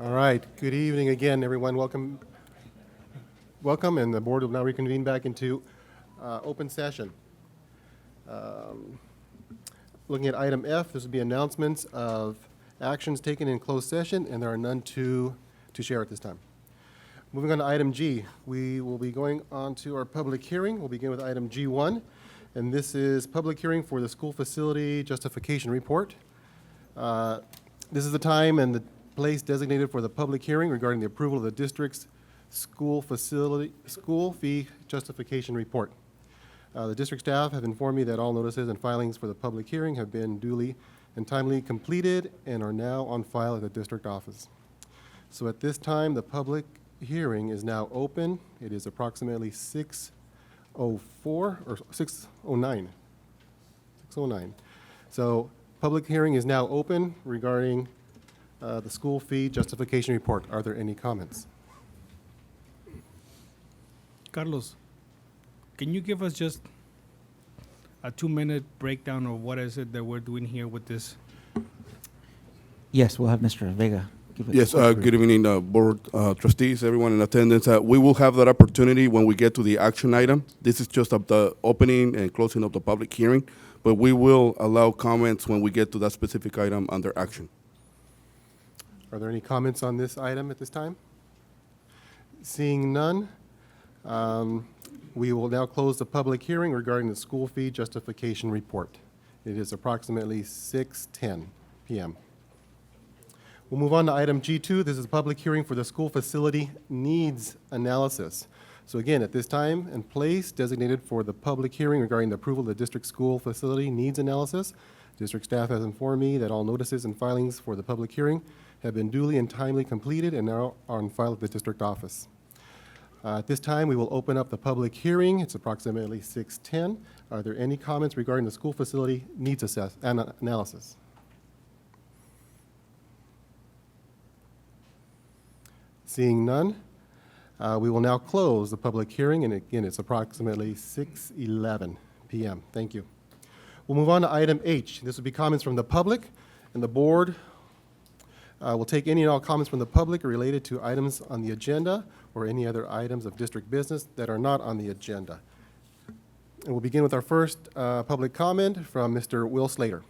All right. Good evening again, everyone. Welcome. Welcome, and the board will now reconvene back into open session. Looking at item F, this would be announcements of actions taken in closed session, and there are none to share at this time. Moving on to item G, we will be going on to our public hearing. We'll begin with item G1, and this is public hearing for the school facility justification report. This is the time and the place designated for the public hearing regarding the approval of the district's school fee justification report. The district staff have informed me that all notices and filings for the public hearing have been duly and timely completed and are now on file at the district office. So at this time, the public hearing is now open. It is approximately 6:04 or 6:09. 6:09. So public hearing is now open regarding the school fee justification report. Are there any comments? Carlos, can you give us just a 2-minute breakdown of what is it that we're doing here with this? Yes, we'll have Mr. Vega give it. Yes, good evening, board trustees, everyone in attendance. We will have that opportunity when we get to the action item. This is just of the opening and closing of the public hearing, but we will allow comments when we get to that specific item under action. Are there any comments on this item at this time? Seeing none, we will now close the public hearing regarding the school fee justification report. It is approximately 6:10 p.m. We'll move on to item G2. This is a public hearing for the school facility needs analysis. So again, at this time and place designated for the public hearing regarding the approval of the district school facility needs analysis, district staff has informed me that all notices and filings for the public hearing have been duly and timely completed and now are on file at the district office. At this time, we will open up the public hearing. It's approximately 6:10. Are there any comments regarding the school facility needs analysis? Seeing none, we will now close the public hearing, and again, it's approximately 6:11 p.m. Thank you. We'll move on to item H. This will be comments from the public, and the board will take any and all comments from the public related to items on the agenda or any other items of district business that are not on the agenda. And we'll begin with our first public comment from Mr. Will Slater.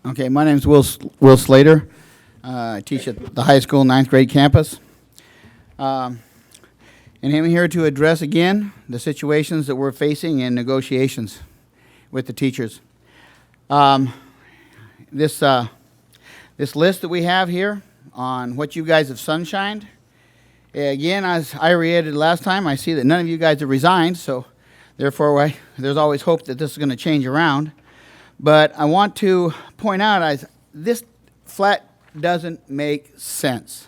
Okay, my name is Will Slater. I teach at the high school 9th grade campus. And I'm here to address again the situations that we're facing in negotiations with the teachers. This list that we have here on what you guys have sunshined, again, as I reiterated last time, I see that none of you guys have resigned, so therefore there's always hope that this is going to change around. But I want to point out, this flat doesn't make sense.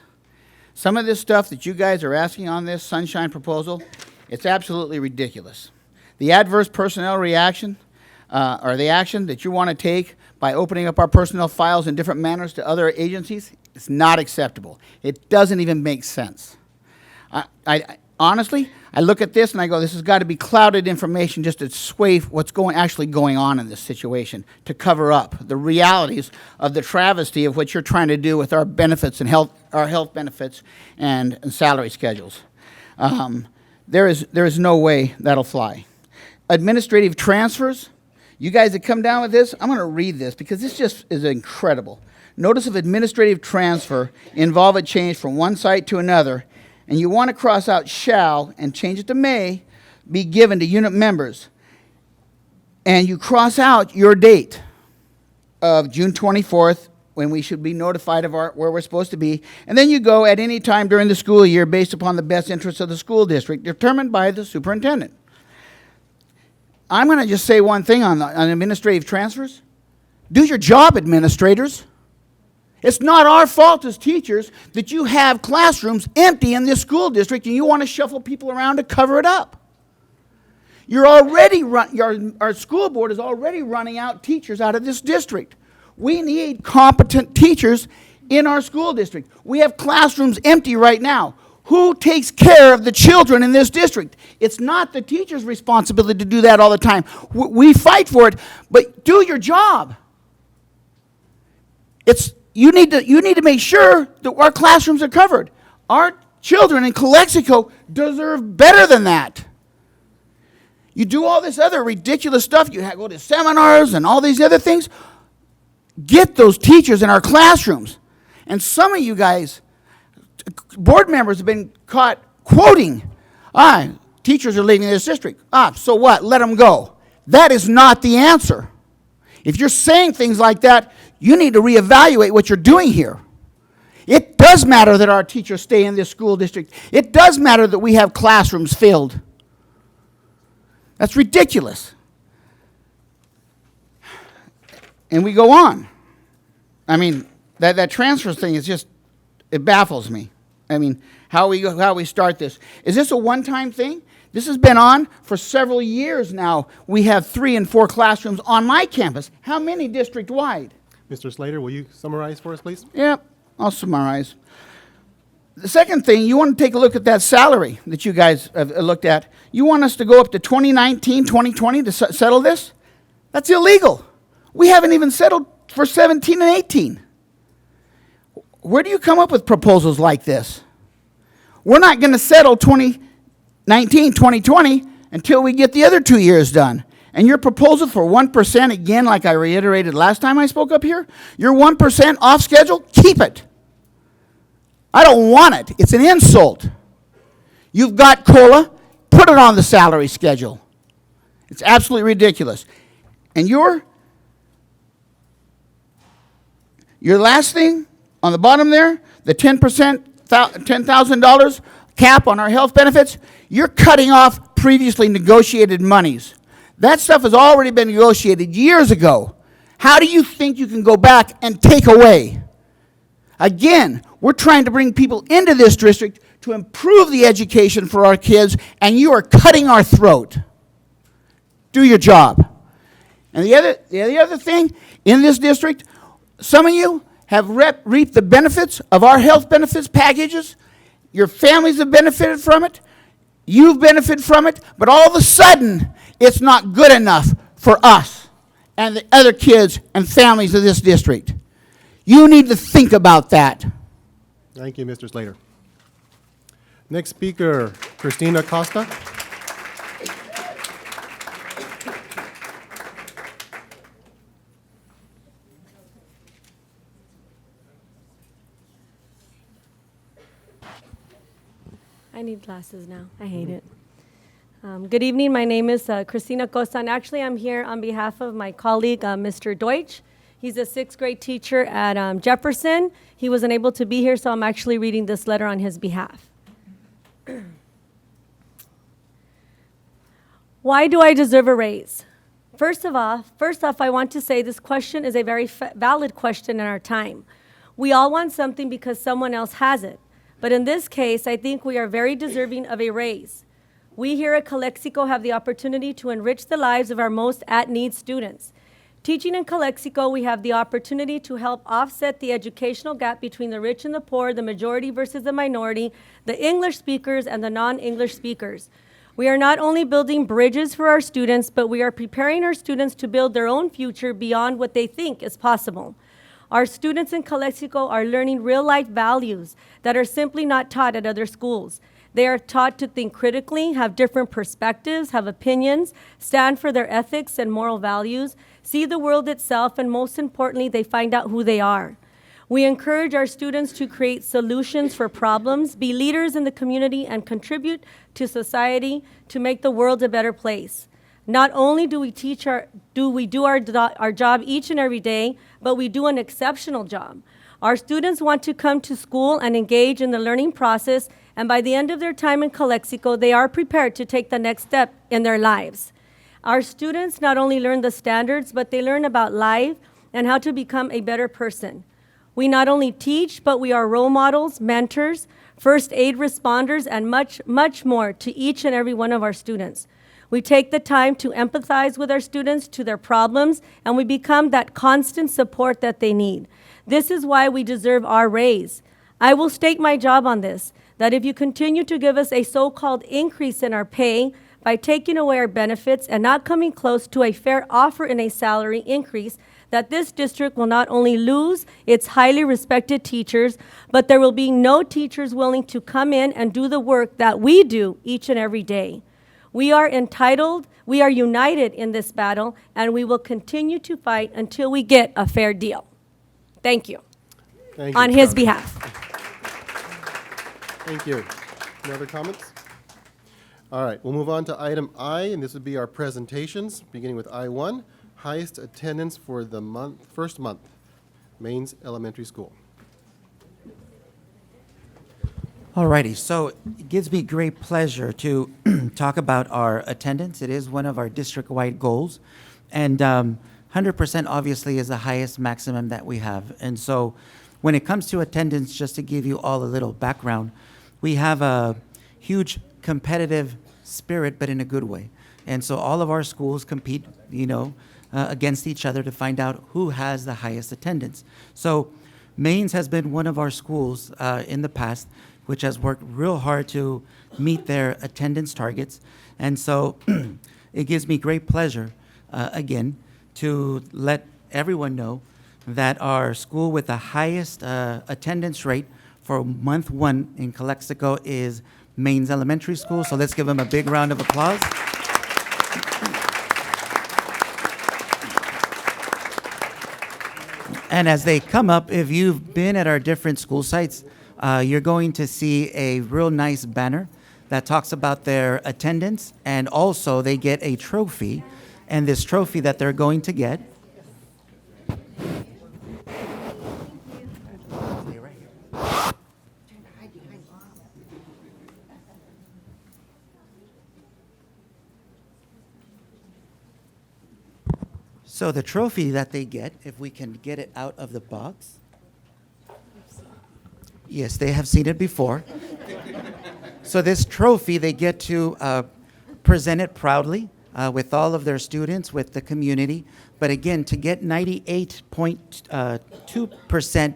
Some of this stuff that you guys are asking on this sunshine proposal, it's absolutely ridiculous. The adverse personnel reaction, or the action that you want to take by opening up our personnel files in different manners to other agencies, is not acceptable. It doesn't even make sense. Honestly, I look at this and I go, this has got to be clouded information just to sway what's actually going on in this situation, to cover up the realities of the travesty of what you're trying to do with our benefits and our health benefits and salary schedules. There is no way that'll fly. Administrative transfers, you guys that come down with this, I'm going to read this because this just is incredible. Notice of administrative transfer involve a change from one site to another, and you want to cross out shall and change it to may be given to unit members. And you cross out your date of June 24th when we should be notified of where we're supposed to be. And then you go at any time during the school year based upon the best interests of the school district determined by the superintendent. I'm going to just say one thing on administrative transfers. Do your job, administrators. It's not our fault as teachers that you have classrooms empty in this school district and you want to shuffle people around to cover it up. Our school board is already running out teachers out of this district. We need competent teachers in our school district. We have classrooms empty right now. Who takes care of the children in this district? It's not the teacher's responsibility to do that all the time. We fight for it, but do your job. You need to make sure that our classrooms are covered. Our children in Calexico deserve better than that. You do all this other ridiculous stuff. You go to seminars and all these other things. Get those teachers in our classrooms. And some of you guys, board members, have been caught quoting, teachers are leaving this district. So what? Let them go. That is not the answer. If you're saying things like that, you need to reevaluate what you're doing here. It does matter that our teachers stay in this school district. It does matter that we have classrooms filled. That's ridiculous. And we go on. I mean, that transfer thing is just, it baffles me. I mean, how we start this. Is this a one-time thing? This has been on for several years now. We have 3 and 4 classrooms on my campus. How many district-wide? Mr. Slater, will you summarize for us, please? Yep, I'll summarize. The second thing, you want to take a look at that salary that you guys have looked at. You want us to go up to 2019, 2020 to settle this? That's illegal. We haven't even settled for 17 and 18. Where do you come up with proposals like this? We're not going to settle 2019, 2020 until we get the other 2 years done. And your proposal for 1%, again, like I reiterated last time I spoke up here, your 1% off schedule, keep it. I don't want it. It's an insult. You've got COLA, put it on the salary schedule. It's absolutely ridiculous. And your last thing on the bottom there, the 10%, $10,000 cap on our health benefits, you're cutting off previously negotiated monies. That stuff has already been negotiated years ago. How do you think you can go back and take away? Again, we're trying to bring people into this district to improve the education for our kids, and you are cutting our throat. Do your job. And the other thing, in this district, some of you have reaped the benefits of our health benefits packages. Your families have benefited from it. You've benefited from it. But all of a sudden, it's not good enough for us and the other kids and families of this district. You need to think about that. Thank you, Mr. Slater. Next speaker, Christina Costa. I need glasses now. I hate it. Good evening. My name is Christina Costa, and actually I'm here on behalf of my colleague, Mr. Deutsch. He's a 6th grade teacher at Jefferson. He wasn't able to be here, so I'm actually reading this letter on his behalf. Why do I deserve a raise? First off, I want to say this question is a very valid question in our time. We all want something because someone else has it. But in this case, I think we are very deserving of a raise. We here at Calexico have the opportunity to enrich the lives of our most at-need students. Teaching in Calexico, we have the opportunity to help offset the educational gap between the rich and the poor, the majority versus the minority, the English speakers and the non-English speakers. We are not only building bridges for our students, but we are preparing our students to build their own future beyond what they think is possible. Our students in Calexico are learning real-life values that are simply not taught at other schools. They are taught to think critically, have different perspectives, have opinions, stand for their ethics and moral values, see the world itself, and most importantly, they find out who they are. We encourage our students to create solutions for problems, be leaders in the community, and contribute to society to make the world a better place. Not only do we do our job each and every day, but we do an exceptional job. Our students want to come to school and engage in the learning process, and by the end of their time in Calexico, they are prepared to take the next step in their lives. Our students not only learn the standards, but they learn about life and how to become a better person. We not only teach, but we are role models, mentors, first aid responders, and much, much more to each and every one of our students. We take the time to empathize with our students, to their problems, and we become that constant support that they need. This is why we deserve our raise. I will stake my job on this, that if you continue to give us a so-called increase in our pay by taking away our benefits and not coming close to a fair offer in a salary increase, that this district will not only lose its highly respected teachers, but there will be no teachers willing to come in and do the work that we do each and every day. We are entitled, we are united in this battle, and we will continue to fight until we get a fair deal. Thank you. Thank you, On his Charlie. behalf. Thank you. Any other comments? All right, we'll move on to item I, and this would be our presentations, beginning with I-1, highest attendance for the first month, Maines Elementary School. Alrighty, so it gives me great pleasure to talk about our attendance. It is one of our district-wide goals, and 100% obviously is the highest maximum that we have. And so when it comes to attendance, just to give you all a little background, we have a huge competitive spirit, but in a good way. And so all of our schools compete, against each other to find out who has the highest attendance. So Maines has been one of our schools in the past which has worked real hard to meet their attendance targets. And so it gives me great pleasure, again, to let everyone know that our school with the highest attendance rate for month 1 in Calexico is Maines Elementary School. So let's give them a big round of applause. And as they come up, if you've been at our different school sites, you're going to see a real nice banner that talks about their attendance, and also they get a trophy. And this trophy that they're going to get So the trophy that they get, if we can get it out of the box. Yes, they have seen it before. So this trophy, they get to present it proudly with all of their students, with the community. But again, to get 98.2%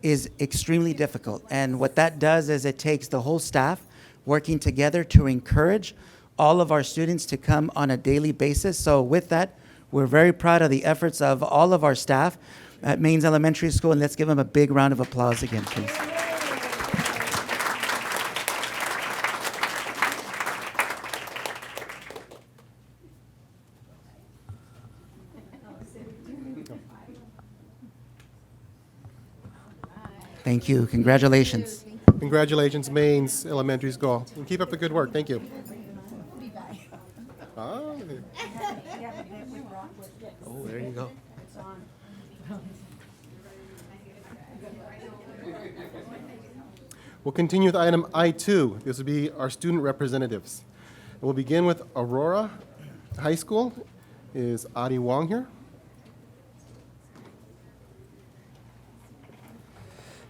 is extremely difficult. And what that does is it takes the whole staff working together to encourage all of our students to come on a daily basis. So with that, we're very proud of the efforts of all of our staff at Maines Elementary School, and let's give them a big round of applause again, please. Thank you. Congratulations. Congratulations, Maines Elementary School. And keep up the good work. Thank you. Oh, there you go. We'll continue with item I2. This will be our student representatives. And we'll begin with Aurora High School. Is Adi Wong here?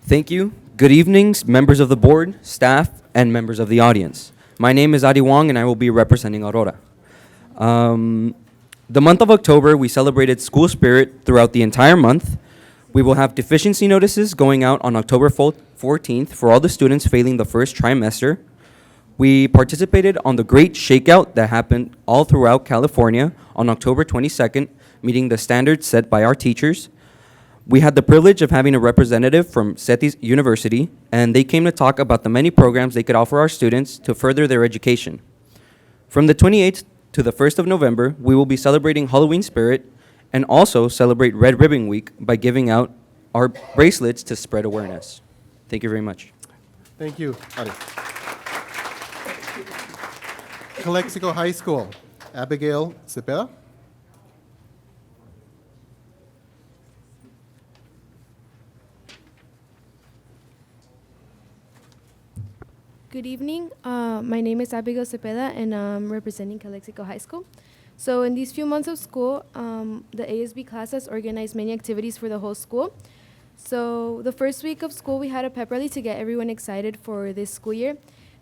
Thank you. Good evenings, members of the board, staff, and members of the audience. My name is Adi Wong, and I will be representing Aurora. The month of October, we celebrated school spirit throughout the entire month. We will have deficiency notices going out on October 14th for all the students failing the first trimester. We participated on the great shakeout that happened all throughout California on October 22nd, meeting the standards set by our teachers. We had the privilege of having a representative from SETI University, and they came to talk about the many programs they could offer our students to further their education. From the 28th to the 1st of November, we will be celebrating Halloween spirit and also celebrate Red Ribbon Week by giving out our bracelets to spread awareness. Thank you very much. Thank you, Adi. Calexico High School, Abigail Cepeda. Good evening. My name is Abigail Cepeda, and I'm representing Calexico High School. So in these few months of school, the ASB class has organized many activities for the whole school. So the first week of school, we had a pep rally to get everyone excited for this school year.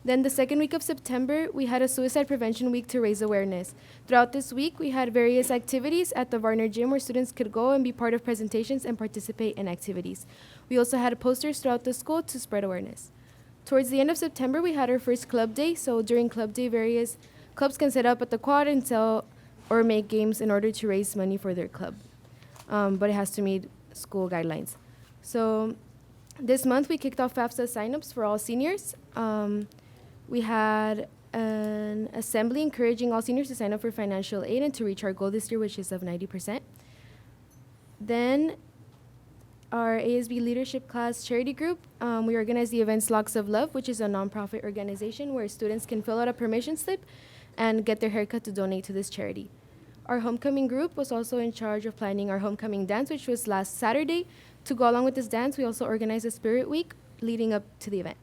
Then the second week of September, we had a suicide prevention week to raise awareness. Throughout this week, we had various activities at the Varner Gym where students could go and be part of presentations and participate in activities. We also had posters throughout the school to spread awareness. Towards the end of September, we had our first club day. So during club day, various clubs can set up at the quad and sell or make games in order to raise money for their club. But it has to meet school guidelines. So this month, we kicked off FAFSA signups for all seniors. We had an assembly encouraging all seniors to sign up for financial aid and to reach our goal this year, which is of 90%. Then our ASB leadership class charity group, we organized the events Locks of Love, which is a nonprofit organization where students can fill out a permission slip and get their haircut to donate to this charity. Our homecoming group was also in charge of planning our homecoming dance, which was last Saturday. To go along with this dance, we also organized a spirit week leading up to the event.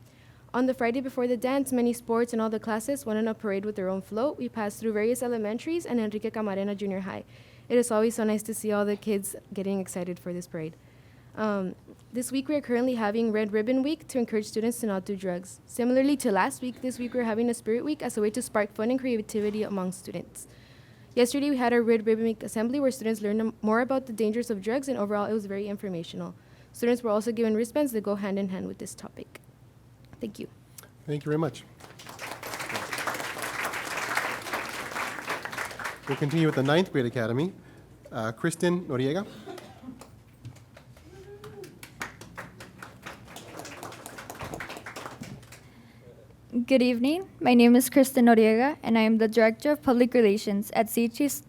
On the Friday before the dance, many sports and all the classes went on a parade with their own float. We passed through various elementaries and Enrique Camarena Junior High. It is always so nice to see all the kids getting excited for this parade. This week, we are currently having Red Ribbon Week to encourage students to not do drugs. Similarly to last week, this week we're having a Spirit Week as a way to spark fun and creativity among students. Yesterday, we had our Red Ribbon Week assembly where students learned more about the dangers of drugs, and overall, it was very informational. Students were also given wristbands that go hand in hand with this topic. Thank you. Thank you very much. We'll continue with the ninth grade academy. Kristen Noriega. Good evening. My name is Kristen Noriega, and I am the Director of Public Relations at CHS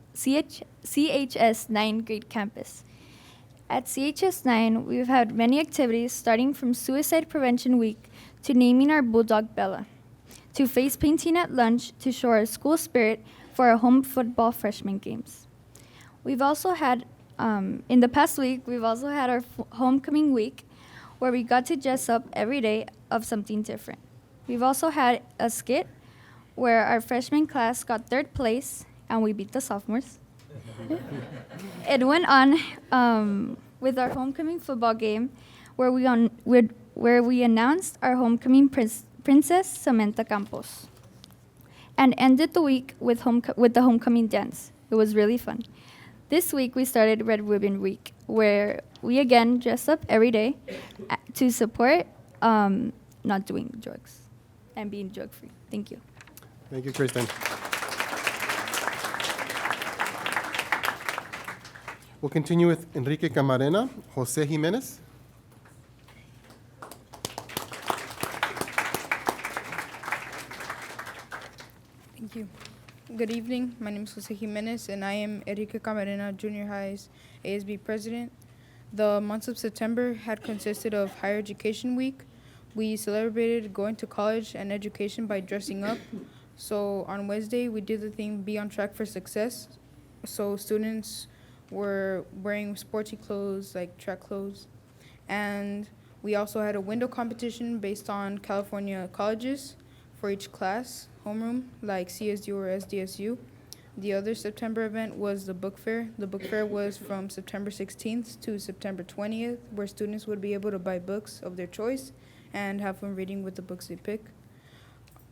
9 grade campus. At CHS 9, we've had many activities starting from Suicide Prevention Week to naming our bulldog Bella, to face painting at lunch to show our school spirit for our home football freshman games. We've also had, in the past week, we've also had our homecoming week where we got to dress up every day of something different. We've also had a skit where our freshman class got third place and we beat the sophomores. It went on with our homecoming football game where we announced our homecoming princess, Samantha Campos, and ended the week with the homecoming dance. It was really fun. This week we started Red Ribbon Week, where we again dress up every day to support not doing drugs and being drug-free. Thank you. Thank you, Kristen. We'll continue with Enrique Camarena. Jose Jimenez. Thank you. Good evening. My name is Jose Jimenez, and I am Enrique Camarena Junior High's ASB president. The months of September had consisted of Higher Education Week. We celebrated going to college and education by dressing up. So on Wednesday, we did the theme Be on Track for Success. So students were wearing sporty clothes, like track clothes. And we also had a window competition based on California colleges for each class, homeroom, like CSU or SDSU. The other September event was the book fair. The book fair was from September 16th to September 20th, where students would be able to buy books of their choice and have fun reading with the books they pick.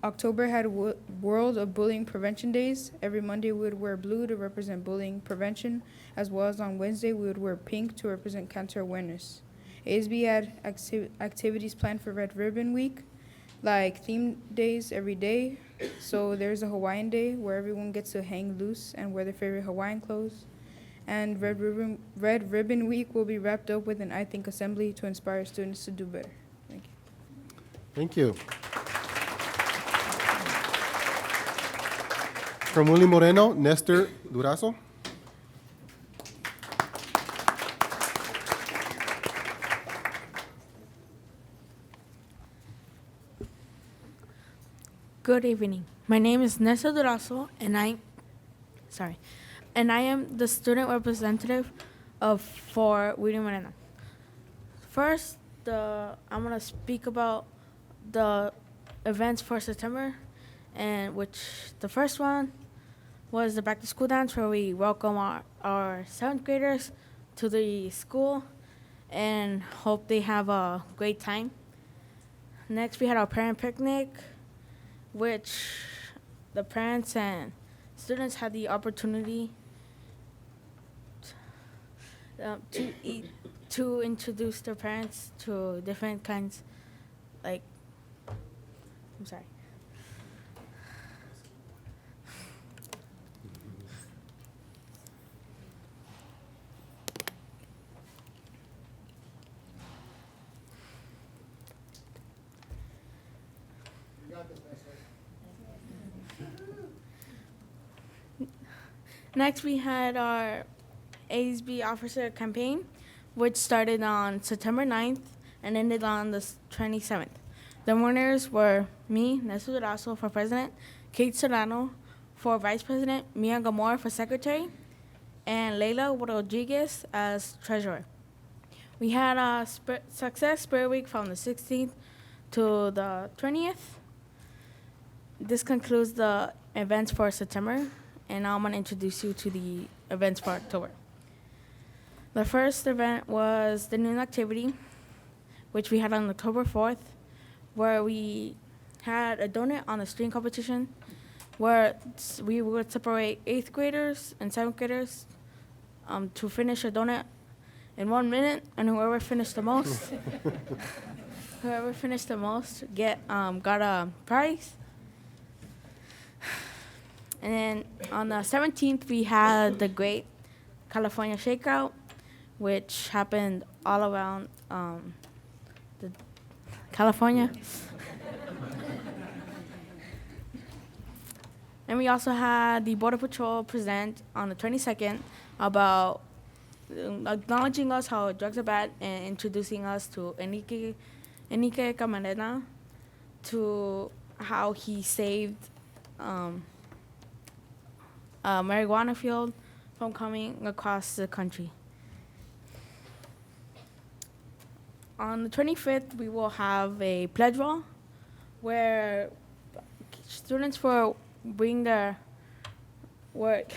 October had World of Bullying Prevention Days. Every Monday we would wear blue to represent bullying prevention, as well as on Wednesday we would wear pink to represent cancer awareness. ASB had activities planned for Red Ribbon Week, like theme days every day. So there's a Hawaiian Day where everyone gets to hang loose and wear their favorite Hawaiian clothes. And Red Ribbon Week will be wrapped up with an I Think assembly to inspire students to do better. Thank you. Thank you. From Willie Moreno, Nestor Durazo. Good evening. My name is Nestor Durazo, and I am the student representative for William Moreno. First, I'm gonna speak about the events for September, and which the first one was the back to school dance, where we welcome our 7th graders to the school and hope they have a great time. Next, we had our parent picnic, which the parents and students had the opportunity to introduce their parents to different kinds, like, I'm sorry. Next, we had our ASB officer campaign, which started on September 9th and ended on the 27th. The winners were me, Nestor Durazo, for president, Kate Serrano for vice president, Mia Gamora for secretary, and Leila Rodriguez as treasurer. We had a Success Spirit Week from the 16th to the 20th. This concludes the events for September, and now I'm going to introduce you to the events for October. The first event was the noon activity, which we had on October 4th, where we had a donut on the string competition, where we would separate 8th graders and 7th graders to finish a donut in 1 minute, and whoever finished the most, got a prize. And then on the 17th, we had the Great California Shakeout, which happened all around California. And we also had the Border Patrol present on the 22nd about acknowledging us how drugs are bad and introducing us to Enrique Camarena, to how he saved a marijuana field from coming across the country. On the 25th, we will have a pledge roll where students will bring their work,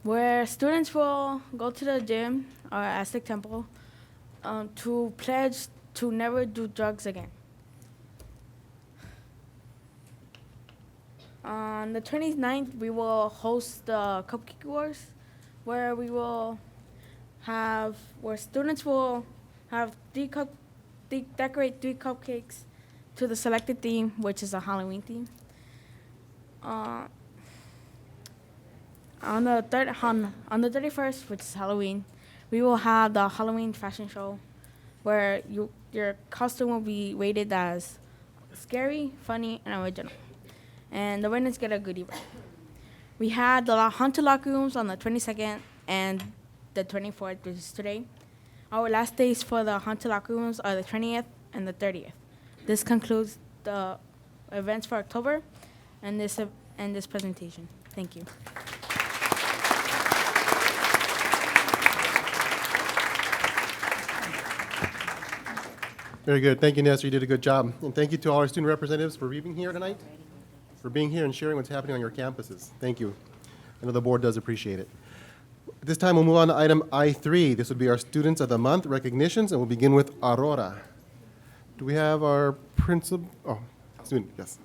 where students will go to the gym or Aztec Temple to pledge to never do drugs again. On the 29th, we will host the Cupcake Wars, where students will have decorate 3 cupcakes to the selected theme, which is a Halloween theme. On the 31st, which is Halloween, we will have the Halloween fashion show, where your costume will be rated as scary, funny, and original. And the winners get a goodie bag. We had the haunted locker rooms on the 22nd and the 24th, which is today. Our last days for the haunted locker rooms are the 20th and the 30th. This concludes the events for October and this presentation. Thank you. Very good. Thank you, Nestor. You did a good job. And thank you to all our student representatives for being here tonight, for being here and sharing what's happening on your campuses. Thank you. I know the board does appreciate it. At this time, we'll move on to item I3. This would be our Students of the Month recognitions, and we'll begin with Aurora. Do we have our principal? Oh, student, yes.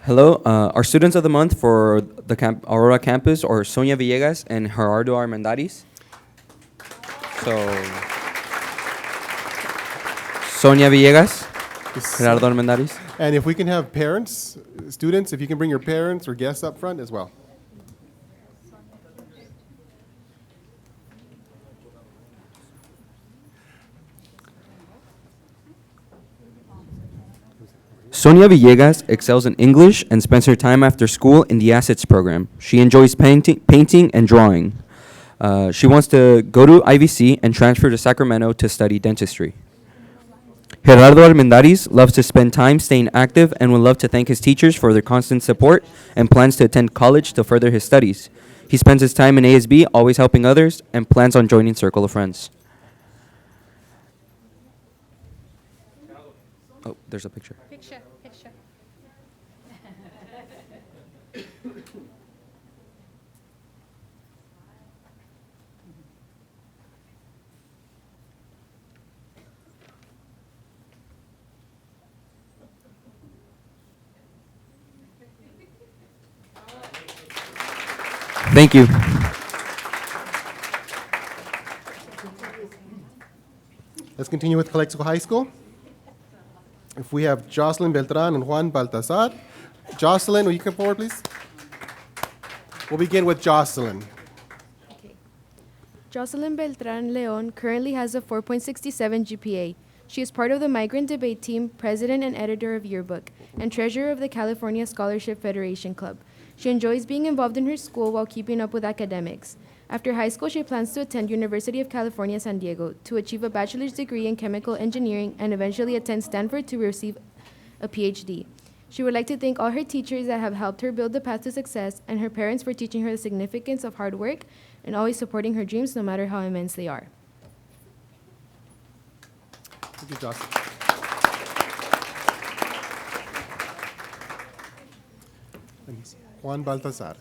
Hello, our Students of the Month for the Aurora campus are Sonia Villegas and Gerardo Armendariz. So, Sonia Villegas, Gerardo Armendariz. And if we can have parents, students, if you can bring your parents or guests up front as well. Sonia Villegas excels in English and spends her time after school in the Assets program. She enjoys painting and drawing. She wants to go to IVC and transfer to Sacramento to study dentistry. Gerardo Armendariz loves to spend time staying active and would love to thank his teachers for their constant support and plans to attend college to further his studies. He spends his time in ASB always helping others and plans on joining Circle of Friends. Oh, there's a picture. Picture. Thank you. Let's continue with Calexico High School. If we have Jocelyn Beltran and Juan Baltazar. Jocelyn, will you come forward, please? We'll begin with Jocelyn. Jocelyn Beltran Leon currently has a 4.67 GPA. She is part of the Migrant Debate Team, president and editor of Yearbook, and treasurer of the California Scholarship Federation Club. She enjoys being involved in her school while keeping up with academics. After high school, she plans to attend University of California, San Diego to achieve a bachelor's degree in chemical engineering and eventually attend Stanford to receive a PhD. She would like to thank all her teachers that have helped her build the path to success and her parents for teaching her the significance of hard work and always supporting her dreams no matter how immense they are. Thank you, Jocelyn. Juan Baltazar.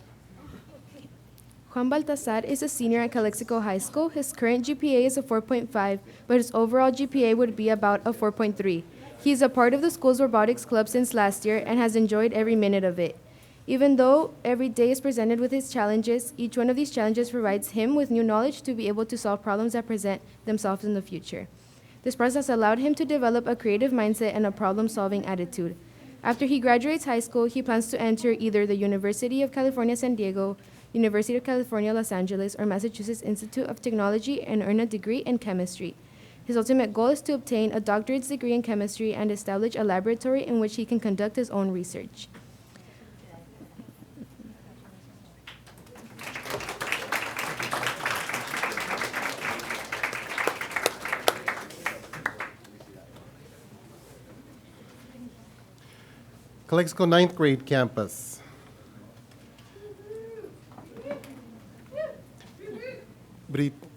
Juan Baltazar is a senior at Calexico High School. His current GPA is a 4.5, but his overall GPA would be about a 4.3. He is a part of the school's robotics club since last year and has enjoyed every minute of it. Even though every day is presented with its challenges, each one of these challenges provides him with new knowledge to be able to solve problems that present themselves in the future. This process allowed him to develop a creative mindset and a problem-solving attitude. After he graduates high school, he plans to enter either the University of California, San Diego, University of California, Los Angeles, or Massachusetts Institute of Technology and earn a degree in chemistry. His ultimate goal is to obtain a doctorate's degree in chemistry and establish a laboratory in which he can conduct his own research. Calexico ninth grade campus.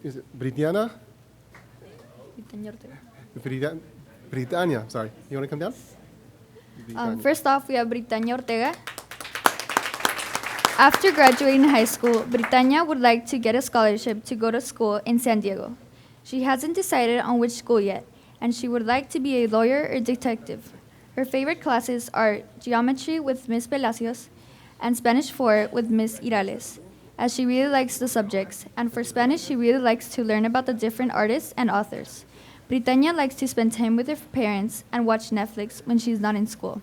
Is it Britannia? Britannia, sorry. You want to come down? Britannia. First off, we have Britannia Ortega. After graduating high school, Britannia would like to get a scholarship to go to school in San Diego. She hasn't decided on which school yet, and she would like to be a lawyer or detective. Her favorite classes are geometry with Miss Palacios and Spanish 4 with Miss Irales, as she really likes the subjects, and for Spanish, she really likes to learn about the different artists and authors. Britannia likes to spend time with her parents and watch Netflix when she's not in school.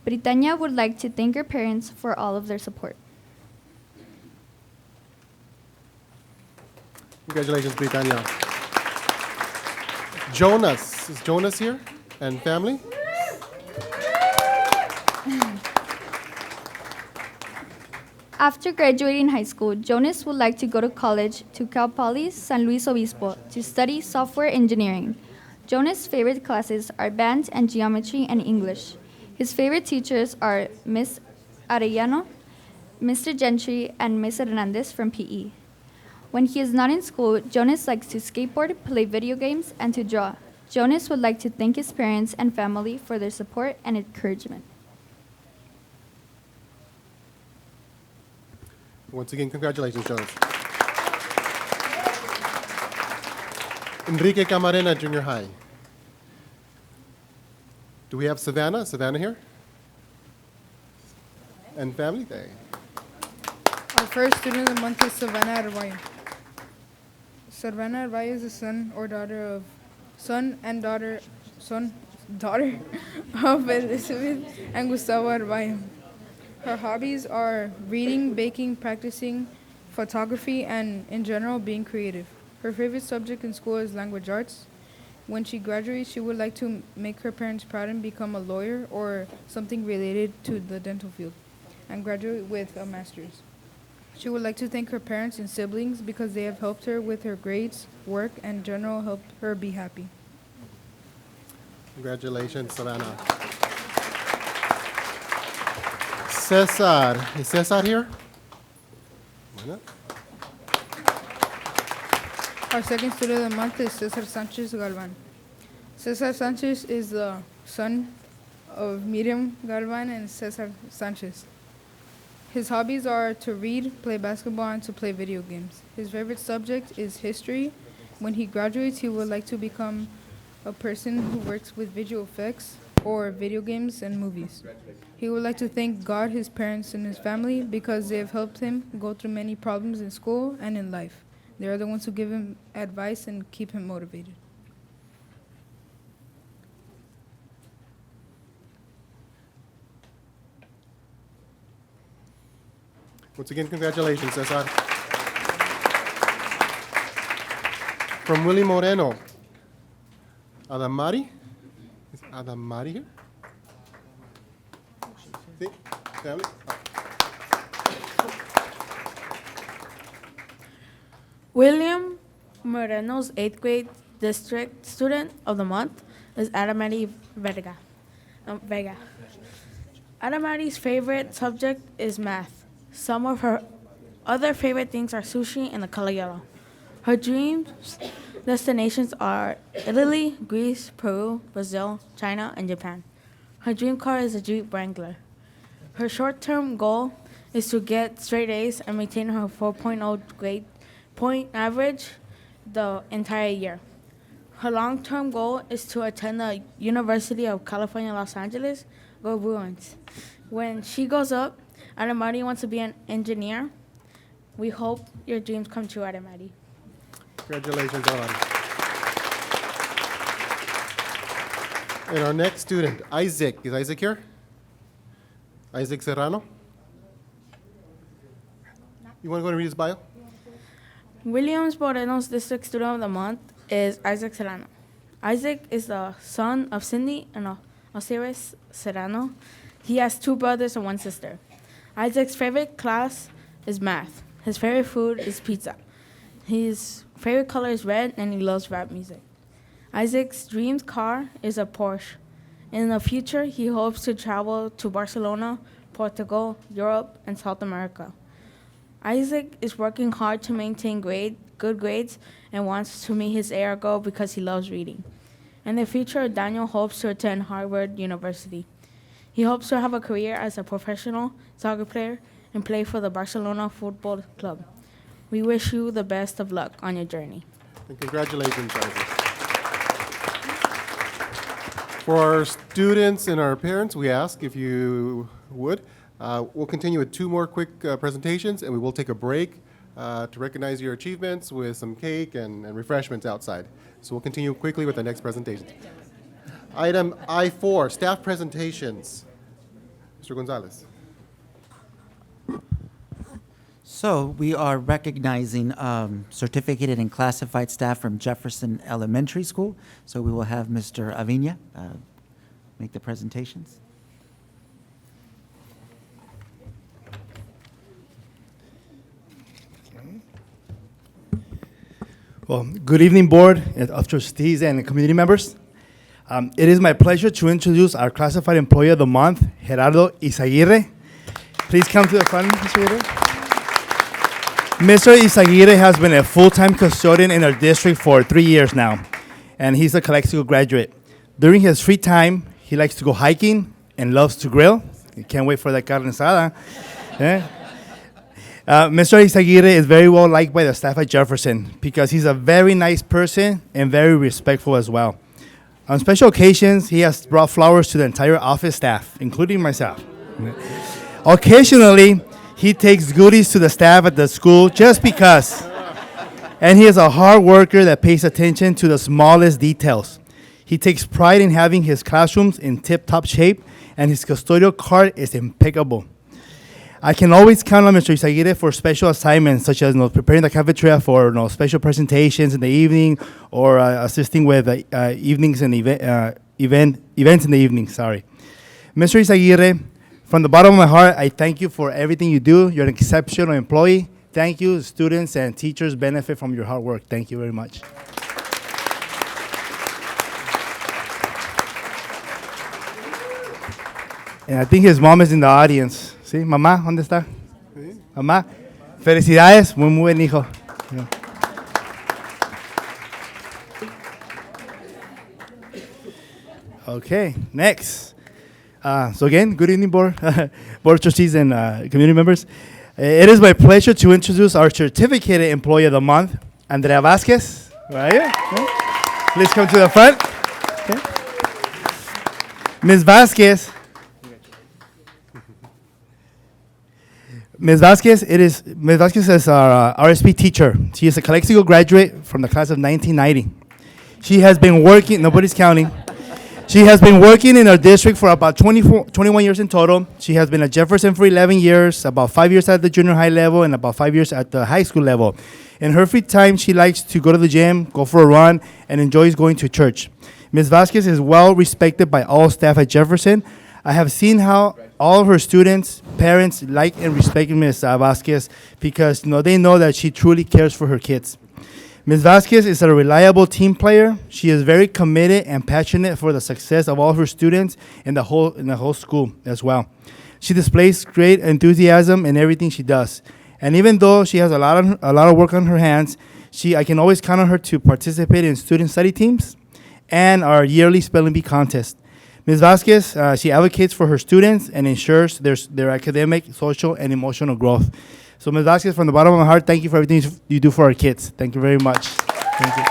Britannia would like to thank her parents for all of their support. Congratulations, Britannia. Jonas. Is Jonas here? And family? After graduating high school, Jonas would like to go to college to Cal Poly San Luis Obispo to study software engineering. Jonas' favorite classes are band and geometry and English. His favorite teachers are Miss Arellano, Mr. Gentry, and Miss Hernandez from PE. When he is not in school, Jonas likes to skateboard, play video games, and to draw. Jonas would like to thank his parents and family for their support and encouragement. Once again, congratulations, Jonas. Enrique Camarena Junior High. Do we have Savannah? Savannah here? And family? Day. Our first student of the month is Savannah Arbayo. Savannah Arbayo is the son and daughter of Elizabeth and Gustavo Arbayo. Her hobbies are reading, baking, practicing photography, and in general being creative. Her favorite subject in school is language arts. When she graduates, she would like to make her parents proud and become a lawyer or something related to the dental field and graduate with a master's. She would like to thank her parents and siblings because they have helped her with her grades, work, and in general helped her be happy. Congratulations, Savannah. Cesar. Is Cesar here? Why not? Our second student of the month is Cesar Sanchez Galvan. Cesar Sanchez is the son of Miriam Galvan and Cesar Sanchez. His hobbies are to read, play basketball, and to play video games. His favorite subject is history. When he graduates, he would like to become a person who works with visual effects or video games and movies. He would like to thank God, his parents, and his family because they have helped him go through many problems in school and in life. They are the ones who give him advice and keep him motivated. Once again, congratulations, Cesar. From Willie Moreno. Adamari? Is Adamari here? Sí, family? William Moreno's 8th grade district student of the month is Adamari Vega. Adamari's favorite subject is math. Some of her other favorite things are sushi and the color yellow. Her dreams destinations are Italy, Greece, Peru, Brazil, China, and Japan. Her dream car is a Jeep Wrangler. Her short-term goal is to get straight A's and maintain her 4.0 grade point average the entire year. Her long-term goal is to attend the University of California, Los Angeles, go Bruins. When she grows up, Adamari wants to be an engineer. We hope your dreams come true, Adamari. Congratulations, Adamari. And our next student, Isaac. Is Isaac here? Isaac Serrano? You want to go and read his bio? Williams Moreno's district student of the month is Isaac Serrano. Isaac is the son of Cindy and Osiris Serrano. He has 2 brothers and 1 sister. Isaac's favorite class is math. His favorite food is pizza. His favorite color is red, and he loves rap music. Isaac's dream car is a Porsche. In the future, he hopes to travel to Barcelona, Portugal, Europe, and South America. Isaac is working hard to maintain good grades and wants to meet his AR goal because he loves reading. In the future, Daniel hopes to attend Harvard University. He hopes to have a career as a professional soccer player and play for the Barcelona Football Club. We wish you the best of luck on your journey. And congratulations, Isaac. For our students and our parents, we ask if you would. We'll continue with 2 more quick presentations, and we will take a break to recognize your achievements with some cake and refreshments outside. So we'll continue quickly with the next presentation. Item I4, staff presentations. Mr. Gonzalez. So we are recognizing certificated and classified staff from Jefferson Elementary School. So we will have Mr. Avina make the presentations. Well, good evening, Board of Trustees and community members. It is my pleasure to introduce our classified employee of the month, Gerardo Izaguirre. Please come to the front, Mr. Izaguirre. Mr. Izaguirre has been a full-time custodian in our district for 3 years now, and he's a Calexico graduate. During his free time, he likes to go hiking and loves to grill. He can't wait for that carne asada. Mr. Izaguirre is very well liked by the staff at Jefferson because he's a very nice person and very respectful as well. On special occasions, he has brought flowers to the entire office staff, including myself. Occasionally, he takes goodies to the staff at the school just because. And he is a hard worker that pays attention to the smallest details. He takes pride in having his classrooms in tip-top shape, and his custodial card is impeccable. I can always count on Mr. Izaguirre for special assignments, such as preparing the cafeteria for special presentations in the evening, or assisting with evenings and events in the evening. Sorry, Mr. Izaguirre, from the bottom of my heart, I thank you for everything you do. You're an exceptional employee. Thank you. Students and teachers benefit from your hard work. Thank you very much. And I think his mom is in the audience. ¿Sí? Mamá, ¿dónde está? Sí. Mamá, felicidades, muy buen hijo. Yeah. Okay, next. So again, good evening, Board of Trustees and community members. It is my pleasure to introduce our certificated employee of the month, Andrea Vasquez. Right here. Yeah. Please come to the front. Okay. Ms. Vasquez. Ms. Vasquez is our RSP teacher. She is a Calexico graduate from the class of 1990. She has been working, nobody's counting. She has been working in our district for about 21 years in total. She has been at Jefferson for 11 years, about 5 years at the junior high level, and about 5 years at the high school level. In her free time, she likes to go to the gym, go for a run, and enjoys going to church. Ms. Vasquez is well respected by all staff at Jefferson. I have seen how all of her students, parents like and respect Ms. Vasquez because they know that she truly cares for her kids. Ms. Vasquez is a reliable team player. She is very committed and passionate for the success of all her students and the whole school as well. She displays great enthusiasm in everything she does. And even though she has a lot of work on her hands, I can always count on her to participate in student study teams and our yearly spelling bee contest. Ms. Vasquez, she advocates for her students and ensures their academic, social, and emotional growth. So, Ms. Vasquez, from the bottom of my heart, thank you for everything you do for our kids. Thank you very much. Thank you.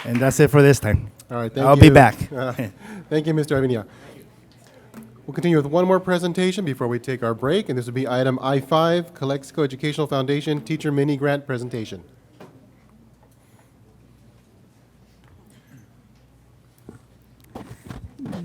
And that's it for this time. All right, thank you. I'll be back. Thank you, Mr. Avinia. We'll continue with one more presentation before we take our break, and this will be item I-5, Calexico Educational Foundation Teacher Mini Grant Presentation.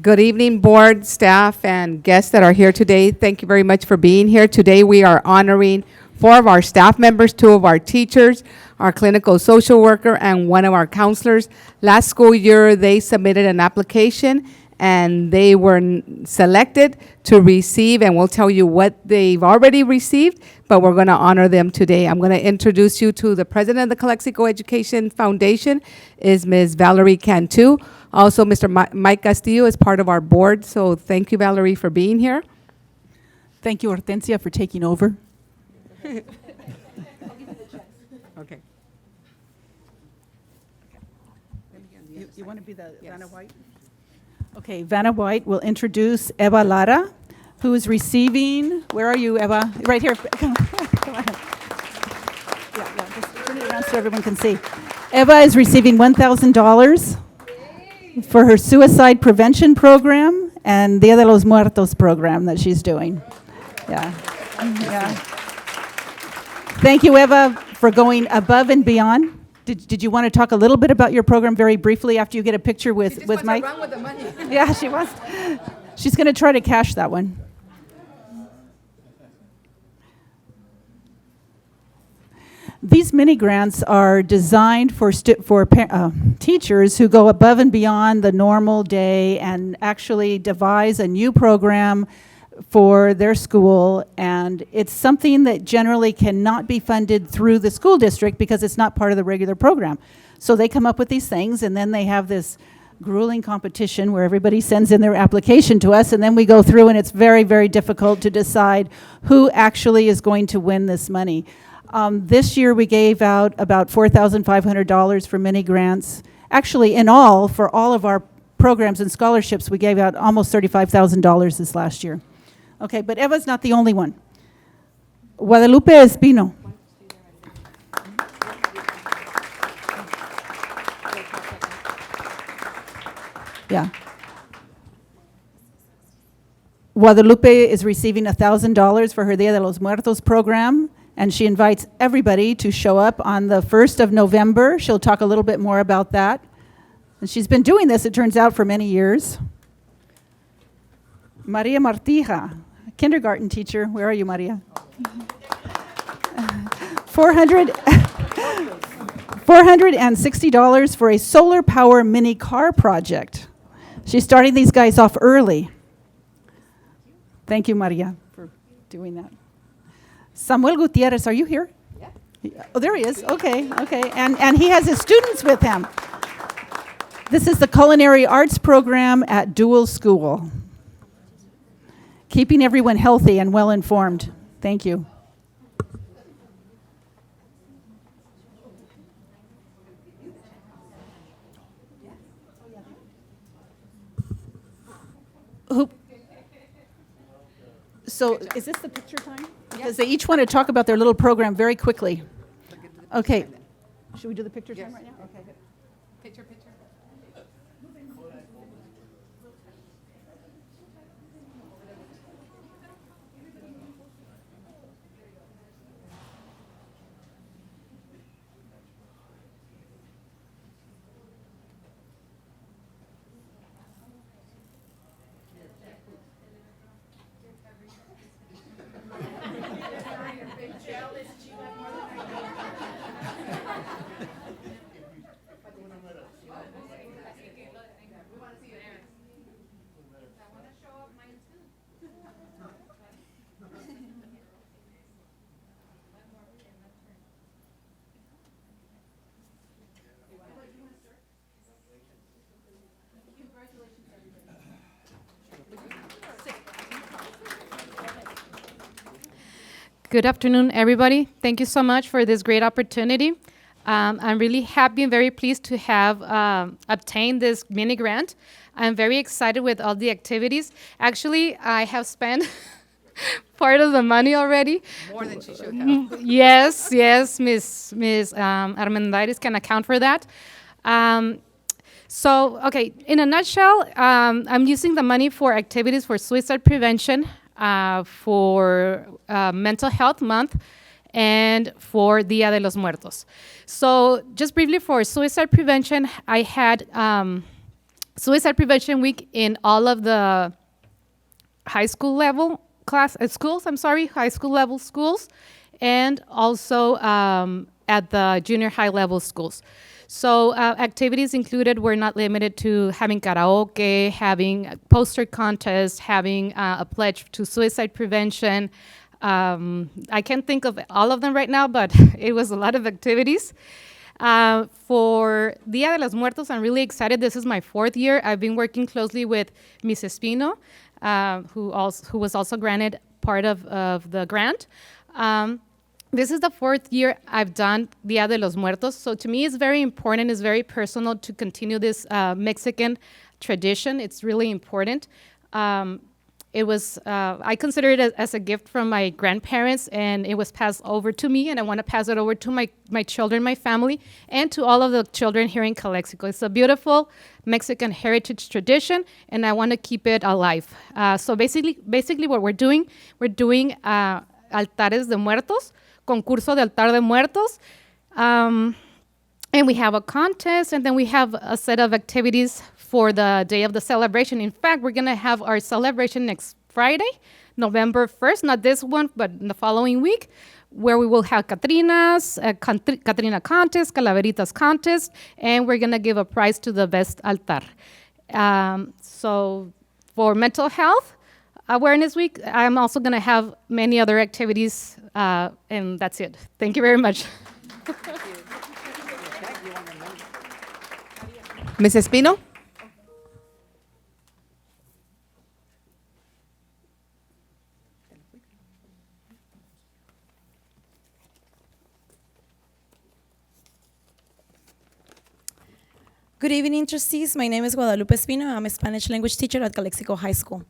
Good evening, board, staff, and guests that are here today. Thank you very much for being here. Today we are honoring 4 of our staff members, 2 of our teachers, our clinical social worker, and 1 of our counselors. Last school year, they submitted an application, and they were selected to receive, and we'll tell you what they've already received, but we're going to honor them today. I'm going to introduce you to the president of the Calexico Education Foundation, is Ms. Valerie Cantu. Also, Mr. Mike Castillo is part of our board, so thank you, Valerie, for being here. Thank you, Hortensia, for taking over. Okay. You want to be the Vanna White? Okay, Vanna White will introduce Eva Lara, who is receiving, where are you, Eva? Right here. Come on. Yeah, just turn it around so everyone can see. Eva is receiving $1,000 for her suicide prevention program and Dia de los Muertos program that she's doing. Yeah. Thank you, Eva, for going above and beyond. Did you want to talk a little bit about your program very briefly after you get a picture with Mike? Run with the money. Yeah, she wants. She's going to try to cash that one. These mini grants are designed for teachers who go above and beyond the normal day and actually devise a new program for their school, and it's something that generally cannot be funded through the school district because it's not part of the regular program. So they come up with these things, and then they have this grueling competition where everybody sends in their application to us, and then we go through, and it's very, very difficult to decide who actually is going to win this money. This year we gave out about $4,500 for mini grants. Actually, in all, for all of our programs and scholarships, we gave out almost $35,000 this last year. Okay, but Eva's not the only one. Guadalupe Espino. Yeah. Guadalupe is receiving $1,000 for her Dia de los Muertos program, and she invites everybody to show up on the 1st of November. She'll talk a little bit more about that. And she's been doing this, it turns out, for many years. Maria Martija, kindergarten teacher. Where are you, Maria? $460 for a solar power mini car project. She's starting these guys off early. Thank you, Maria, for doing that. Samuel Gutierrez, are you here? Yeah. Oh, there he is. Okay. And he has his students with him. This is the Culinary Arts program at Dual School. Keeping everyone healthy and well informed. Thank you. So is this the picture time? Because they each want to talk about their little program very quickly. Okay. Should we do the picture time right now? Okay, good. Good afternoon, everybody. Thank you so much for this great opportunity. I'm really happy and very pleased to have obtained this mini grant. I'm very excited with all the activities. Actually, I have spent part of the money already. More than she should have. Yes, Miss Armendariz can account for that. So, okay, in a nutshell, I'm using the money for activities for suicide prevention, for Mental Health Month, and for Dia de los Muertos. So, just briefly for suicide prevention, I had Suicide Prevention Week in all of the high school level high school level schools, and also at the junior high level schools. So activities included were not limited to having karaoke, having a poster contests, having a pledge to suicide prevention. I can't think of all of them right now, but it was a lot of activities. For Dia de los Muertos, I'm really excited. This is my 4th year. I've been working closely with Ms. Espino, who was also granted part of the grant. This is the 4th year I've done Dia de los Muertos, so to me it's very important, it's very personal to continue this Mexican tradition. It's really important. I consider it as a gift from my grandparents, and it was passed over to me, and I want to pass it over to my children, my family, and to all of the children here in Calexico. It's a beautiful Mexican heritage tradition, and I want to keep it alive. So basically what we're doing altares de muertos, concurso de altar de muertos, and we have a contest, and then we have a set of activities for the day of the celebration. In fact, we're going to have our celebration next Friday, November 1st, not this one, but the following week, where we will have Catrinas, Catrina contest, Calaveritas contest, and we're going to give a prize to the best altar. So for Mental Health Awareness Week, I'm also going to have many other activities, and that's it. Thank you very much. Ms. Espino? Good evening, trustees. My name is Guadalupe Espino. I'm a Spanish language teacher at Calexico High School.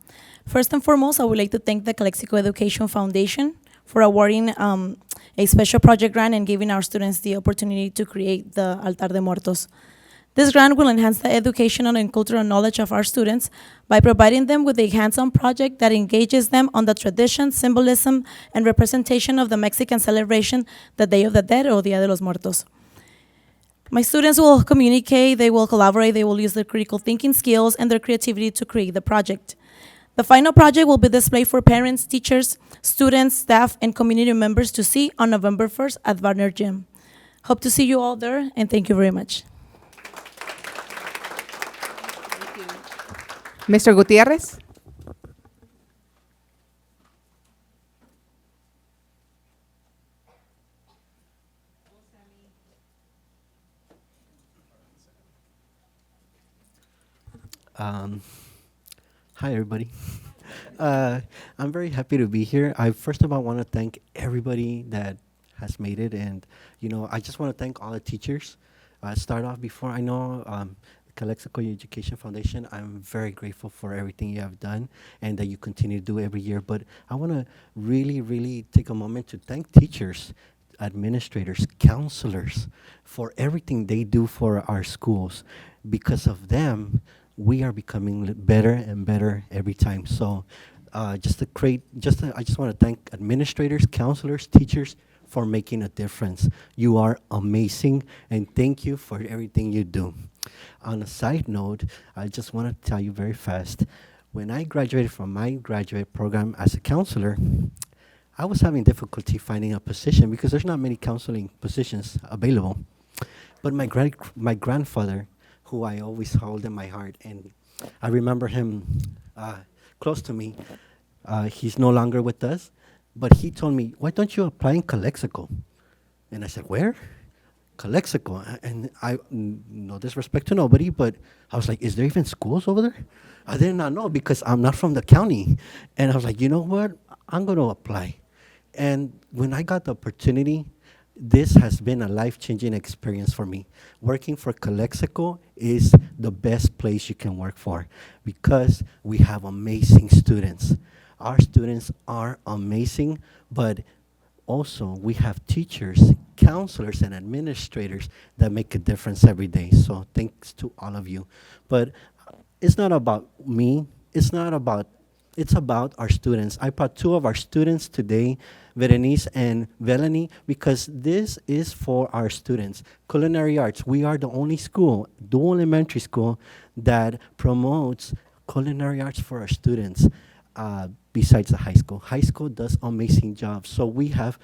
First and foremost, I would like to thank the Calexico Education Foundation for awarding a special project grant and giving our students the opportunity to create the Altar de Muertos. This grant will enhance the educational and cultural knowledge of our students by providing them with a hands-on project that engages them on the tradition, symbolism, and representation of the Mexican celebration, the Day of the Dead, or Dia de los Muertos. My students will communicate, they will collaborate, they will use their critical thinking skills and their creativity to create the project. The final project will be displayed for parents, teachers, students, staff, and community members to see on November 1st at Warner Gym. Hope to see you all there, and thank you very much. Mr. Gutierrez? Hi, everybody. I'm very happy to be here. I first of all want to thank everybody that has made it, and I just want to thank all the teachers. Start off before I know Calexico Education Foundation. I'm very grateful for everything you have done and that you continue to do every year. But I want to really, really take a moment to thank teachers. administrators, counselors, for everything they do for our schools. Because of them, we are becoming better and better every time. So I just want to thank administrators, counselors, teachers for making a difference. You are amazing, and thank you for everything you do. On a side note, I just want to tell you very fast, when I graduated from my graduate program as a counselor, I was having difficulty finding a position because there's not many counseling positions available. But my grandfather, who I always hold in my heart, and I remember him close to me. He's no longer with us, but he told me, "Why don't you apply in Calexico?" And I said, "Where?" Calexico. And I, no disrespect to nobody, but I was like, "Is there even schools over there?" I did not know because I'm not from the county. And I was like, you know what? I'm going to apply. And when I got the opportunity, this has been a life-changing experience for me. Working for Calexico is the best place you can work for because we have amazing students. Our students are amazing, but also we have teachers, counselors, and administrators that make a difference every day. So thanks to all of you. But it's not about me. It's about our students. I brought two of our students today, Berenice and Melanie, because this is for our students. Culinary arts, we are the only school, dual elementary school, that promotes culinary arts for our students besides the high school. High school does amazing jobs, so we have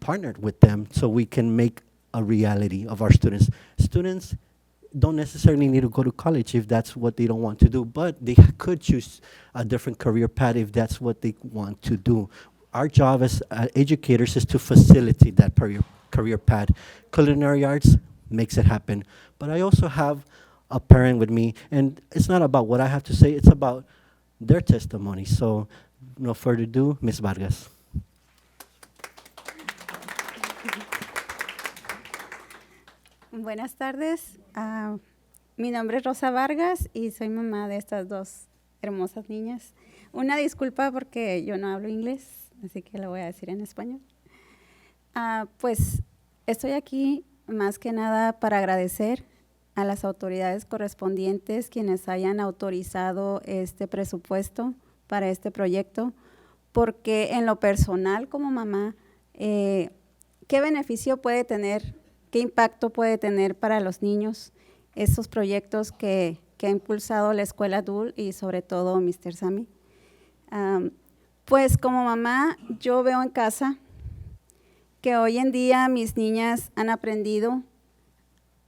partnered with them so we can make a reality of our students. Students don't necessarily need to go to college if that's what they don't want to do, but they could choose a different career path if that's what they want to do. Our job as educators is to facilitate that career path. Culinary arts makes it happen. But I also have a parent with me, and it's not about what I have to say, it's about their testimony. So, no further ado, Ms. Vargas. Buenas tardes. Mi nombre es Rosa Vargas y soy mamá de estas dos hermosas niñas. Una disculpa porque yo no hablo inglés, así que lo voy a decir en español. Pues estoy aquí más que nada para agradecer a las autoridades correspondientes quienes hayan autorizado este presupuesto para este proyecto, porque en lo personal como mamá, ¿qué beneficio puede tener? ¿Qué impacto puede tener para los niños estos proyectos que ha impulsado la Escuela DUL y sobre todo Mr. Sammy? Pues como mamá, yo veo en casa que hoy en día mis niñas han aprendido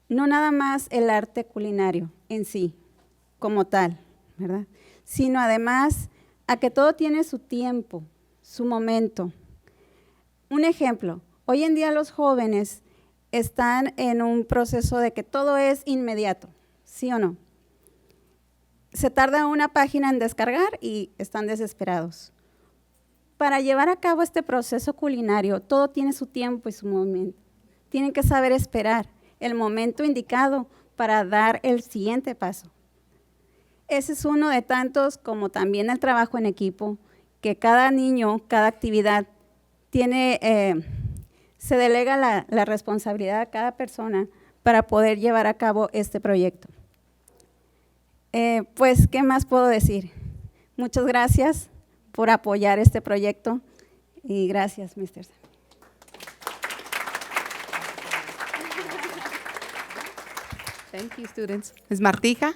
no nada más el arte culinario en sí, como tal, ¿verdad? Sino además a que todo tiene su tiempo, su momento. Un ejemplo, hoy en día los jóvenes están en un proceso de que todo es inmediato, ¿sí o no? Se tarda una página en descargar y están desesperados. Para llevar a cabo este proceso culinario, todo tiene su tiempo y su momento. Tienen que saber esperar el momento indicado para dar el siguiente paso. Ese es uno de tantos, como también el trabajo en equipo, que cada niño, cada actividad tiene... se delega la responsabilidad a cada persona para poder llevar a cabo este proyecto. Pues, ¿qué más puedo decir? Muchas gracias por apoyar este proyecto y gracias, Mr. Sam. Thank you, students. Ms. Martija?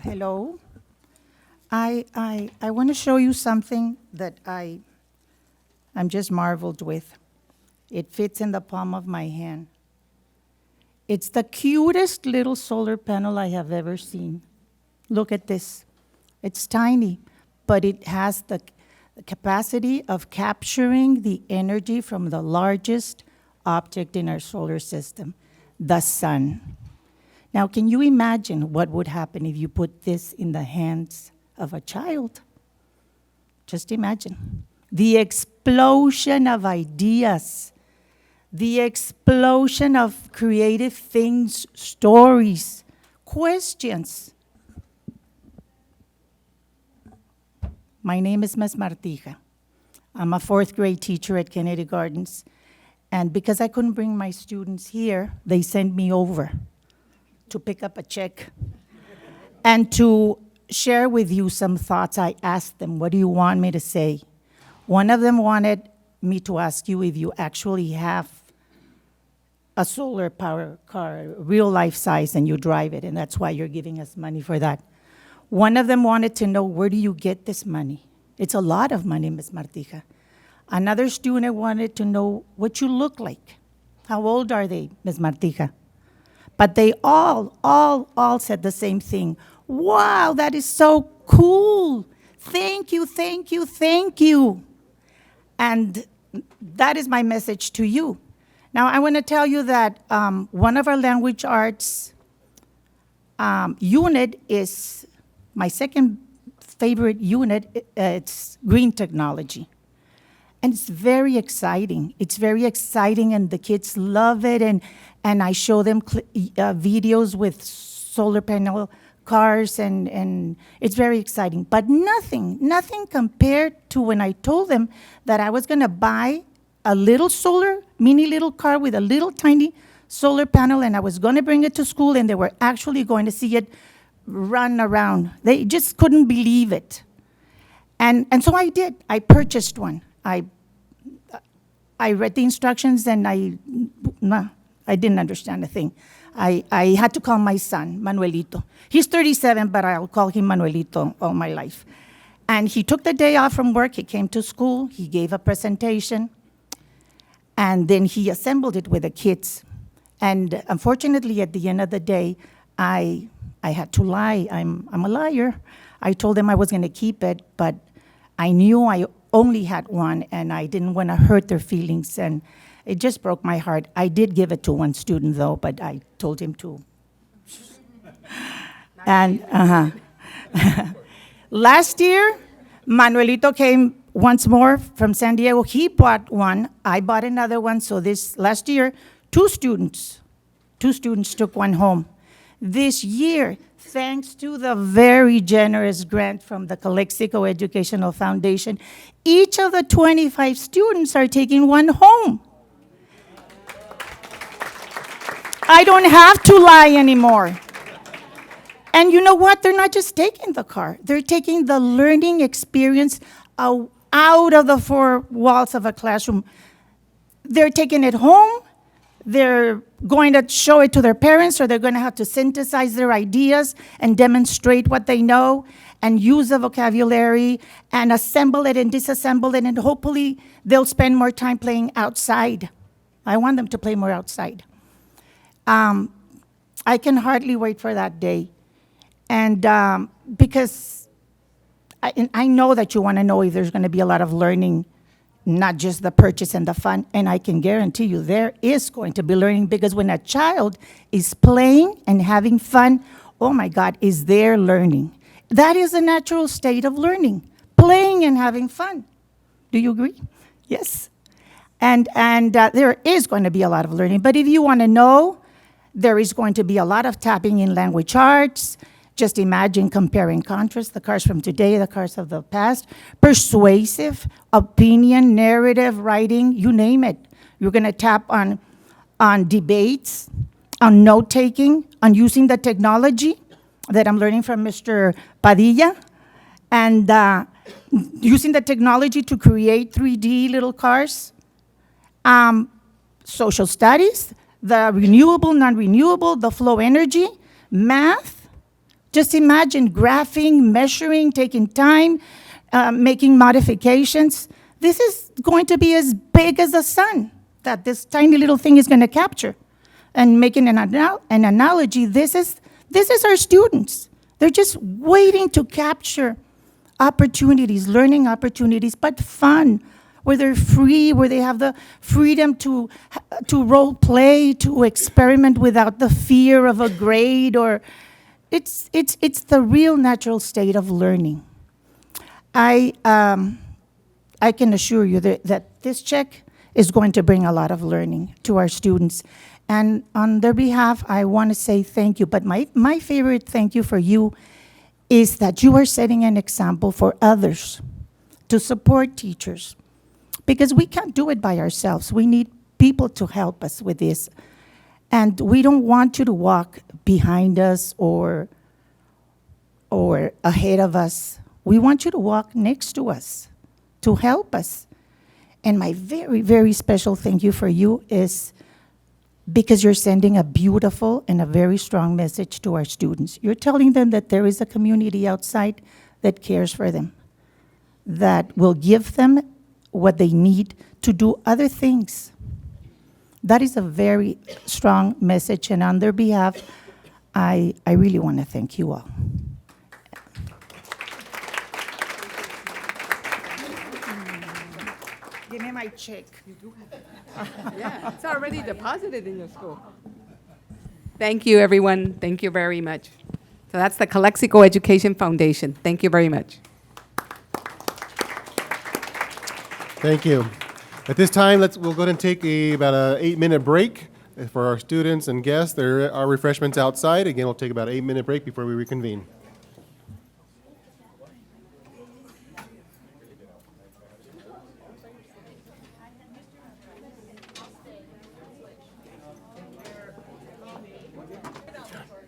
Hello. I want to show you something that I'm just marveled with. It fits in the palm of my hand. It's the cutest little solar panel I have ever seen. Look at this. It's tiny, but it has the capacity of capturing the energy from the largest object in our solar system, the sun. Now, can you imagine what would happen if you put this in the hands of a child? Just imagine. The explosion of ideas, the explosion of creative things, stories, questions. My name is Ms. Martija. I'm a fourth grade teacher at Kennedy Gardens. And because I couldn't bring my students here, they sent me over to pick up a check and to share with you some thoughts. I asked them, what do you want me to say? One of them wanted me to ask you if you actually have a solar power car, real life size, and you drive it, and that's why you're giving us money for that. One of them wanted to know, where do you get this money? It's a lot of money, Ms. Martija. Another student wanted to know what you look like. How old are they, Ms. Martija? But they all said the same thing. Wow, that is so cool. Thank you, thank you, thank you. And that is my message to you. Now, I want to tell you that one of our language arts unit is my second favorite unit. It's green technology. And it's very exciting. It's very exciting, and the kids love it. And I show them videos with solar panel cars, and it's very exciting. But nothing compared to when I told them that I was going to buy a little mini little car with a little tiny solar panel, and I was going to bring it to school, and they were actually going to see it run around. They just couldn't believe it. And so I did. I purchased one. I read the instructions, and I didn't understand a thing. I had to call my son, Manuelito. He's 37, but I'll call him Manuelito all my life. And he took the day off from work. He came to school. He gave a presentation. And then he assembled it with the kids. And unfortunately, at the end of the day, I had to lie. I'm a liar. I told them I was going to keep it, but I knew I only had one, and I didn't want to hurt their feelings, and it just broke my heart. I did give it to one student, though, but I told him to. And last year, Manuelito came once more from San Diego. He bought one. I bought another one. So this last year, two students took one home. This year, thanks to the very generous grant from the Calexico Educational Foundation, each of the 25 students are taking one home. I don't have to lie anymore. And you know what? They're not just taking the car. They're taking the learning experience out of the four walls of a classroom. They're taking it home. They're going to show it to their parents, or they're going to have to synthesize their ideas and demonstrate what they know and use the vocabulary and assemble it and disassemble it, and hopefully they'll spend more time playing outside. I want them to play more outside. I can hardly wait for that day. And because I know that you want to know if there's going to be a lot of learning, not just the purchase and the fun, and I can guarantee you there is going to be learning, because when a child is playing and having fun, oh my God, is there learning. That is a natural state of learning, playing and having fun. Do you agree? Yes. And there is going to be a lot of learning, but if you want to know, there is going to be a lot of tapping in language arts. Just imagine compare and contrast, the cars from today, the cars of the past, persuasive, opinion, narrative, writing, you name it. You're going to tap on debates, on note-taking, on using the technology that I'm learning from Mr. Padilla, and using the technology to create 3D little cars. Social studies, the renewable, non-renewable, the flow energy, math. Just imagine graphing, measuring, taking time, making modifications. This is going to be as big as the sun that this tiny little thing is going to capture. And making an analogy, this is our students. They're just waiting to capture opportunities, learning opportunities, but fun, where they're free, where they have the freedom to role play, to experiment without the fear of a grade, or it's the real natural state of learning. I can assure you that this check is going to bring a lot of learning to our students. And on their behalf, I want to say thank you. But my favorite thank you for you is that you are setting an example for others. to support teachers, because we can't do it by ourselves. We need people to help us with this. And we don't want you to walk behind us or ahead of us. We want you to walk next to us to help us. And my very, very special thank you for you is because you're sending a beautiful and a very strong message to our students. You're telling them that there is a community outside that cares for them, that will give them what they need to do other things. That is a very strong message, and on their behalf, I really want to thank you all. Give me my check. Yeah, it's already deposited in your school. Thank you, everyone. Thank you very much. So that's the Calexico Education Foundation. Thank you very much. Thank you. At this time, we'll go ahead and take about an 8-minute break for our students and guests. There are refreshments outside. Again, we'll take about an 8-minute break before we reconvene.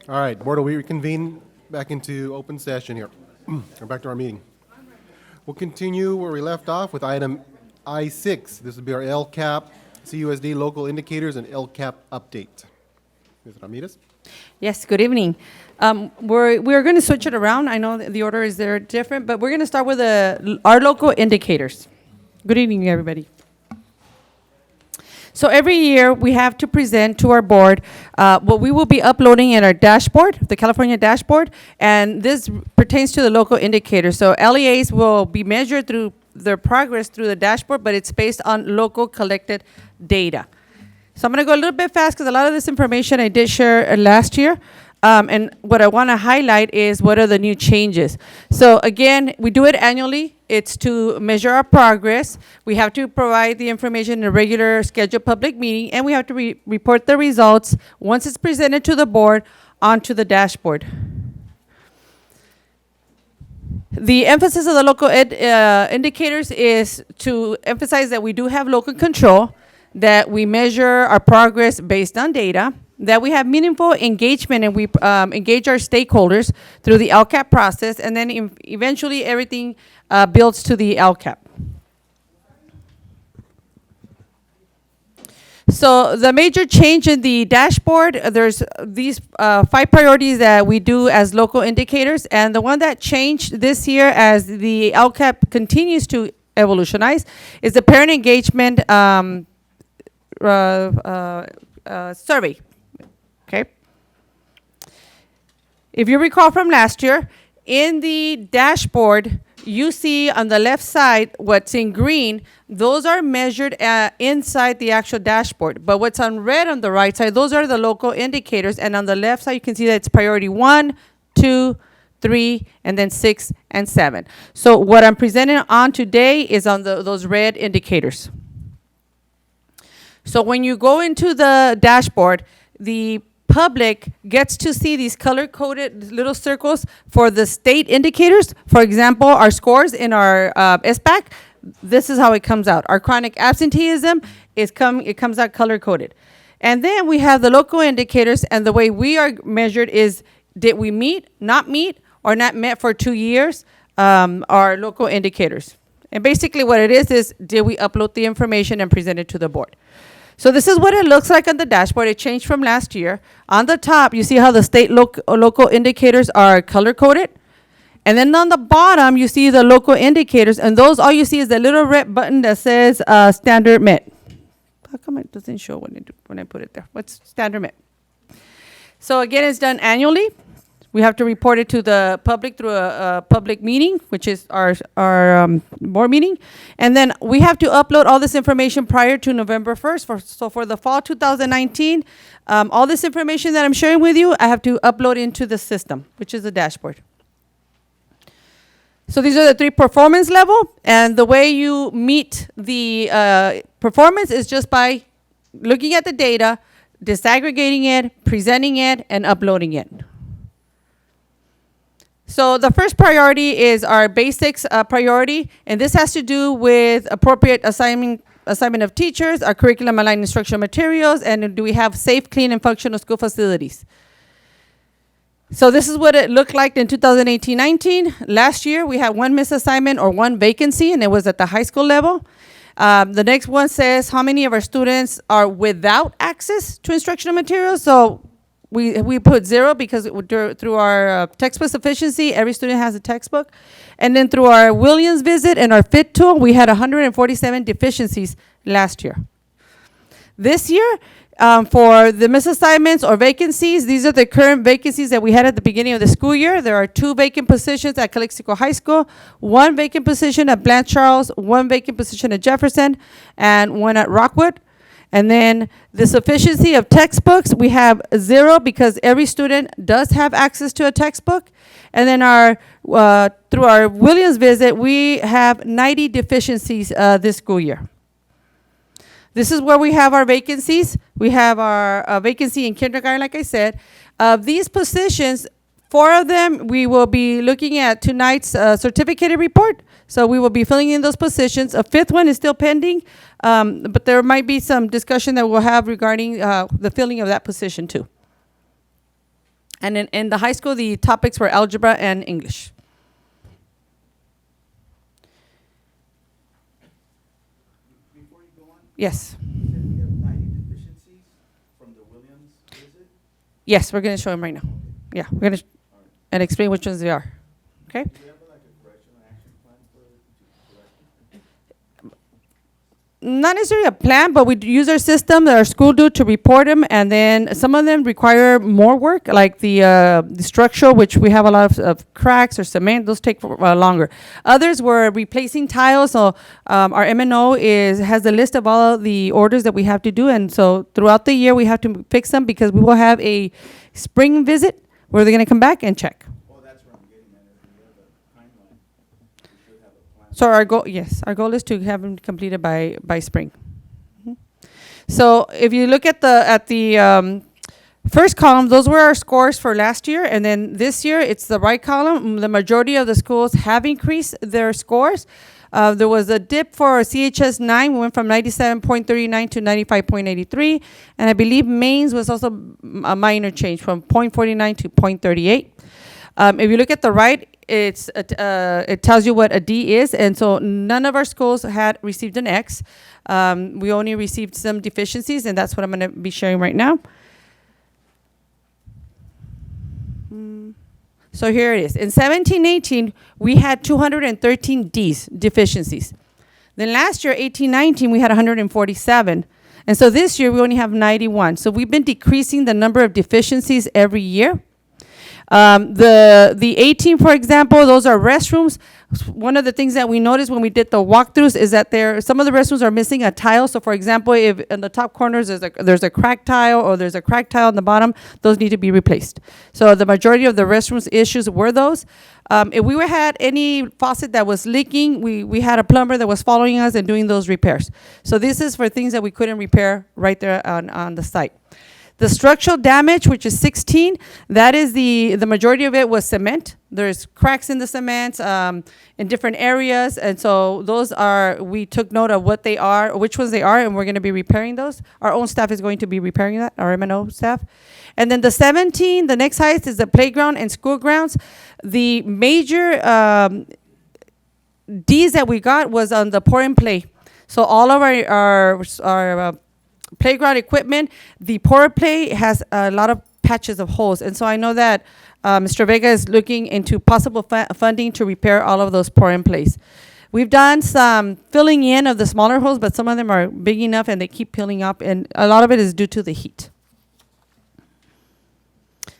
All right, Board, we reconvene back into open session here, or back to our meeting. We'll continue where we left off with item I6. This will be our LCAP, CUSD local indicators, and LCAP update. Ms. Ramirez? Yes, good evening. We're going to switch it around. I know that the order is there different, but we're going to start with our local indicators. Good evening, everybody. So every year, we have to present to our board what we will be uploading in our dashboard, the California dashboard, and this pertains to the local indicators. So LEAs will be measured through their progress through the dashboard, but it's based on local collected data. So I'm going to go a little bit fast because a lot of this information I did share last year. And what I want to highlight is what are the new changes. So again, we do it annually. It's to measure our progress. We have to provide the information in a regular scheduled public meeting, and we have to report the results once it's presented to the board onto the dashboard. The emphasis of the local indicators is to emphasize that we do have local control, that we measure our progress based on data, that we have meaningful engagement and we engage our stakeholders through the LCAP process, and then eventually everything builds to the LCAP. So the major change in the dashboard, there's these 5 priorities that we do as local indicators, and the one that changed this year as the LCAP continues to evolutionize is the parent engagement survey. Okay. If you recall from last year, in the dashboard, you see on the left side what's in green, those are measured inside the actual dashboard. But what's on red on the right side, those are the local indicators. And on the left side, you can see that it's priority 1, 2, 3, and then 6 and 7. So what I'm presenting on today is on those red indicators. So when you go into the dashboard, the public gets to see these color-coded little circles for the state indicators. For example, our scores in our SBAC, this is how it comes out. Our chronic absenteeism, it comes out color-coded. And then we have the local indicators, and the way we are measured is, did we meet, not meet, or not met for 2 years, our local indicators. And basically what it is did we upload the information and present it to the board. So this is what it looks like on the dashboard. It changed from last year. On the top, you see how the state local indicators are color-coded. And then on the bottom, you see the local indicators. And those, all you see is the little red button that says standard met. How come it doesn't show when I put it there? What's standard met? So again, it's done annually. We have to report it to the public through a public meeting, which is our board meeting. And then we have to upload all this information prior to November 1st. So for the fall 2019, all this information that I'm sharing with you, I have to upload into the system, which is the dashboard. So these are the 3 performance level. And the way you meet the performance is just by looking at the data, disaggregating it, presenting it, and uploading it. So the first priority is our basics priority, and this has to do with appropriate assignment of teachers, our curriculum aligned instructional materials, and do we have safe, clean, and functional school facilities. So this is what it looked like in 2018-19. Last year, we had one misassignment or one vacancy, and it was at the high school level. The next one says how many of our students are without access to instructional materials. So we put 0 because through our textbook sufficiency, every student has a textbook. And then through our Williams visit and our FIT tool, we had 147 deficiencies last year. This year, for the misassignments or vacancies, these are the current vacancies that we had at the beginning of the school year. There are 2 vacant positions at Calexico High School, 1 vacant position at Blanche Charles, 1 vacant position at Jefferson, and 1 at Rockwood. And then the sufficiency of textbooks, we have 0 because every student does have access to a textbook. And then through our Williams visit, we have 90 deficiencies this school year. This is where we have our vacancies. We have our vacancy in kindergarten, like I said. Of these positions, 4 of them, we will be looking at tonight's certificated report. So we will be filling in those positions. A 5th one is still pending, but there might be some discussion that we'll have regarding the filling of that position too. And in the high school, the topics were algebra and English. Yes. Yes, we're going to show them right now. Yeah, we're going to and explain which ones they are. Okay? Not necessarily a plan, but we use our system that our school do to report them, and then some of them require more work, like the structural, which we have a lot of cracks or cement. Those take longer. Others were replacing tiles, so our MNO has a list of all of the orders that we have to do, and so throughout the year we have to fix them because we will have a spring visit where they're going to come back and check. So our goal, yes, our goal is to have them completed by spring. So if you look at the first column, those were our scores for last year, and then this year it's the right column. The majority of the schools have increased their scores. There was a dip for CHS 9. We went from 97.39 to 95.83, and I believe Maine's was also a minor change from 0.49 to 0.38. If you look at the right, it tells you what a D is, and so none of our schools had received an X. We only received some deficiencies, and that's what I'm going to be sharing right now. So here it is. In 17-18, we had 213 Ds, deficiencies. Then last year, 18-19, we had 147. And so this year, we only have 91. So we've been decreasing the number of deficiencies every year. The 18, for example, those are restrooms. One of the things that we noticed when we did the walkthroughs is that some of the restrooms are missing a tile. So, for example, if in the top corners there's a cracked tile or there's a cracked tile on the bottom, those need to be replaced. So the majority of the restrooms issues were those. If we had any faucet that was leaking, we had a plumber that was following us and doing those repairs. So this is for things that we couldn't repair right there on the site. The structural damage, which is 16, that is the majority of it was cement. There's cracks in the cement in different areas, and so we took note of what they are, which ones they are, and we're going to be repairing those. Our own staff is going to be repairing that, our M&O staff. And then the 17, the next highest is the playground and school grounds. The major Ds that we got was on the pour and play. So all of our playground equipment, the pour play has a lot of patches of holes, and so I know that Mr. Vega is looking into possible funding to repair all of those pour and plays. We've done some filling in of the smaller holes, but some of them are big enough and they keep peeling up, and a lot of it is due to the heat.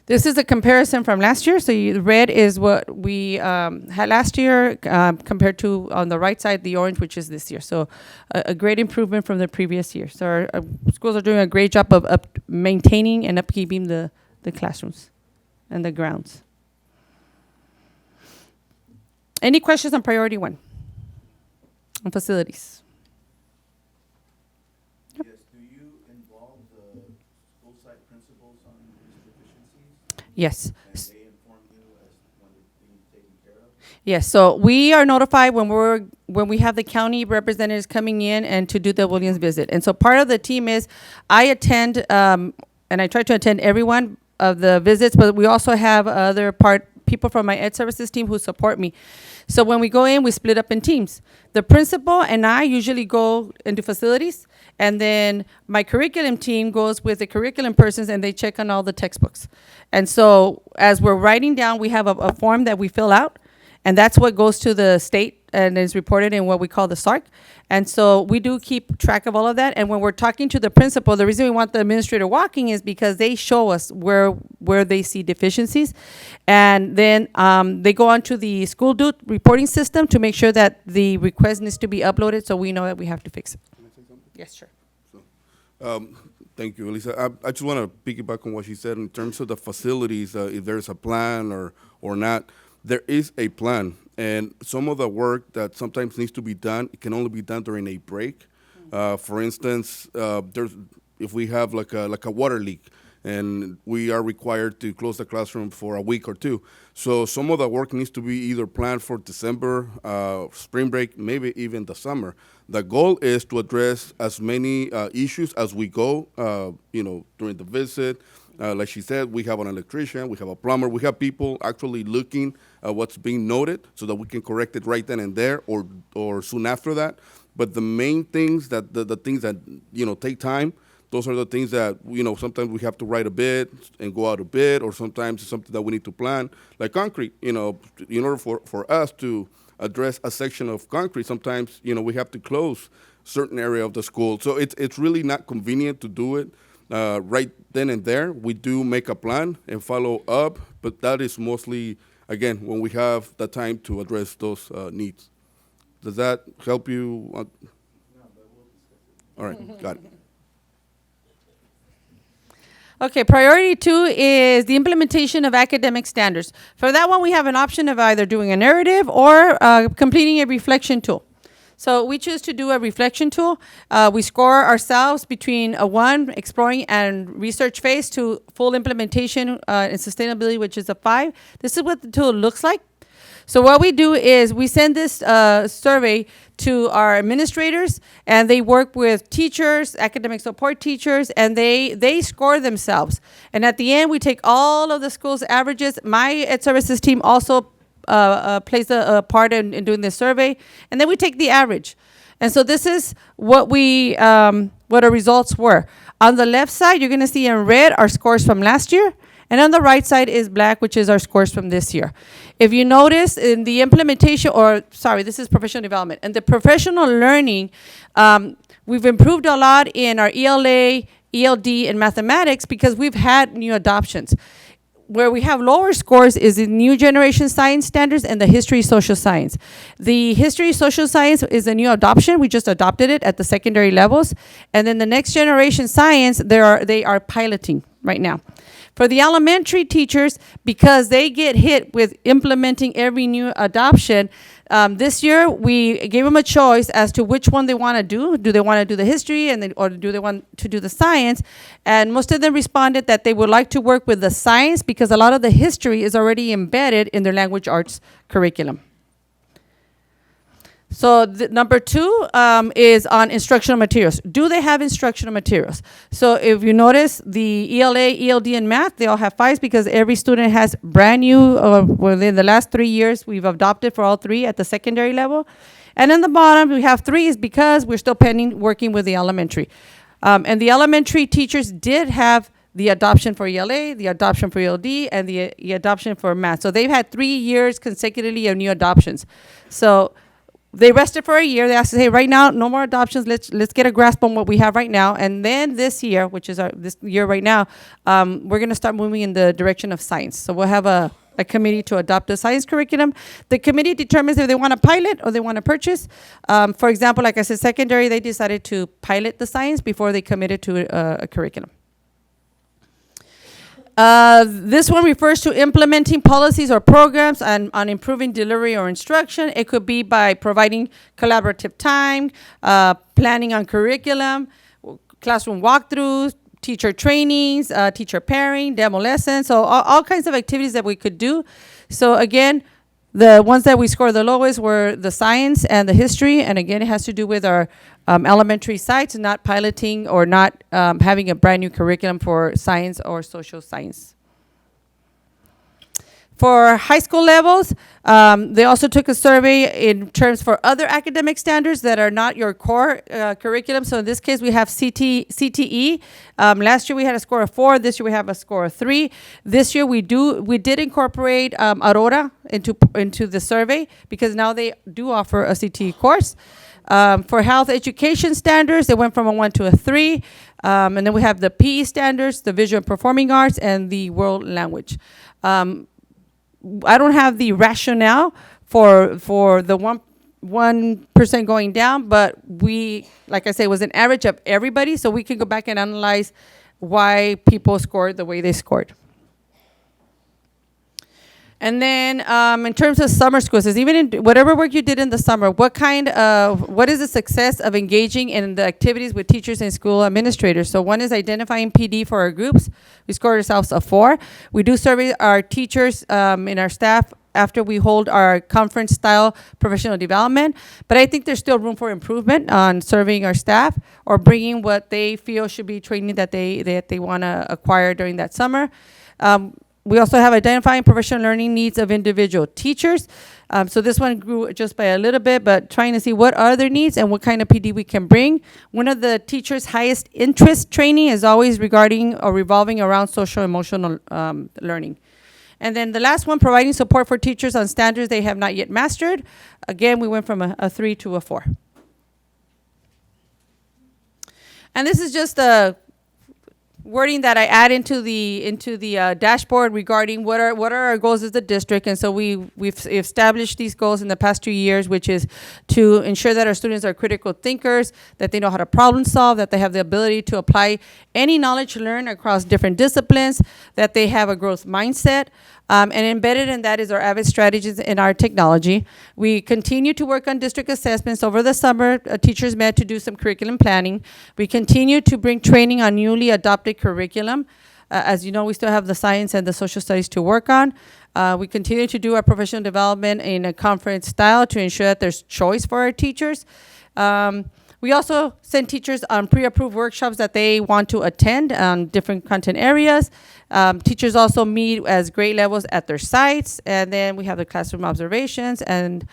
This is a comparison from last year. So the red is what we had last year compared to, on the right side, the orange, which is this year. So a great improvement from the previous year. So our schools are doing a great job of maintaining and upkeeping the classrooms and the grounds. Any questions on priority 1? On facilities? Yep. Yes, do you involve the school site principals on these deficiencies? Yes. And they inform you as when they Yes, so we are notified when we have the county representatives coming in and to do the Williams visit. And so part of the team is I attend, and I try to attend every one of the visits, but we also have other people from my ed services team who support me. So when we go in, we split up in teams. The principal and I usually go into facilities, and then my curriculum team goes with the curriculum persons and they check on all the textbooks. And so as we're writing down, we have a form that we fill out, and that's what goes to the state and is reported in what we call the SARC. And so we do keep track of all of that. And when we're talking to the principal, the reason we want the administrator walking is because they show us where they see deficiencies. And then they go onto the school reporting system to make sure that the request needs to be uploaded, so we know that we have to fix it. Yes, sure. Thank you, Elisa. I just want to piggyback on what she said in terms of the facilities, if there's a plan or not. There is a plan, and some of the work that sometimes needs to be done, it can only be done during a break. For instance, if we have like a water leak, and we are required to close the classroom for a week or two. So some of the work needs to be either planned for December, spring break, maybe even the summer. The goal is to address as many issues as we go, during the visit. Like she said, we have an electrician, we have a plumber, we have people actually looking at what's being noted so that we can correct it right then and there or soon after that. But the main things that, the things that, take time, those are the things that, sometimes we have to write a bid and go out a bid, or sometimes it's something that we need to plan. Like concrete, in order for us to address a section of concrete, sometimes, we have to close certain area of the school. So it's really not convenient to do it right then and there. We do make a plan and follow up, but that is mostly, again, when we have the time to address those needs. Does that help you? All right, got it. Okay, priority 2 is the implementation of academic standards. For that one, we have an option of either doing a narrative or completing a reflection tool. So we choose to do a reflection tool. We score ourselves between a 1, exploring and research phase, to full implementation and sustainability, which is a 5. This is what the tool looks like. So what we do is we send this survey to our administrators, and they work with teachers, academic support teachers, and they score themselves. And at the end, we take all of the school's averages. My ed services team also plays a part in doing this survey, and then we take the average. And so this is what what our results were. On the left side, you're going to see in red our scores from last year. And on the right side is black, which is our scores from this year. If you notice in the implementation, this is professional development. And the professional learning, we've improved a lot in our ELA, ELD, and mathematics because we've had new adoptions. Where we have lower scores is in new generation science standards and the history social science. The history social science is a new adoption. We just adopted it at the secondary levels. And then the next generation science, they are piloting right now. For the elementary teachers, because they get hit with implementing every new adoption, this year we gave them a choice as to which one they want to do. Do they want to do the history or do they want to do the science? And most of them responded that they would like to work with the science because a lot of the history is already embedded in their language arts curriculum. So number 2 is on instructional materials. Do they have instructional materials? So if you notice, the ELA, ELD, and math, they all have 5s because every student has brand new, within the last 3 years, we've adopted for all 3 at the secondary level. And in the bottom, we have 3s because we're still pending working with the elementary. And the elementary teachers did have the adoption for ELA, the adoption for ELD, and the adoption for math. So they've had 3 years consecutively of new adoptions. So they rested for a year. They asked us, hey, right now, no more adoptions. Let's get a grasp on what we have right now. And then this year, which is this year right now, we're going to start moving in the direction of science. So we'll have a committee to adopt a science curriculum. The committee determines if they want to pilot or they want to purchase. For example, like I said, secondary, they decided to pilot the science before they committed to a curriculum. This one refers to implementing policies or programs on improving delivery or instruction. It could be by providing collaborative time, planning on curriculum, classroom walkthroughs, teacher trainings, teacher pairing, demo lessons, so all kinds of activities that we could do. So again, The ones that we scored the lowest were the science and the history, and again, it has to do with our elementary sites, not piloting or not having a brand new curriculum for science or social science. For high school levels, they also took a survey in terms for other academic standards that are not your core curriculum. So in this case, we have CTE. Last year we had a score of 4. This year we have a score of 3. This year we did incorporate Aurora into the survey because now they do offer a CTE course. For health education standards, they went from a 1 to a 3. And then we have the PE standards, the visual and performing arts, and the world language. I don't have the rationale for the 1% going down, but we, like I say, it was an average of everybody, so we can go back and analyze why people scored the way they scored. And then in terms of summer schools, is even in whatever work you did in the summer, what is the success of engaging in the activities with teachers and school administrators? So one is identifying PD for our groups. We scored ourselves a 4. We do survey our teachers and our staff after we hold our conference-style professional development. But I think there's still room for improvement on serving our staff or bringing what they feel should be training that they want to acquire during that summer. We also have identifying professional learning needs of individual teachers. So this one grew just by a little bit, but trying to see what are their needs and what kind of PD we can bring. One of the teachers' highest interest training is always regarding or revolving around social emotional learning. And then the last one, providing support for teachers on standards they have not yet mastered. Again, we went from a 3 to a 4. And this is just a wording that I add into the dashboard regarding what are our goals as the district. And so we've established these goals in the past 2 years, which is to ensure that our students are critical thinkers, that they know how to problem solve, that they have the ability to apply any knowledge learned across different disciplines, that they have a growth mindset. And embedded in that is our AVID strategies in our technology. We continue to work on district assessments. Over the summer, teachers met to do some curriculum planning. We continue to bring training on newly adopted curriculum. As you know, we still have the science and the social studies to work on. We continue to do our professional development in a conference style to ensure that there's choice for our teachers. We also send teachers on pre-approved workshops that they want to attend on different content areas. Teachers also meet as grade levels at their sites, and then we have the classroom observations and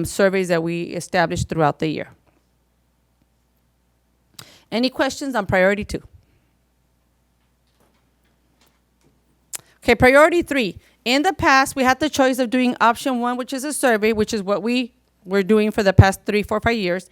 surveys that we establish throughout the year. Any questions on priority 2? Okay, priority 3. In the past, we had the choice of doing option 1, which is a survey, which is what we were doing for the past 3, 4, 5 years,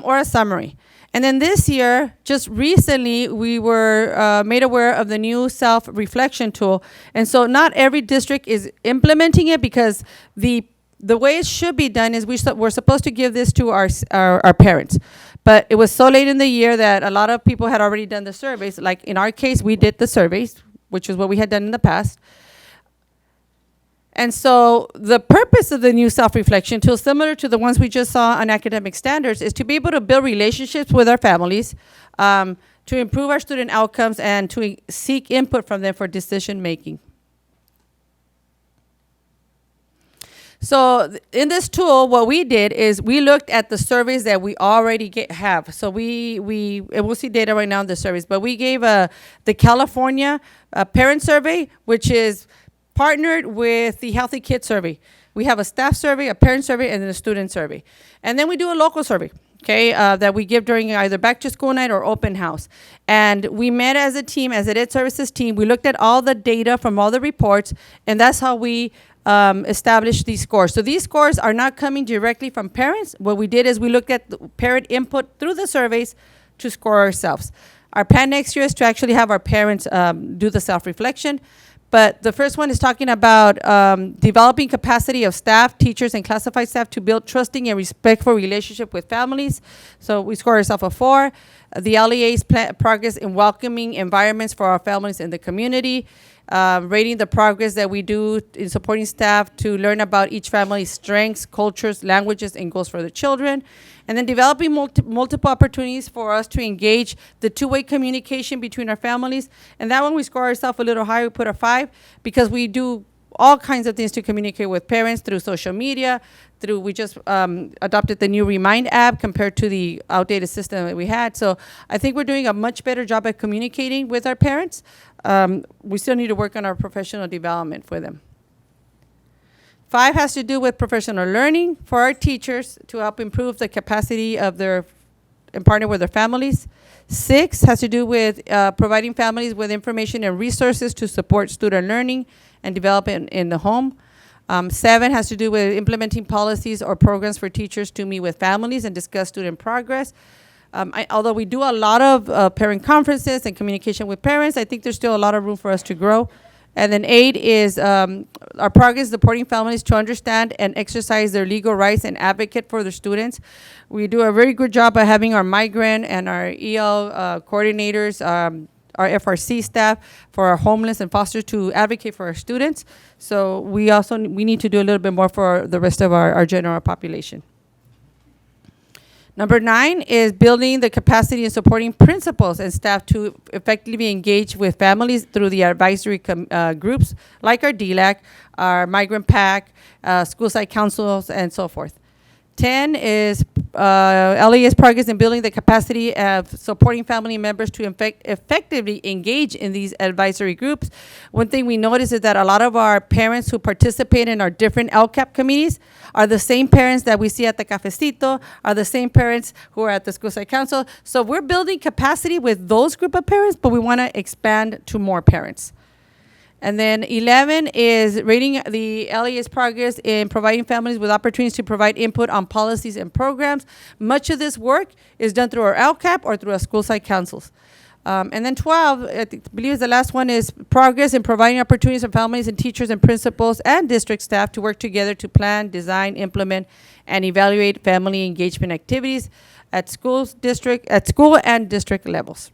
or a summary. And then this year, just recently, we were made aware of the new self-reflection tool. And so not every district is implementing it because the way it should be done is we're supposed to give this to our parents. But it was so late in the year that a lot of people had already done the surveys. Like in our case, we did the surveys, which is what we had done in the past. And so the purpose of the new self-reflection tool, similar to the ones we just saw on academic standards, is to be able to build relationships with our families, to improve our student outcomes, and to seek input from them for decision making. So in this tool, what we did is we looked at the surveys that we already have. So and we'll see data right now in the surveys, but we gave the California parent survey, which is partnered with the Healthy Kids survey. We have a staff survey, a parent survey, and then a student survey. And then we do a local survey, okay, that we give during either back to school night or open house. And we met as a team, as an Ed Services team. We looked at all the data from all the reports, and that's how we established these scores. So these scores are not coming directly from parents. What we did is we looked at the parent input through the surveys to score ourselves. Our plan next year is to actually have our parents do the self-reflection. But the first one is talking about developing capacity of staff, teachers, and classified staff to build trusting and respectful relationship with families. So we score ourselves a 4. The LEA's progress in welcoming environments for our families in the community. Rating the progress that we do in supporting staff to learn about each family's strengths, cultures, languages, and goals for the children. And then developing multiple opportunities for us to engage the two-way communication between our families. And that one we score ourselves a little higher, we put a 5, because we do all kinds of things to communicate with parents through social media, we just adopted the new Remind app compared to the outdated system that we had. So I think we're doing a much better job at communicating with our parents. We still need to work on our professional development for them. 5 has to do with professional learning for our teachers to help improve the capacity of and partner with their families. 6 has to do with providing families with information and resources to support student learning and development in the home. 7 has to do with implementing policies or programs for teachers to meet with families and discuss student progress. Although we do a lot of parent conferences and communication with parents, I think there's still a lot of room for us to grow. And then 8 is our progress supporting families to understand and exercise their legal rights and advocate for their students. We do a very good job of having our migrant and our EL coordinators, our FRC staff, for our homeless and foster to advocate for our students. So we need to do a little bit more for the rest of our general population. Number 9 is building the capacity and supporting principals and staff to effectively engage with families through the advisory groups like our DLAC, our migrant PAC, school site councils, and so forth. 10 is LES progress in building the capacity of supporting family members to effectively engage in these advisory groups. One thing we notice is that a lot of our parents who participate in our different LCAP committees are the same parents that we see at the cafecito, are the same parents who are at the school site council. So we're building capacity with those group of parents, but we want to expand to more parents. And then 11 is rating the LES progress in providing families with opportunities to provide input on policies and programs. Much of this work is done through our LCAP or through our school site councils. And then 12, I believe is the last one, is progress in providing opportunities for families and teachers and principals and district staff to work together to plan, design, implement, and evaluate family engagement activities at school and district levels.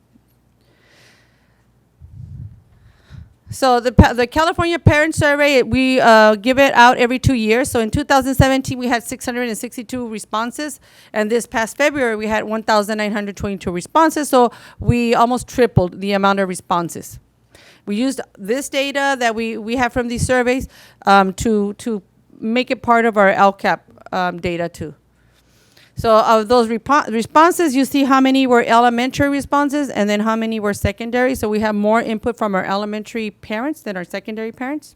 So the California Parent Survey, we give it out every 2 years. So in 2017, we had 662 responses. And this past February, we had 1,922 responses. So we almost tripled the amount of responses. We used this data that we have from these surveys to make it part of our LCAP data too. So of those responses, you see how many were elementary responses and then how many were secondary. So we have more input from our elementary parents than our secondary parents.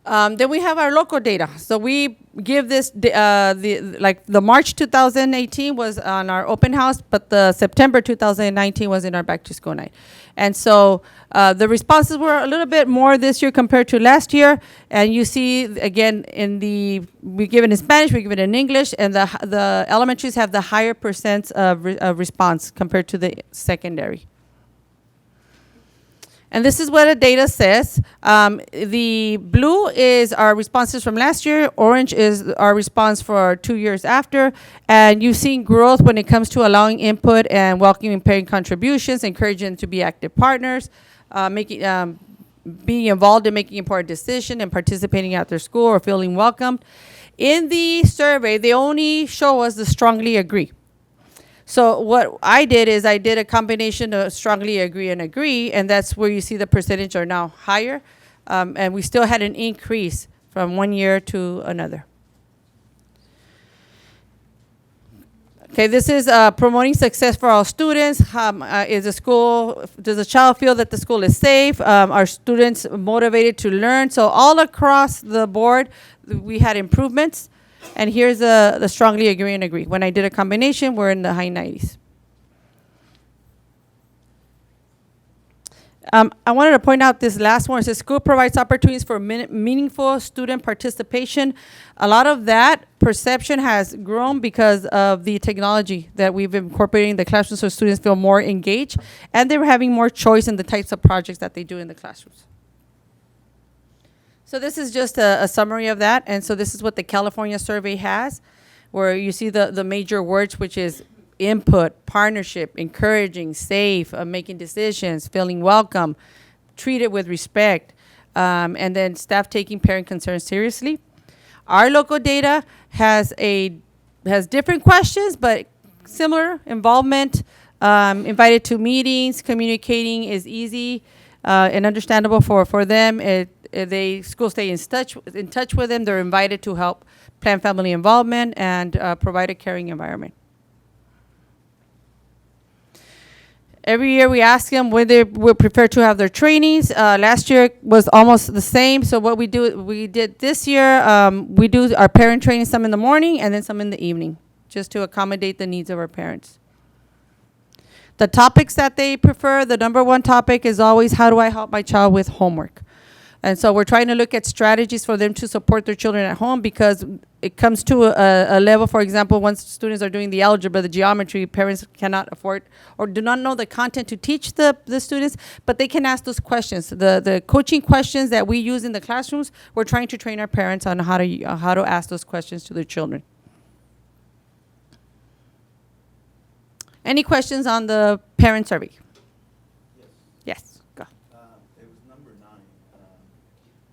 Then we have our local data. So we give this, the March 2018 was on our open house, but the September 2019 was in our back to school night. And so the responses were a little bit more this year compared to last year. And you see, again, we give it in Spanish, we give it in English, and the elementaries have the higher percents of response compared to the secondary. And this is what the data says. The blue is our responses from last year. Orange is our response for 2 years after. And you've seen growth when it comes to allowing input and welcoming parent contributions, encouraging them to be active partners, being involved in making important decisions and participating at their school or feeling welcomed. In the survey, they only show us the strongly agree. So what I did is I did a combination of strongly agree and agree, and that's where you see the percentage are now higher. And we still had an increase from 1 year to another. Okay, this is promoting success for all students. Does the child feel that the school is safe? Are students motivated to learn? So all across the board, we had improvements. And here's the strongly agree and agree. When I did a combination, we're in the high 90s. I wanted to point out this last one. It says school provides opportunities for meaningful student participation. A lot of that perception has grown because of the technology that we've incorporated in the classrooms, so students feel more engaged and they're having more choice in the types of projects that they do in the classrooms. So this is just a summary of that. And so this is what the California survey has, where you see the major words, which is input, partnership, encouraging, safe, making decisions, feeling welcome, treated with respect, and then staff taking parent concerns seriously. Our local data has different questions, but similar involvement, invited to meetings, communicating is easy, and understandable for them. Schools stay in touch with them. They're invited to help plan family involvement and provide a caring environment. Every year we ask them when they would prefer to have their trainings. Last year was almost the same. So what we did this year, we do our parent training, some in the morning and then some in the evening, just to accommodate the needs of our parents. The topics that they prefer, the number one topic is always, how do I help my child with homework? And so we're trying to look at strategies for them to support their children at home, because it comes to a level, for example, once students are doing the algebra, the geometry, parents cannot afford or do not know the content to teach the students, but they can ask those questions. The coaching questions that we use in the classrooms, we're trying to train our parents on how to ask those questions to their children. Any questions on the parent survey? Yes, go. It was number 9,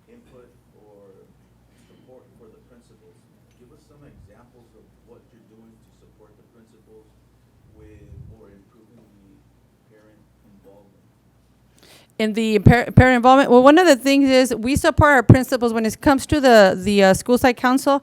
input or support for the principals. Give us some examples of what you're doing to support the principals with or improving the parent involvement. In the parent involvement, well, one of the things is we support our principals when it comes to the school site council.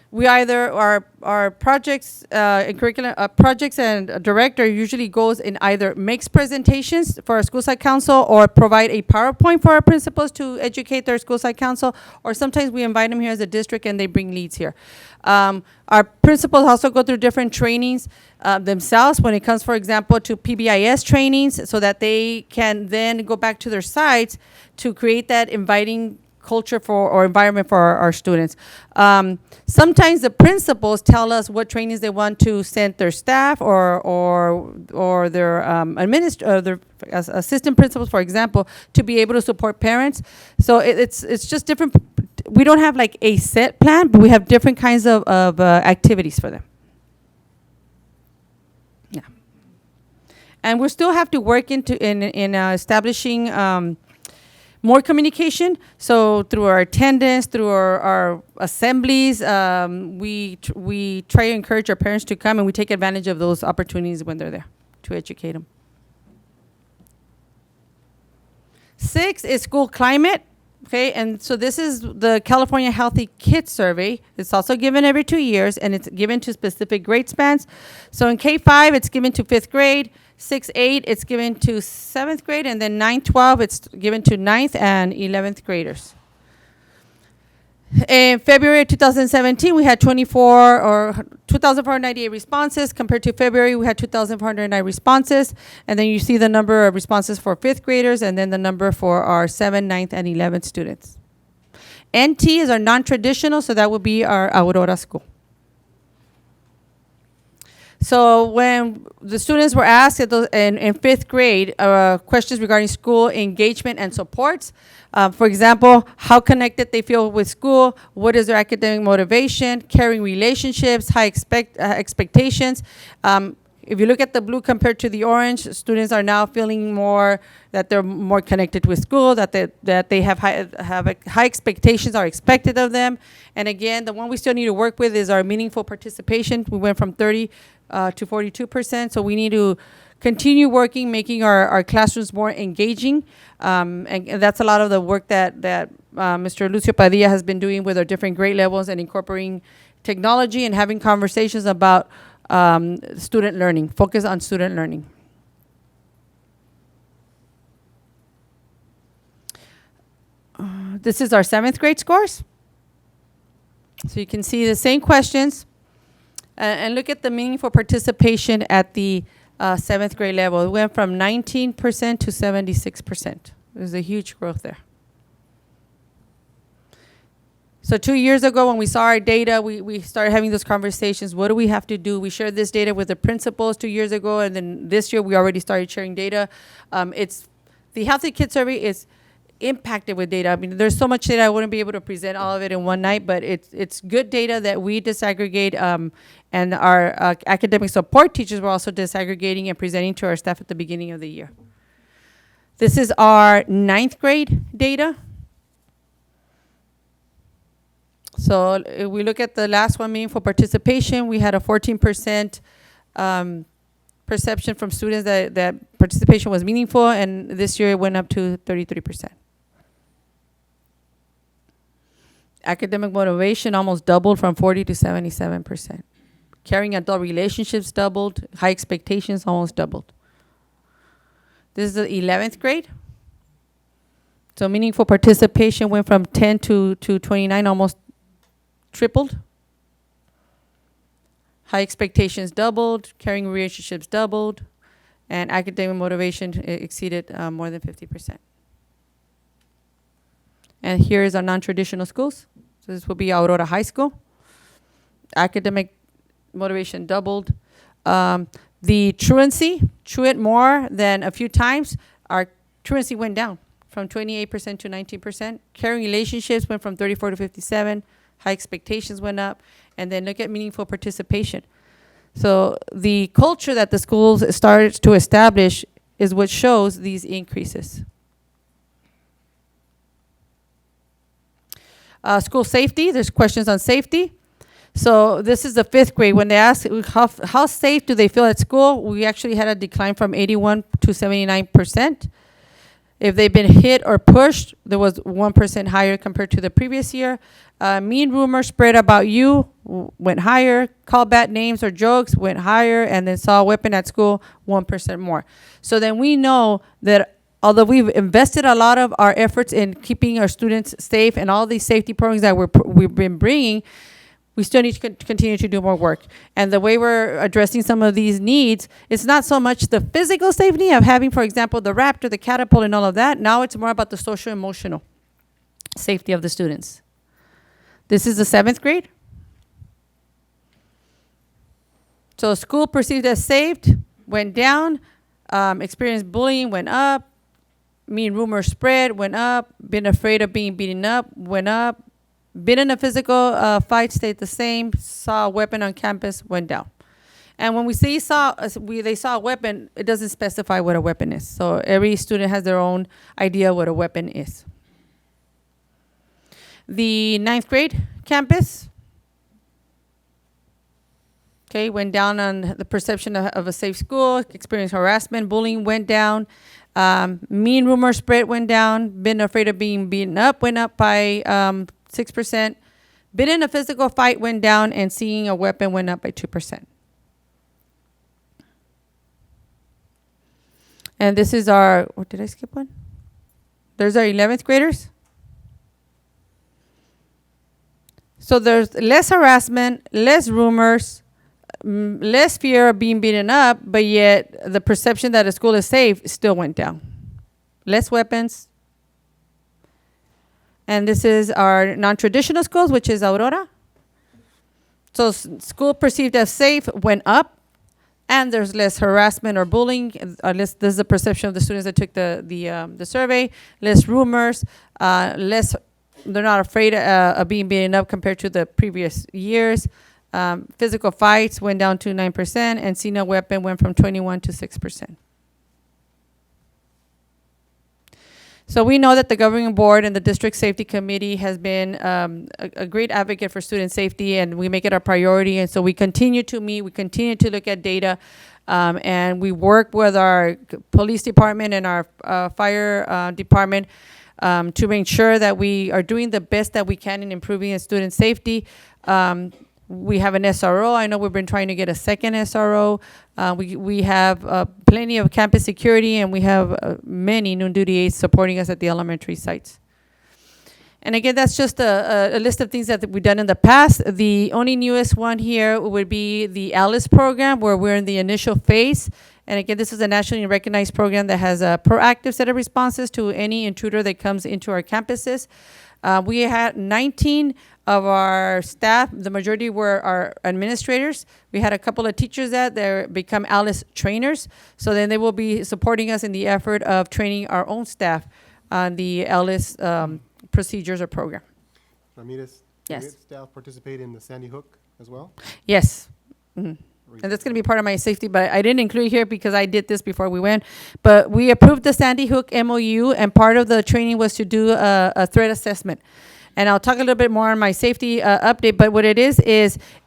We either our projects and curriculum projects and director usually goes in either makes presentations for our school site council or provide a PowerPoint for our principals to educate their school site council, or sometimes we invite them here as a district and they bring leads here. Our principals also go through different trainings themselves when it comes, for example, to PBIS trainings, so that they can then go back to their sites to create that inviting culture or environment for our students. Sometimes the principals tell us what trainings they want to send their staff or their their assistant principals, for example, to be able to support parents. So it's just different. We don't have like a set plan, but we have different kinds of activities for them. Yeah, and we still have to work in establishing more communication. So through our attendance, through our assemblies, we try to encourage our parents to come, and we take advantage of those opportunities when they're there to educate them. 6 is school climate. Okay, and so this is the California Healthy Kids Survey. It's also given every 2 years, and it's given to specific grade spans. So in K-5, it's given to 5th grade. 6-8, it's given to 7th grade, and then 9-12, it's given to 9th and 11th graders. In February 2017, we had 2,498 responses. Compared to February, we had 2,409 responses. And then you see the number of responses for 5th graders, and then the number for our 7th, 9th, and 11th students. NT is our non-traditional, so that would be our Aurora school. So when the students were asked in 5th grade questions regarding school engagement and supports, for example, how connected they feel with school, what is their academic motivation, caring relationships, high expectations. If you look at the blue compared to the orange, students are now feeling more that they're more connected with school, that they have high expectations are expected of them. And again, the one we still need to work with is our meaningful participation. We went from 30 to 42%, so we need to continue working, making our classrooms more engaging. And that's a lot of the work that Mr. Lucio Padilla has been doing with our different grade levels and incorporating technology and having conversations about student learning, focus on student learning. This is our 7th grade scores. So you can see the same questions. And look at the meaningful participation at the 7th grade level. It went from 19% to 76%. There's a huge growth there. So 2 years ago, when we saw our data, we started having those conversations. What do we have to do? We shared this data with the principals 2 years ago, and then this year we already started sharing data. The Healthy Kids Survey is impacted with data. I mean, there's so much data, I wouldn't be able to present all of it in one night, but it's good data that we disaggregate, and our academic support teachers were also disaggregating and presenting to our staff at the beginning of the year. This is our 9th grade data. So if we look at the last one, meaningful participation, we had a 14% perception from students that participation was meaningful, and this year it went up to 33%. Academic motivation almost doubled from 40 to 77%. Caring adult relationships doubled. High expectations almost doubled. This is the 11th grade. So meaningful participation went from 10 to 29, almost tripled. High expectations doubled. Caring relationships doubled. And academic motivation exceeded more than 50%. And here is our non-traditional schools. So this will be Aurora High School. Academic motivation doubled. The truancy more than a few times. Our truancy went down from 28% to 19%. Caring relationships went from 34 to 57. High expectations went up. And then look at meaningful participation. So the culture that the schools started to establish is what shows these increases. School safety, there's questions on safety. So this is the 5th grade. When they ask how safe do they feel at school, we actually had a decline from 81 to 79%. If they've been hit or pushed, there was 1% higher compared to the previous year. Mean rumors spread about you went higher. Call bad names or jokes went higher. And then saw a weapon at school, 1% more. So then we know that although we've invested a lot of our efforts in keeping our students safe and all these safety programs that we've been bringing, we still need to continue to do more work. And the way we're addressing some of these needs, it's not so much the physical safety of having, for example, the raptor, the catapult, and all of that. Now it's more about the social emotional safety of the students. This is the 7th grade. So school perceived as safe went down. Experienced bullying went up. Mean rumors spread went up. Been afraid of being beaten up went up. Been in a physical fight stayed the same. Saw a weapon on campus went down. And when we say they saw a weapon, it doesn't specify what a weapon is. So every student has their own idea what a weapon is. The 9th grade campus, okay, went down on the perception of a safe school. Experienced harassment, bullying went down. Mean rumor spread went down. Been afraid of being beaten up went up by 6%. Been in a physical fight went down, and seeing a weapon went up by 2%. And this is our, or did I skip one? There's our 11th graders. So there's less harassment, less rumors, less fear of being beaten up, but yet the perception that a school is safe still went down. Less weapons. And this is our non-traditional schools, which is Aurora. So school perceived as safe went up, and there's less harassment or bullying. This is the perception of the students that took the survey. Less rumors, less. They're not afraid of being beaten up compared to the previous years. Physical fights went down to 9%, and seen a weapon went from 21 to 6%. So we know that the governing board and the district safety committee has been a great advocate for student safety, and we make it our priority. And so we continue to meet, we continue to look at data, and we work with our police department and our fire department to make sure that we are doing the best that we can in improving student safety. We have an SRO. I know we've been trying to get a second SRO. We have plenty of campus security, and we have many noon duty aides supporting us at the elementary sites. And again, that's just a list of things that we've done in the past. The only newest one here would be the ALICE program, where we're in the initial phase. And again, this is a nationally recognized program that has a proactive set of responses to any intruder that comes into our campuses. We had 19 of our staff. The majority were our administrators. We had a couple of teachers that they become ALICE trainers. So then they will be supporting us in the effort of training our own staff on the ALICE procedures or program. Ramirez, Yes. did staff participate in the Sandy Hook as well? Yes. Mhm. And that's going to be part of my safety, but I didn't include it here because I did this before we went. But we approved the Sandy Hook MOU, and part of the training was to do a threat assessment. And I'll talk a little bit more on my safety update, but what it is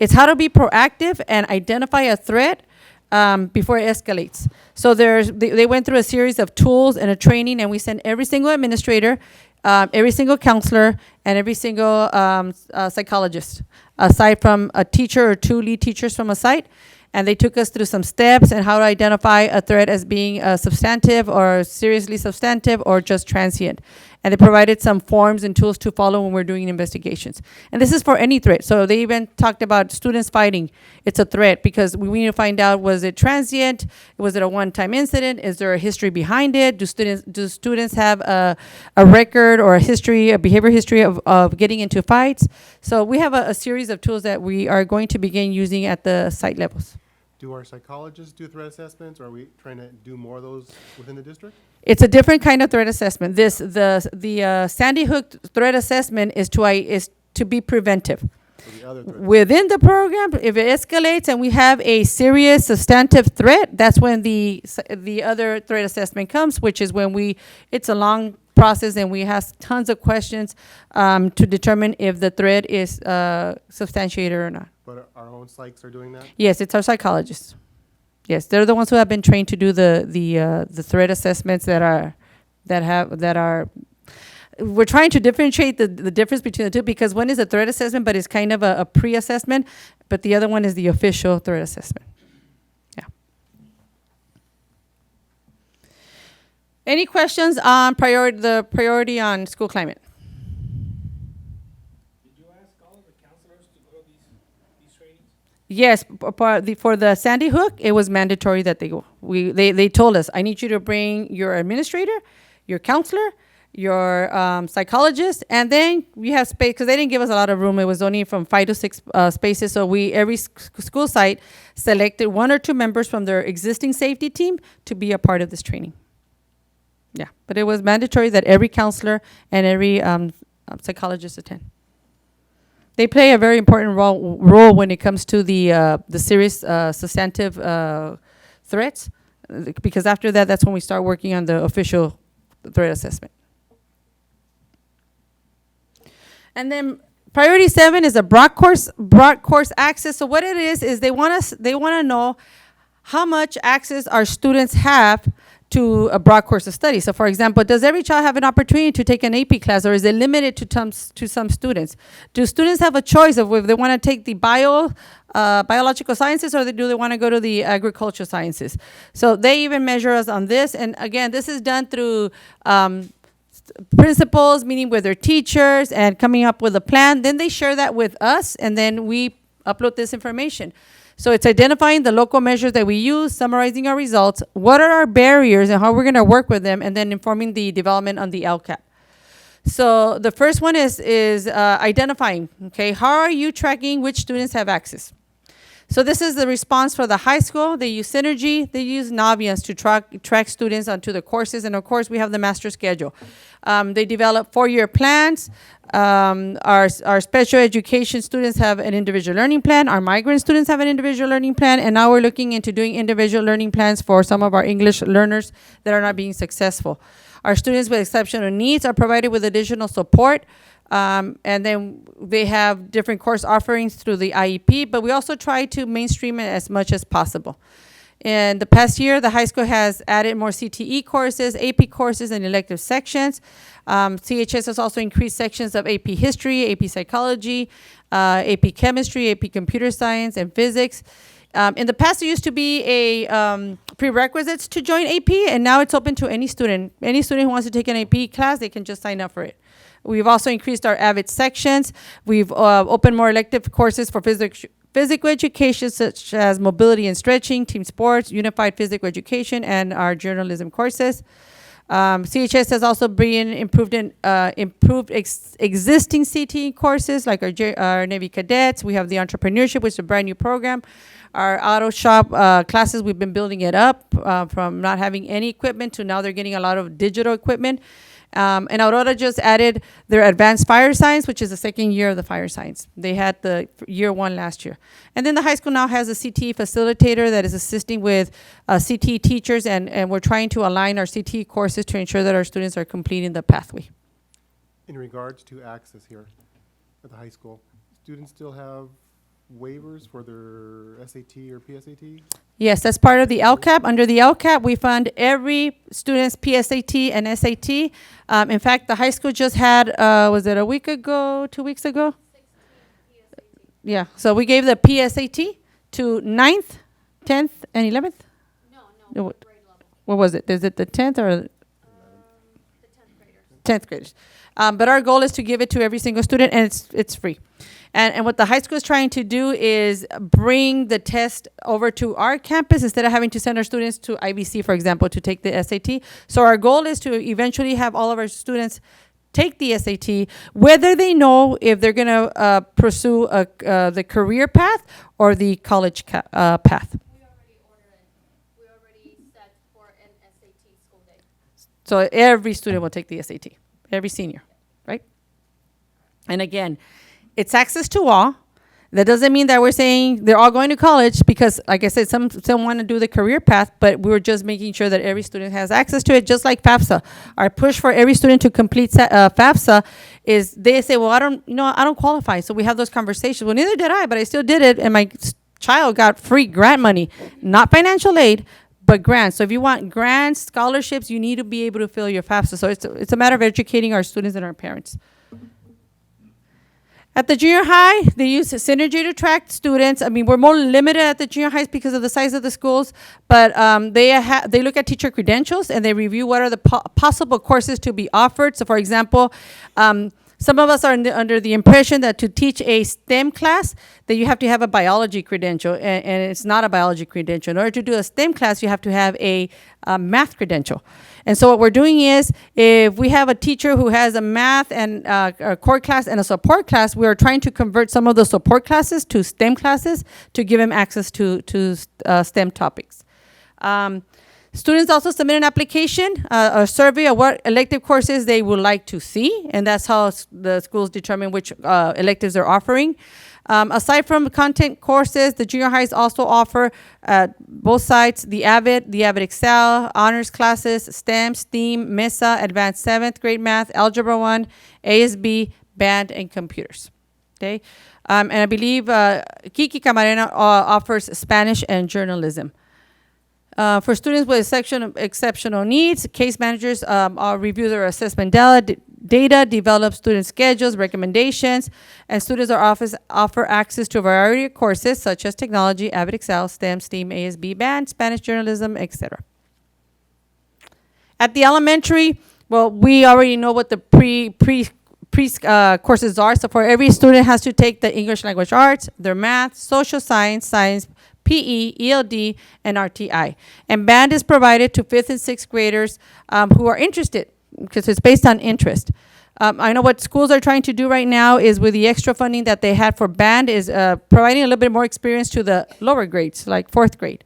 it's how to be proactive and identify a threat before it escalates. So they went through a series of tools and a training, and we sent every single administrator, every single counselor, and every single psychologist, aside from a teacher or two lead teachers from a site. And they took us through some steps and how to identify a threat as being substantive or seriously substantive or just transient. And they provided some forms and tools to follow when we're doing investigations. And this is for any threat. So they even talked about students fighting. It's a threat because we need to find out, was it transient? Was it a one-time incident? Is there a history behind it? Do students have a record or a history, a behavior history of getting into fights? So we have a series of tools that we are going to begin using at the site levels. Do our psychologists do threat assessments, or are we trying to do more of those within the district? It's a different kind of threat assessment. The Sandy Hook threat assessment is to be preventive. Within the program, if it escalates and we have a serious substantive threat, that's when the other threat assessment comes, which is when it's a long process and we have tons of questions to determine if the threat is substantiated or not. But our own psychs are doing that? Yes, it's our psychologists. Yes, they're the ones who have been trained to do the threat assessments that are. We're trying to differentiate the difference between the two because one is a threat assessment, but it's kind of a pre-assessment, but the other one is the official threat assessment. Yeah. Any questions on the priority on school climate? Yes, for the Sandy Hook, it was mandatory that they go. They told us, I need you to bring your administrator, your counselor, your psychologist, and then we have space, because they didn't give us a lot of room. It was only from 5 to 6 spaces, so every school site selected 1 or 2 members from their existing safety team to be a part of this training. Yeah, but it was mandatory that every counselor and every psychologist attend. They play a very important role when it comes to the serious substantive threats, because after that, that's when we start working on the official threat assessment. And then priority 7 is a broad course access. So what it is they want to know how much access our students have to a broad course of study. So for example, does every child have an opportunity to take an AP class, or is it limited to some students? Do students have a choice of if they want to take the biological sciences, or do they want to go to the agricultural sciences? So they even measure us on this. And again, this is done through principals meeting with their teachers and coming up with a plan. Then they share that with us, and then we upload this information. So it's identifying the local measures that we use, summarizing our results, what are our barriers and how we're going to work with them, and then informing the development on the LCAP. So the first one is identifying, okay, how are you tracking which students have access? So this is the response for the high school. They use Synergy. They use Naviance to track students onto the courses. And of course, we have the master schedule. They develop 4-year plans. Our special education students have an individual learning plan. Our migrant students have an individual learning plan. And now we're looking into doing individual learning plans for some of our English learners that are not being successful. Our students with exceptional needs are provided with additional support. And then they have different course offerings through the IEP, but we also try to mainstream it as much as possible. In the past year, the high school has added more CTE courses, AP courses, and elective sections. CHS has also increased sections of AP history, AP psychology, AP chemistry, AP computer science, and physics. In the past, there used to be a prerequisites to join AP, and now it's open to any student. Any student who wants to take an AP class, they can just sign up for it. We've also increased our AVID sections. We've opened more elective courses for physical education, such as mobility and stretching, team sports, unified physical education, and our journalism courses. CHS has also improved existing CTE courses, like our Navy cadets. We have the entrepreneurship, which is a brand new program. Our auto shop classes, we've been building it up from not having any equipment to now they're getting a lot of digital equipment. And Aurora just added their advanced fire science, which is the second year of the fire science. They had the year 1 last year. And then the high school now has a CTE facilitator that is assisting with CTE teachers, and we're trying to align our CTE courses to ensure that our students are completing the pathway. In regards to access here at the high school, students still have waivers for their SAT or PSAT? Yes, that's part of the LCAP. Under the LCAP, we fund every student's PSAT and SAT. In fact, the high school just had, was it a week ago, 2 weeks ago? Yeah, so we gave the PSAT to 9th, 10th, and 11th? No. What was it? Is it the 10th or? 10th graders. But our goal is to give it to every single student, and it's free. And what the high school is trying to do is bring the test over to our campus instead of having to send our students to IBC, for example, to take the SAT. So our goal is to eventually have all of our students take the SAT, whether they know if they're going to pursue the career path or the college path. So every student will take the SAT, every senior, right? And again, it's access to all. That doesn't mean that we're saying they're all going to college because, like I said, some want to do the career path, but we're just making sure that every student has access to it, just like FAFSA. Our push for every student to complete FAFSA is they say, well, I don't qualify. So we have those conversations. Well, neither did I, but I still did it, and my child got free grant money, not financial aid, but grants. So if you want grants, scholarships, you need to be able to fill your FAFSA. So it's a matter of educating our students and our parents. At the junior high, they use Synergy to attract students. I mean, we're more limited at the junior highs because of the size of the schools, but they look at teacher credentials and they review what are the possible courses to be offered. So, for example, some of us are under the impression that to teach a STEM class, that you have to have a biology credential, and it's not a biology credential. In order to do a STEM class, you have to have a math credential. And so what we're doing is, if we have a teacher who has a math and a core class and a support class, we are trying to convert some of the support classes to STEM classes to give them access to STEM topics. Students also submit an application, a survey of what elective courses they would like to see, and that's how the schools determine which electives they're offering. Aside from content courses, the junior highs also offer both sides, the AVID Excel, honors classes, STEM, STEAM, MESA, advanced 7th grade math, Algebra 1, ASB, band, and computers. Okay, and I believe Kiki Camarena offers Spanish and journalism. For students with exceptional needs, case managers review their assessment data, develop student schedules, recommendations, and students offer access to a variety of courses such as technology, AVID Excel, STEM, STEAM, ASB, band, Spanish, journalism, etc. At the elementary, well, we already know what the pre courses are. So for every student has to take the English language arts, their math, social science, PE, ELD, and RTI. And band is provided to 5th and 6th graders who are interested, because it's based on interest. I know what schools are trying to do right now is, with the extra funding that they had for band, is providing a little bit more experience to the lower grades, like 4th grade.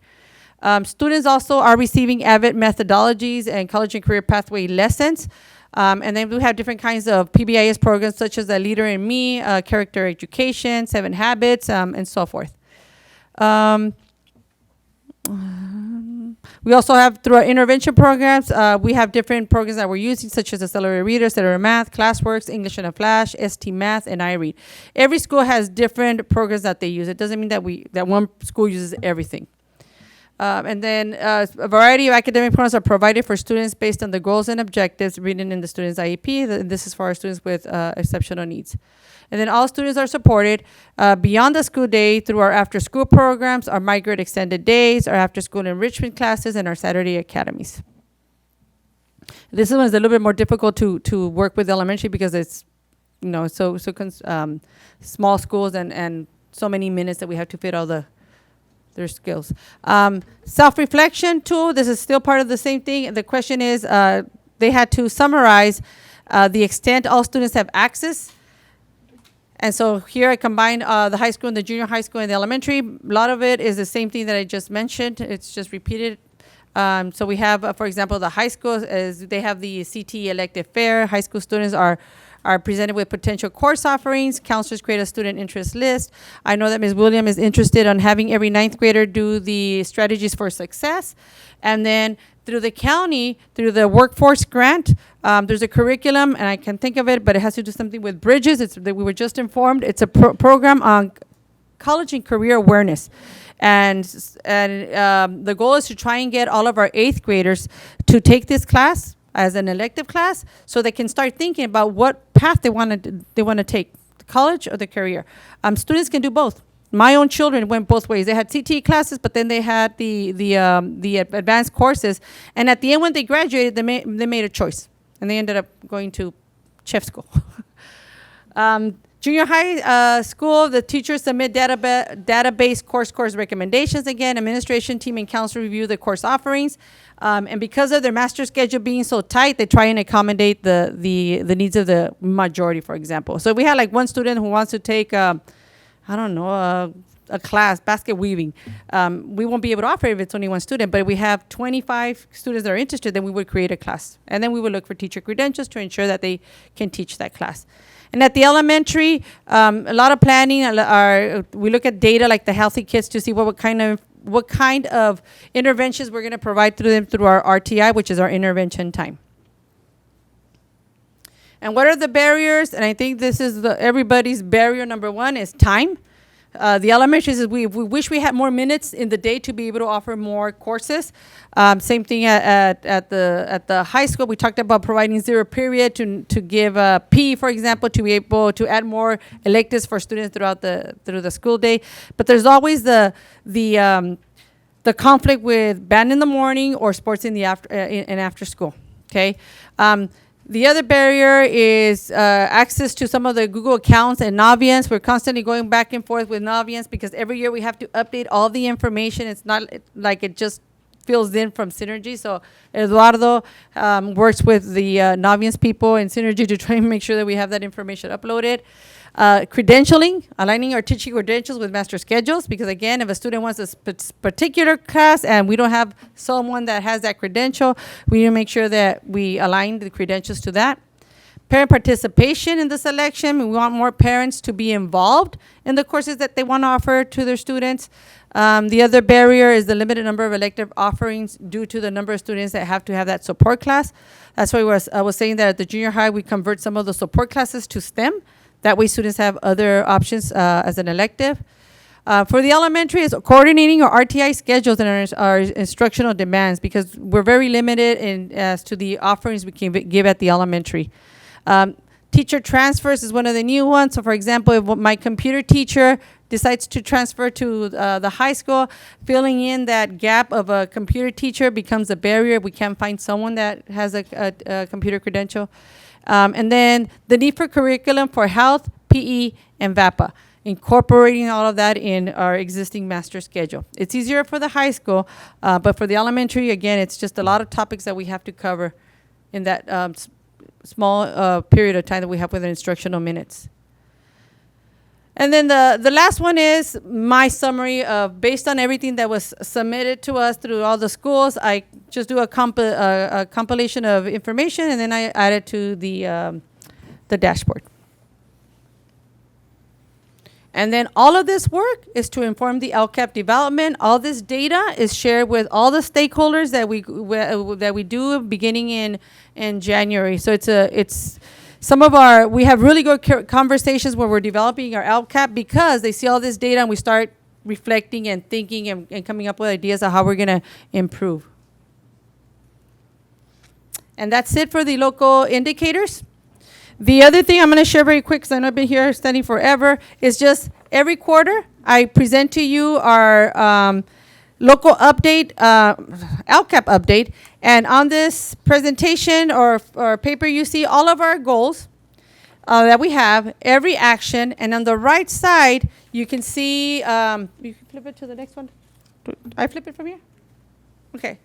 Students also are receiving AVID methodologies and college and career pathway lessons. And then we have different kinds of PBIS programs, such as the Leader in Me, Character Education, 7 Habits, and so forth. We also have, through our intervention programs, we have different programs that we're using, such as Accelerated Reader, Accelerated Math, ClassWorks, English in a Flash, ST Math, and iRead. Every school has different programs that they use. It doesn't mean that one school uses everything. And then a variety of academic programs are provided for students based on the goals and objectives written in the student's IEP. This is for our students with exceptional needs. And then all students are supported beyond the school day through our after-school programs, our migrant extended days, our after-school enrichment classes, and our Saturday academies. This one is a little bit more difficult to work with elementary because it's, small schools and so many minutes that we have to fit all their skills. Self-reflection tool, this is still part of the same thing. The question is, they had to summarize the extent all students have access. And so here I combined the high school and the junior high school and the elementary. A lot of it is the same thing that I just mentioned. It's just repeated. So we have, for example, the high school, they have the CTE elective fair. High school students are presented with potential course offerings. Counselors create a student interest list. I know that Ms. Williams is interested on having every 9th grader do the strategies for success. And then through the county, through the workforce grant, there's a curriculum, and I can't think of it, but it has to do something with bridges. We were just informed. It's a program on college and career awareness. And the goal is to try and get all of our 8th graders to take this class as an elective class so they can start thinking about what path they want to take, the college or the career. Students can do both. My own children went both ways. They had CTE classes, but then they had the advanced courses. And at the end, when they graduated, they made a choice. And they ended up going to chef school. Junior high school, the teachers submit database course recommendations. Again, administration team and council review the course offerings. And because of their master schedule being so tight, they try and accommodate the needs of the majority, for example. So we had like one student who wants to take, a class, basket weaving. We won't be able to offer it if it's only one student, but if we have 25 students that are interested, then we would create a class. And then we would look for teacher credentials to ensure that they can teach that class. And at the elementary, a lot of planning. We look at data like the Healthy Kids to see what kind of interventions we're going to provide through them through our RTI, which is our intervention time. And what are the barriers? And I think this is everybody's barrier number one is time. The elementary is we wish we had more minutes in the day to be able to offer more courses. Same thing at the high school. We talked about providing 0 period to give P, for example, to be able to add more electives for students through the school day. But there's always the conflict with band in the morning or sports in after school. Okay. The other barrier is access to some of the Google accounts and Naviance. We're constantly going back and forth with Naviance because every year we have to update all the information. It's not like it just fills in from Synergy. So Eduardo works with the Naviance people in Synergy to try and make sure that we have that information uploaded. Credentialing, aligning our teaching credentials with master schedules, because again, if a student wants a particular class and we don't have someone that has that credential, we need to make sure that we align the credentials to that. Parent participation in the selection. We want more parents to be involved in the courses that they want to offer to their students. The other barrier is the limited number of elective offerings due to the number of students that have to have that support class. That's why I was saying that at the junior high, we convert some of the support classes to STEM. That way students have other options as an elective. For the elementary, is coordinating our RTI schedules and our instructional demands, because we're very limited as to the offerings we can give at the elementary. Teacher transfers is one of the new ones. So for example, if my computer teacher decides to transfer to the high school, filling in that gap of a computer teacher becomes a barrier. We can't find someone that has a computer credential. And then the need for curriculum for health, PE, and VAPA, incorporating all of that in our existing master schedule. It's easier for the high school, but for the elementary, again, it's just a lot of topics that we have to cover in that small period of time that we have with the instructional minutes. And then the last one is my summary of, based on everything that was submitted to us through all the schools, I just do a compilation of information, and then I add it to the dashboard. And then all of this work is to inform the LCAP development. All this data is shared with all the stakeholders that we do beginning in January. So it's we have really good conversations when we're developing our LCAP, because they see all this data and we start reflecting and thinking and coming up with ideas of how we're going to improve. And that's it for the local indicators. The other thing I'm going to share very quick, because I know I've been here studying forever, is just every quarter I present to you our local update, LCAP update. And on this presentation or paper, you see all of our goals that we have, every action. And on the right side, you can see, you can flip it to the next one. I flip it from here? Okay.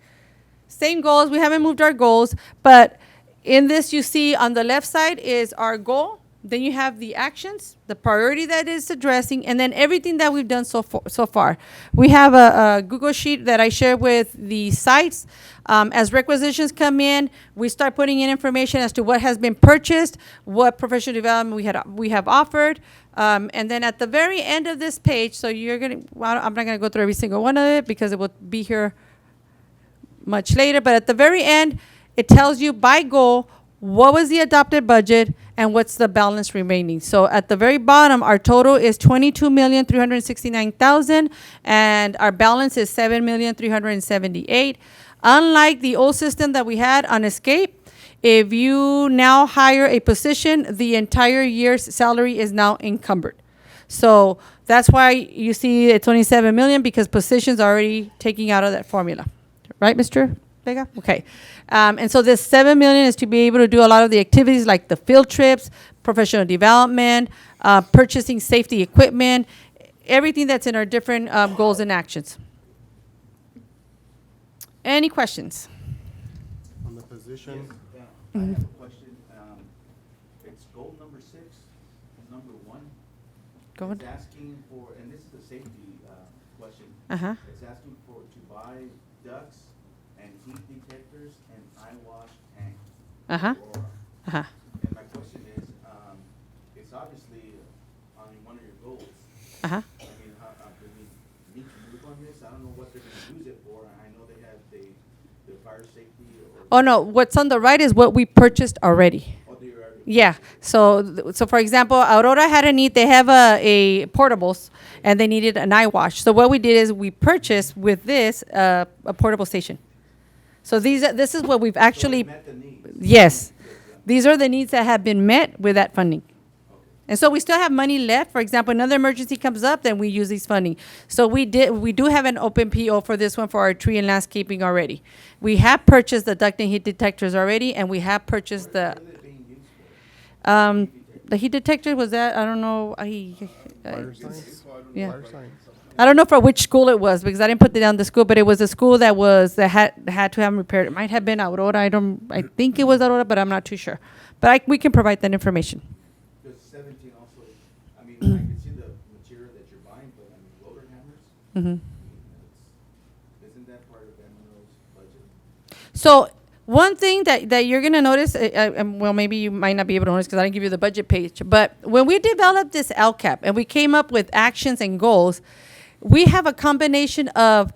Same goals. We haven't moved our goals, but in this, you see on the left side is our goal. Then you have the actions, the priority that is addressing, and then everything that we've done so far. We have a Google Sheet that I share with the sites. As requisitions come in, we start putting in information as to what has been purchased, what professional development we have offered. And then at the very end of this page, so I'm not going to go through every single one of it because it will be here much later, but at the very end, it tells you by goal what was the adopted budget, and what's the balance remaining. So at the very bottom, our total is 22,369,000, and our balance is 7,378,000. Unlike the old system that we had on Escape, if you now hire a position, the entire year's salary is now encumbered. So that's why you see it's only 7 million, because positions are already taking out of that formula. Right, Mr. Vega? Okay. And so this 7 million is to be able to do a lot of the activities like the field trips, professional development, purchasing safety equipment, everything that's in our different goals and actions. Any questions? On the position? Yes, I have a question. It's goal number 6, number 1. Go ahead. It's asking for, and this is a safety question. Uh-huh. It's asking for to buy ducts and heat detectors and eye wash tanks. Uh-huh. Uh-huh. And my question is, it's obviously on one of your goals. Uh-huh. I mean, how do we need to move on this? I don't know what they're going to use it for. I know they have the fire safety or. Oh, no, what's on the right is what we purchased already. Oh, they already. Yeah, so for example, Aurora had a need, they have a portables, and they needed an eye wash. So what we did is we purchased with this, a portable station. So this is what we've actually. met the needs. Yes, these are the needs that have been met with that funding. And so we still have money left. For example, another emergency comes up, then we use these funding. So we do have an open PO for this one for our tree and landscaping already. We have purchased the duct and heat detectors already, and we have purchased the heat detector was that, I don't know, Fire science? yeah. Fire science. I don't know for which school it was, because I didn't put it down the school, but it was a school that had to have them repaired. It might have been Aurora. I think it was Aurora, but I'm not too sure. But we can provide that information. Because 17 also, I mean, I can see the material that you're buying, but I mean, roller hammers. Mhm. Isn't that part of M&O's budget? So one thing that you're going to notice, well, maybe you might not be able to notice because I didn't give you the budget page, but when we developed this LCAP and we came up with actions and goals, we have a combination of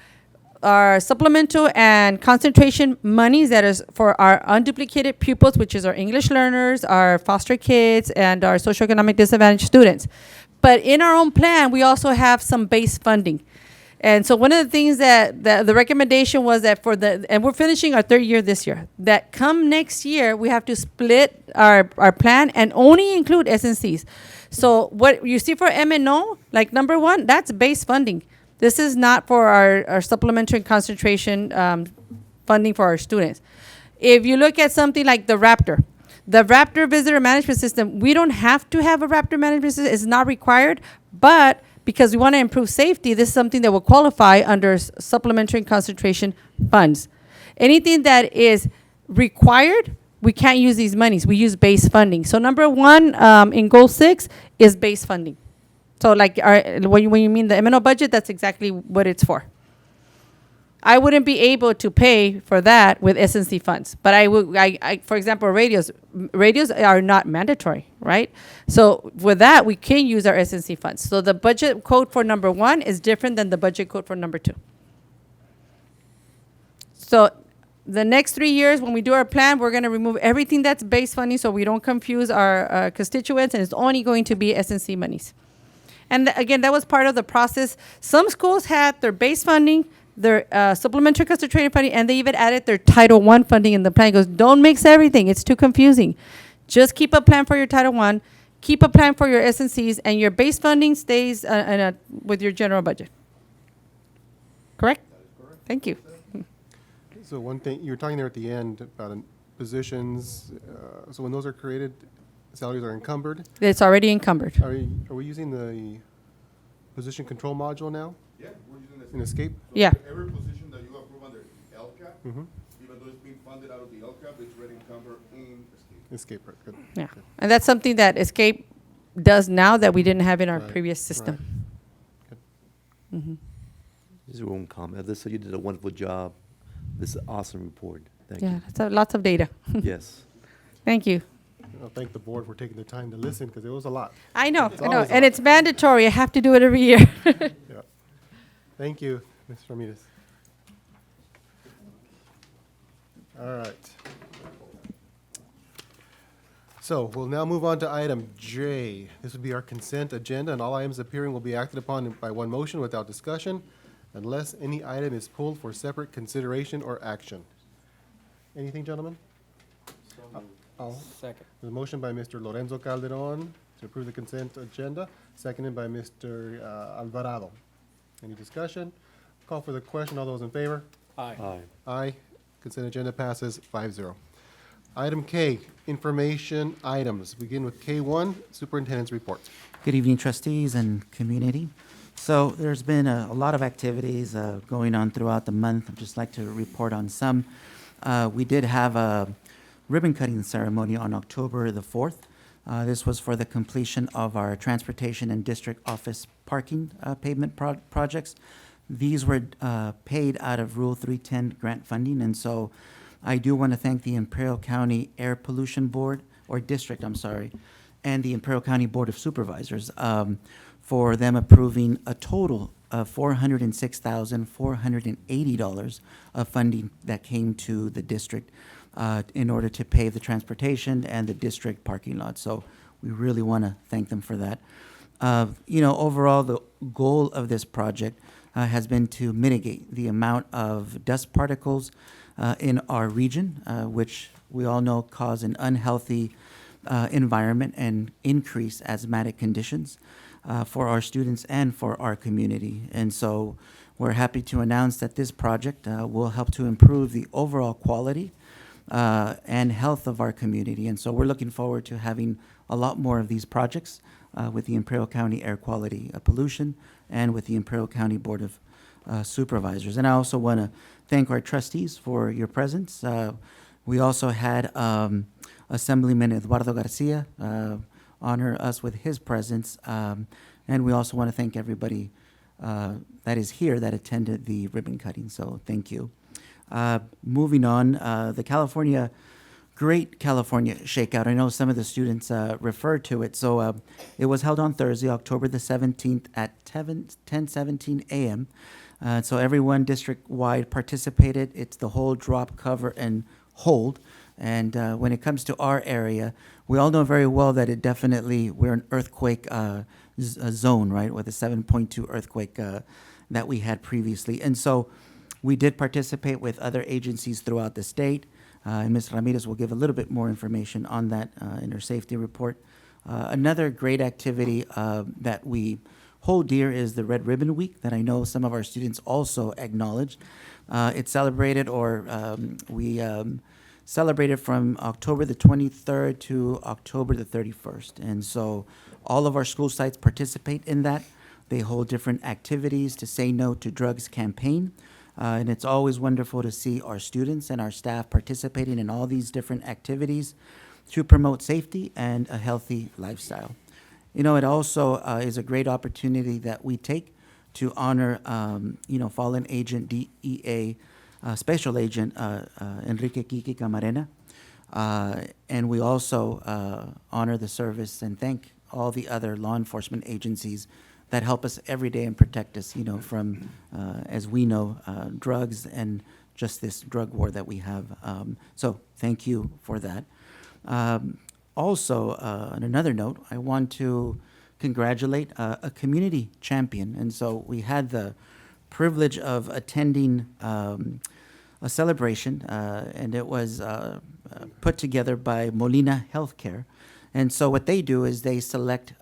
our supplemental and concentration monies that is for our unduplicated pupils, which is our English learners, our foster kids, and our socioeconomic disadvantaged students. But in our own plan, we also have some base funding. And so one of the things that the recommendation was that and we're finishing our 3rd year this year, that come next year, we have to split our plan and only include SNCs. So what you see for M&O, like number 1, that's base funding. This is not for our supplementary and concentration funding for our students. If you look at something like the Raptor Visitor Management System, we don't have to have a Raptor Management System. It's not required, but because we want to improve safety, this is something that will qualify under supplementary and concentration funds. Anything that is required, we can't use these monies. We use base funding. So number 1 in goal 6 is base funding. So like when you mean the M&O budget, that's exactly what it's for. I wouldn't be able to pay for that with SNC funds, but for example, radios are not mandatory, right? So with that, we can use our SNC funds. So the budget code for number 1 is different than the budget code for number 2. So the next 3 years, when we do our plan, we're going to remove everything that's base funding so we don't confuse our constituents, and it's only going to be SNC monies. And again, that was part of the process. Some schools had their base funding, their supplementary concentrated funding, and they even added their Title I funding in the plan. It goes, don't mix everything. It's too confusing. Just keep a plan for your Title I, keep a plan for your SNCs, and your base funding stays with your general budget. Correct? Thank you. So one thing, you were talking there at the end about positions, so when those are created, salaries are encumbered? It's already encumbered. Are we using the position control module now? Yeah, we're using this. In Escape? So Yeah. every position that you approve under LCAP, even though it's being funded out of the LCAP, it's already encumbered in Escape. Escape, right, good. Yeah. Good. And that's something that Escape does now that we didn't have in our Right, previous system. This is one comment. Alyssa, you did a wonderful job. This is an awesome report. Thank Yeah, you. that's lots of data. Yes. Thank you. I'll thank the board for taking the time to listen, because it was a lot. I know, It's and always a lot. it's mandatory. I have to do it every year. Yeah. Thank you, Ms. Ramirez. All right. So we'll now move on to item J. This would be our consent agenda, and all items appearing will be acted upon by one motion without discussion unless any item is pulled for separate consideration or action. Anything, gentlemen? Second. There's a motion by Mr. Lorenzo Calderon to approve the consent agenda, seconded by Mr. Alvarado. Any discussion? Call for the question. All those in favor? Aye. Aye. Aye. Consent agenda passes 5-0. Item K, information items. Begin with K1, Superintendent's report. Good evening, trustees and community. So there's been a lot of activities going on throughout the month. I'd just like to report on some. We did have a ribbon cutting ceremony on October the 4th. This was for the completion of our transportation and district office parking pavement projects. These were paid out of Rule 310 grant funding, and so I do want to thank the Imperial County Air Pollution Board, or District, I'm sorry, and the Imperial County Board of Supervisors for them approving a total of $406,480 of funding that came to the district in order to pave the transportation and the district parking lot. So we really want to thank them for that. Overall, the goal of this project has been to mitigate the amount of dust particles in our region, which we all know cause an unhealthy environment and increase asthmatic conditions for our students and for our community. And so we're happy to announce that this project will help to improve the overall quality and health of our community. And so we're looking forward to having a lot more of these projects with the Imperial County Air Quality Pollution and with the Imperial County Board of Supervisors. And I also want to thank our trustees for your presence. We also had Assemblyman Eduardo Garcia honor us with his presence. And we also want to thank everybody that is here that attended the ribbon cutting. So thank you. Moving on, the Great California Shakeout. I know some of the students referred to it. So it was held on Thursday, October the 17th at 10:17 a.m. So everyone district-wide participated. It's the hold, drop, cover, and hold. And when it comes to our area, we all know very well that we're an earthquake zone, right, with a 7.2 earthquake that we had previously. And so we did participate with other agencies throughout the state. And Ms. Ramirez will give a little bit more information on that in her safety report. Another great activity that we hold dear is the Red Ribbon Week that I know some of our students also acknowledged. It's celebrated, we celebrated from October the 23rd to October the 31st. And so all of our school sites participate in that. They hold different activities to Say No to Drugs campaign. And it's always wonderful to see our students and our staff participating in all these different activities to promote safety and a healthy lifestyle. It also is a great opportunity that we take to honor, fallen agent DEA Special Agent Enrique Kiki Camarena. And we also honor the service and thank all the other law enforcement agencies that help us every day and protect us, from, as we know, drugs and just this drug war that we have. So thank you for that. Also, on another note, I want to congratulate a community champion. And so we had the privilege of attending a celebration, and it was put together by Molina Healthcare. And so what they do is they select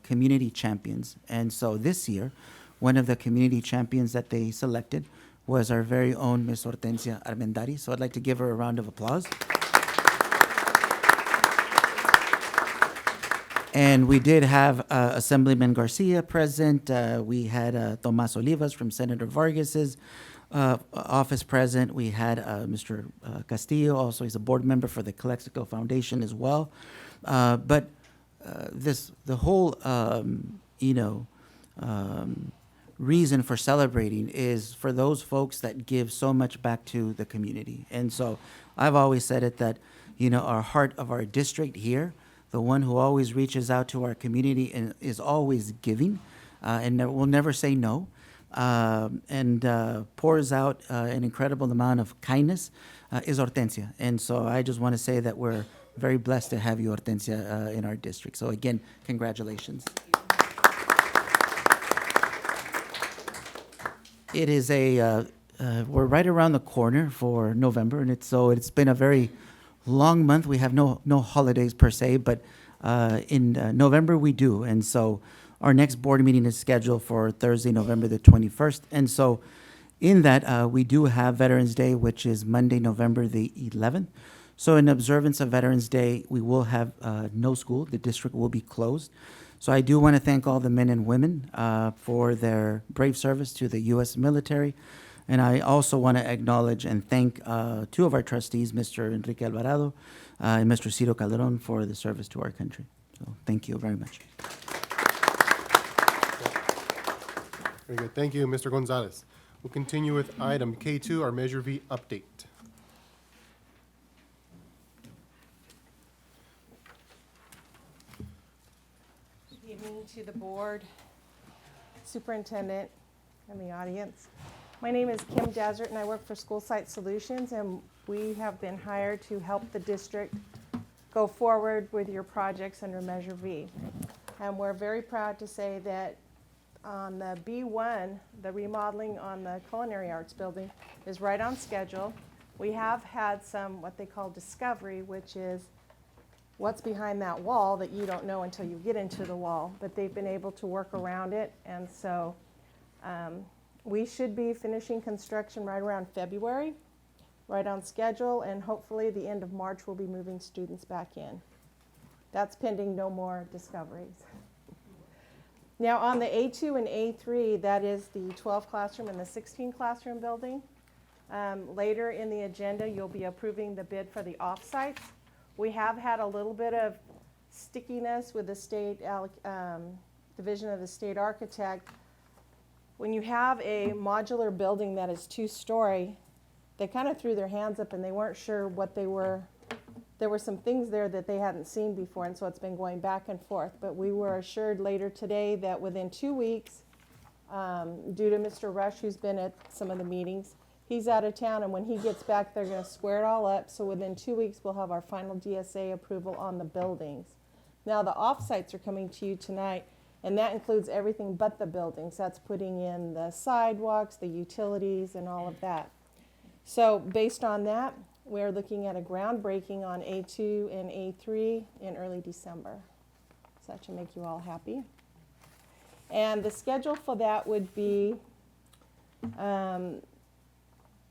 community champions. And so this year, one of the community champions that they selected was our very own Miss Hortensia Armendari. So I'd like to give her a round of applause. And we did have Assemblyman Garcia present. We had Tomas Olivas from Senator Vargas's office present. We had Mr. Castillo, also he's a board member for the Calexico Foundation as well. But the whole, reason for celebrating is for those folks that give so much back to the community. And so I've always said it that, our heart of our district here, the one who always reaches out to our community and is always giving and will never say no, and pours out an incredible amount of kindness is Hortensia. And so I just want to say that we're very blessed to have you, Hortensia, in our district. So again, congratulations. It is we're right around the corner for November, and it's been a very long month. We have no holidays per se, but in November we do. And so our next board meeting is scheduled for Thursday, November the 21st. And so in that, we do have Veterans Day, which is Monday, November the 11th. So in observance of Veterans Day, we will have no school. The district will be closed. So I do want to thank all the men and women for their brave service to the U.S. military. And I also want to acknowledge and thank two of our trustees, Mr. Enrique Alvarado and Mr. Ciro Calderon, for the service to our country. So thank you very much. Very good. Thank you, Mr. Gonzalez. We'll continue with item K2, our Measure V update. Good evening to the board, superintendent, and the audience. My name is Kim Desert, and I work for School Site Solutions, and we have been hired to help the district go forward with your projects under Measure V. And we're very proud to say that on the B1, the remodeling on the Culinary Arts building is right on schedule. We have had some what they call discovery, which is what's behind that wall that you don't know until you get into the wall, but they've been able to work around it. And so we should be finishing construction right around February, right on schedule, and hopefully the end of March we'll be moving students back in. That's pending no more discoveries. Now on the A2 and A3, that is the 12 classroom and the 16 classroom building. Later in the agenda, you'll be approving the bid for the offsites. We have had a little bit of stickiness with the state division of the state architect. When you have a modular building that is 2-story, they kind of threw their hands up and they weren't sure what they were. There were some things there that they hadn't seen before, and so it's been going back and forth. But we were assured later today that within 2 weeks, due to Mr. Rush, who's been at some of the meetings, he's out of town, and when he gets back, they're going to square it all up. So within 2 weeks, we'll have our final DSA approval on the buildings. Now the offsites are coming to you tonight, and that includes everything but the buildings. That's putting in the sidewalks, the utilities, and all of that. So based on that, we're looking at a groundbreaking on A2 and A3 in early December. So that should make you all happy. And the schedule for that would be,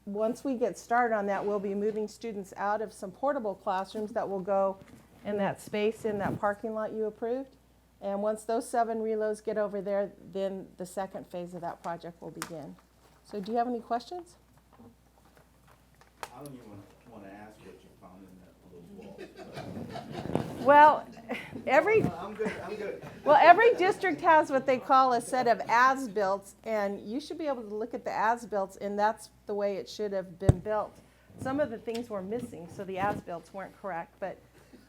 once we get started on that, we'll be moving students out of some portable classrooms that will go in that space in that parking lot you approved. And once those 7 reloads get over there, then the second phase of that project will begin. So do you have any questions? I don't even want to ask what you found in those walls. Well, every I'm good. well, every district has what they call a set of as-built, and you should be able to look at the as-built, and that's the way it should have been built. Some of the things were missing, so the as-built weren't correct, but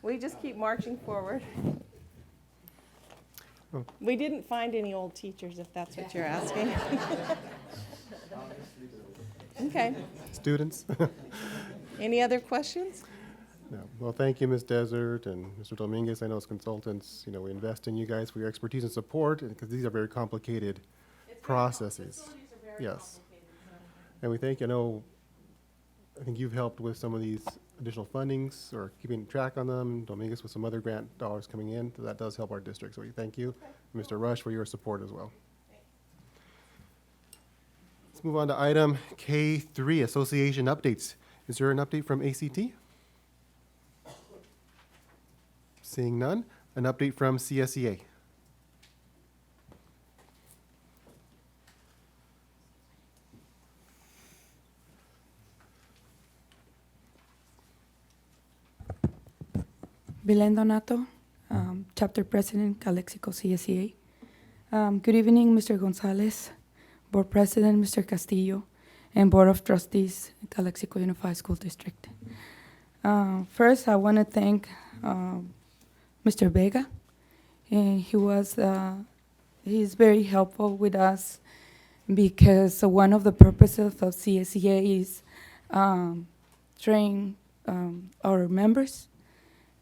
we just keep marching forward. We didn't find any old teachers, if that's what you're asking. Okay. Students? Any other questions? No. Well, thank you, Ms. Desert and Mr. Dominguez. I know as consultants, we invest in you guys for your expertise and support, because these are very complicated processes. Yes. And we thank you. I think you've helped with some of these additional fundings or keeping track on them. Dominguez with some other grant dollars coming in. So that does help our district. So we thank you, Mr. Rush, for your support as well. Let's move on to item K3, association updates. Is there an update from ACT? Seeing none. An update from CSEA. Belen Donato, Chapter President, Calexico CSEA. Good evening, Mr. Gonzalez, Board President, Mr. Castillo, and Board of Trustees, Calexico Unified School District. First, I want to thank Mr. Vega. And he's very helpful with us because one of the purposes of CSEA is train our members.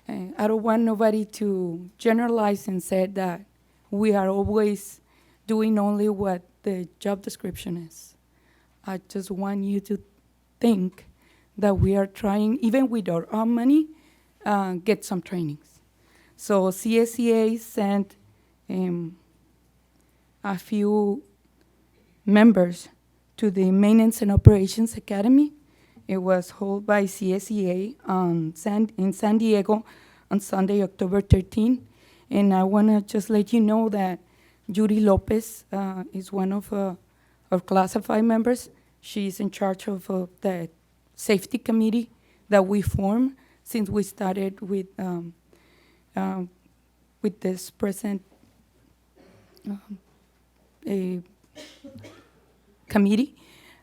I don't want nobody to generalize and say that we are always doing only what the job description is. I just want you to think that we are trying, even with our own money, get some trainings. So CSEA sent a few members to the Maintenance and Operations Academy. It was held by CSEA in San Diego on Sunday, October 13. And I want to just let you know that Judy Lopez is one of our classified members. She's in charge of the safety committee that we formed since we started with this present committee.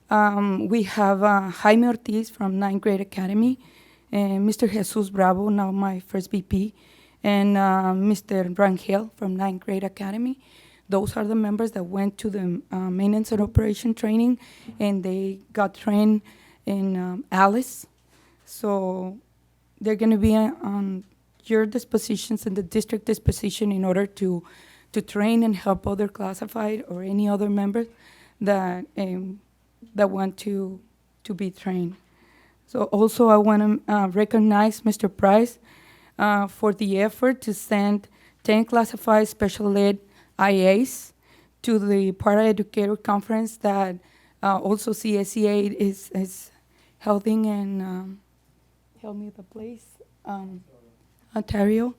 We have Jaime Ortiz from 9th Grade Academy, and Mr. Jesus Bravo, now my first VP, and Mr. Rangel from 9th Grade Academy. Those are the members that went to the maintenance and operation training, and they got trained in Alice. So they're going to be on your dispositions and the district disposition in order to train and help other classified or any other members that want to be trained. So also I want to recognize Mr. Price for the effort to send 10 classified special ed IAs to the Para-Educator Conference that also CSEA is holding in, help me with the place, Ontario.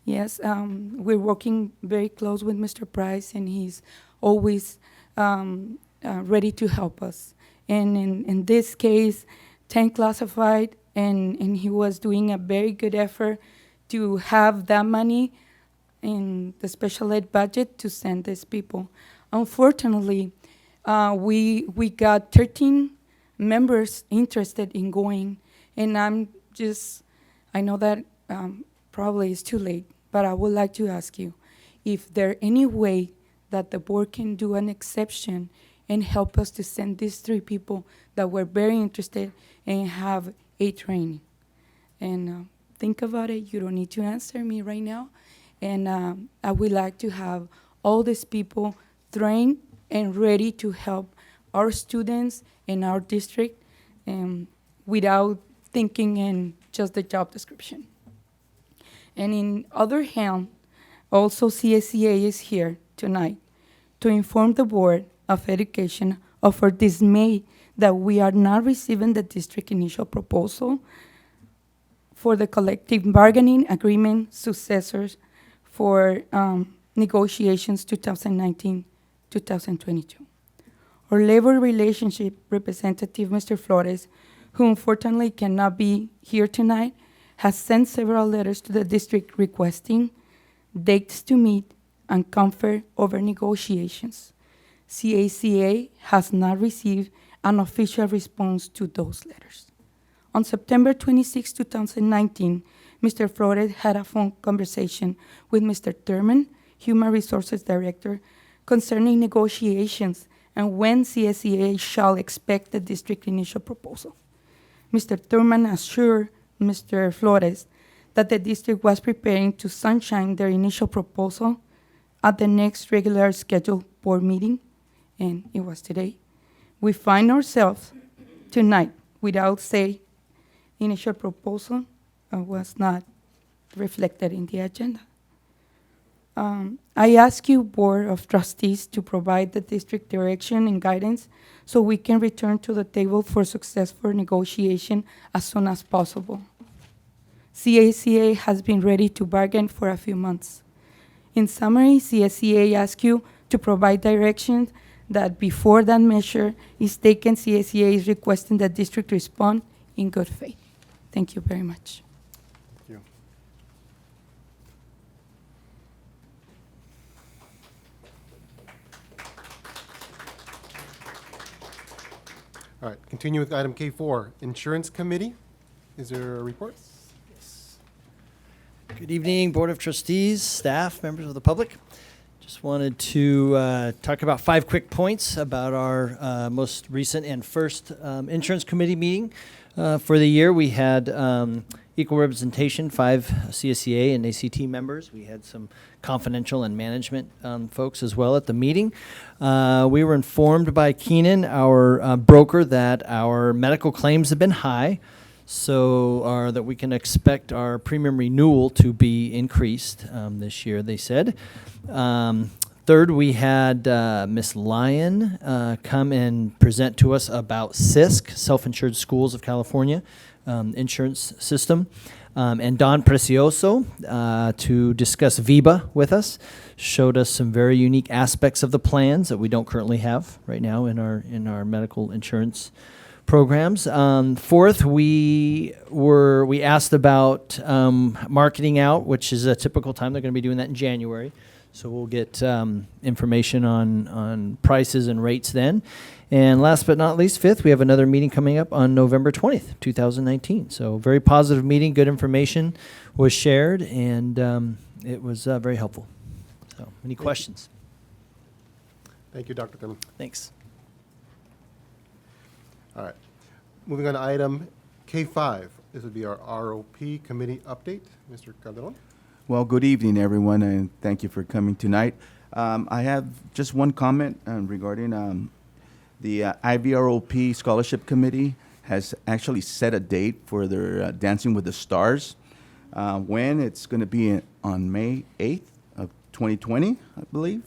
Yes, we're working very close with Mr. Price, and he's always ready to help us. And in this case, 10 classified, and he was doing a very good effort to have that money in the special ed budget to send these people. Unfortunately, we got 13 members interested in going, and I know that probably it's too late, but I would like to ask you if there any way that the board can do an exception and help us to send these 3 people that were very interested and have a training. And think about it. You don't need to answer me right now. And I would like to have all these people trained and ready to help our students in our district without thinking in just the job description. And in other hand, also CSEA is here tonight to inform the Board of Education of our dismay that we are not receiving the district initial proposal for the collective bargaining agreement successors for negotiations 2019-2022. Our labor relationship representative, Mr. Flores, who unfortunately cannot be here tonight, has sent several letters to the district requesting dates to meet and confer over negotiations. CACA has not received an official response to those letters. On September 26, 2019, Mr. Flores had a phone conversation with Mr. Thurman, Human Resources Director, concerning negotiations and when CSEA shall expect the district initial proposal. Mr. Thurman assured Mr. Flores that the district was preparing to sunshine their initial proposal at the next regular scheduled board meeting, and it was today. We find ourselves tonight without say initial proposal was not reflected in the agenda. I ask you, Board of Trustees, to provide the district direction and guidance so we can return to the table for successful negotiation as soon as possible. CACA has been ready to bargain for a few months. In summary, CSEA asks you to provide direction that before that measure is taken, CSEA is requesting that district respond in good faith. Thank you very much. Thank you. All right, continue with item K4, Insurance Committee. Is there a report? Good evening, Board of Trustees, staff, members of the public. Just wanted to talk about 5 quick points about our most recent and first insurance committee meeting for the year. We had equal representation, 5 CSEA and ACT members. We had some confidential and management folks as well at the meeting. We were informed by Keenan, our broker, that our medical claims have been high, so that we can expect our premium renewal to be increased this year, they said. Third, we had Miss Lyon come and present to us about SISC, Self-Insured Schools of California, insurance system, and Don Precioso to discuss VIBA with us. Showed us some very unique aspects of the plans that we don't currently have right now in our medical insurance programs. Fourth, we asked about marketing out, which is a typical time. They're going to be doing that in January. So we'll get information on prices and rates then. And last but not least, fifth, we have another meeting coming up on November 20th, 2019. So very positive meeting, good information was shared, and it was very helpful. So any questions? Thank you, Dr. Thurman. Thanks. All right. Moving on to item K5. This would be our ROP committee update. Mr. Calderon. Well, good evening, everyone, and thank you for coming tonight. I have just one comment regarding the IVROP Scholarship Committee has actually set a date for their Dancing with the Stars. When it's going to be on May 8th of 2020, I believe,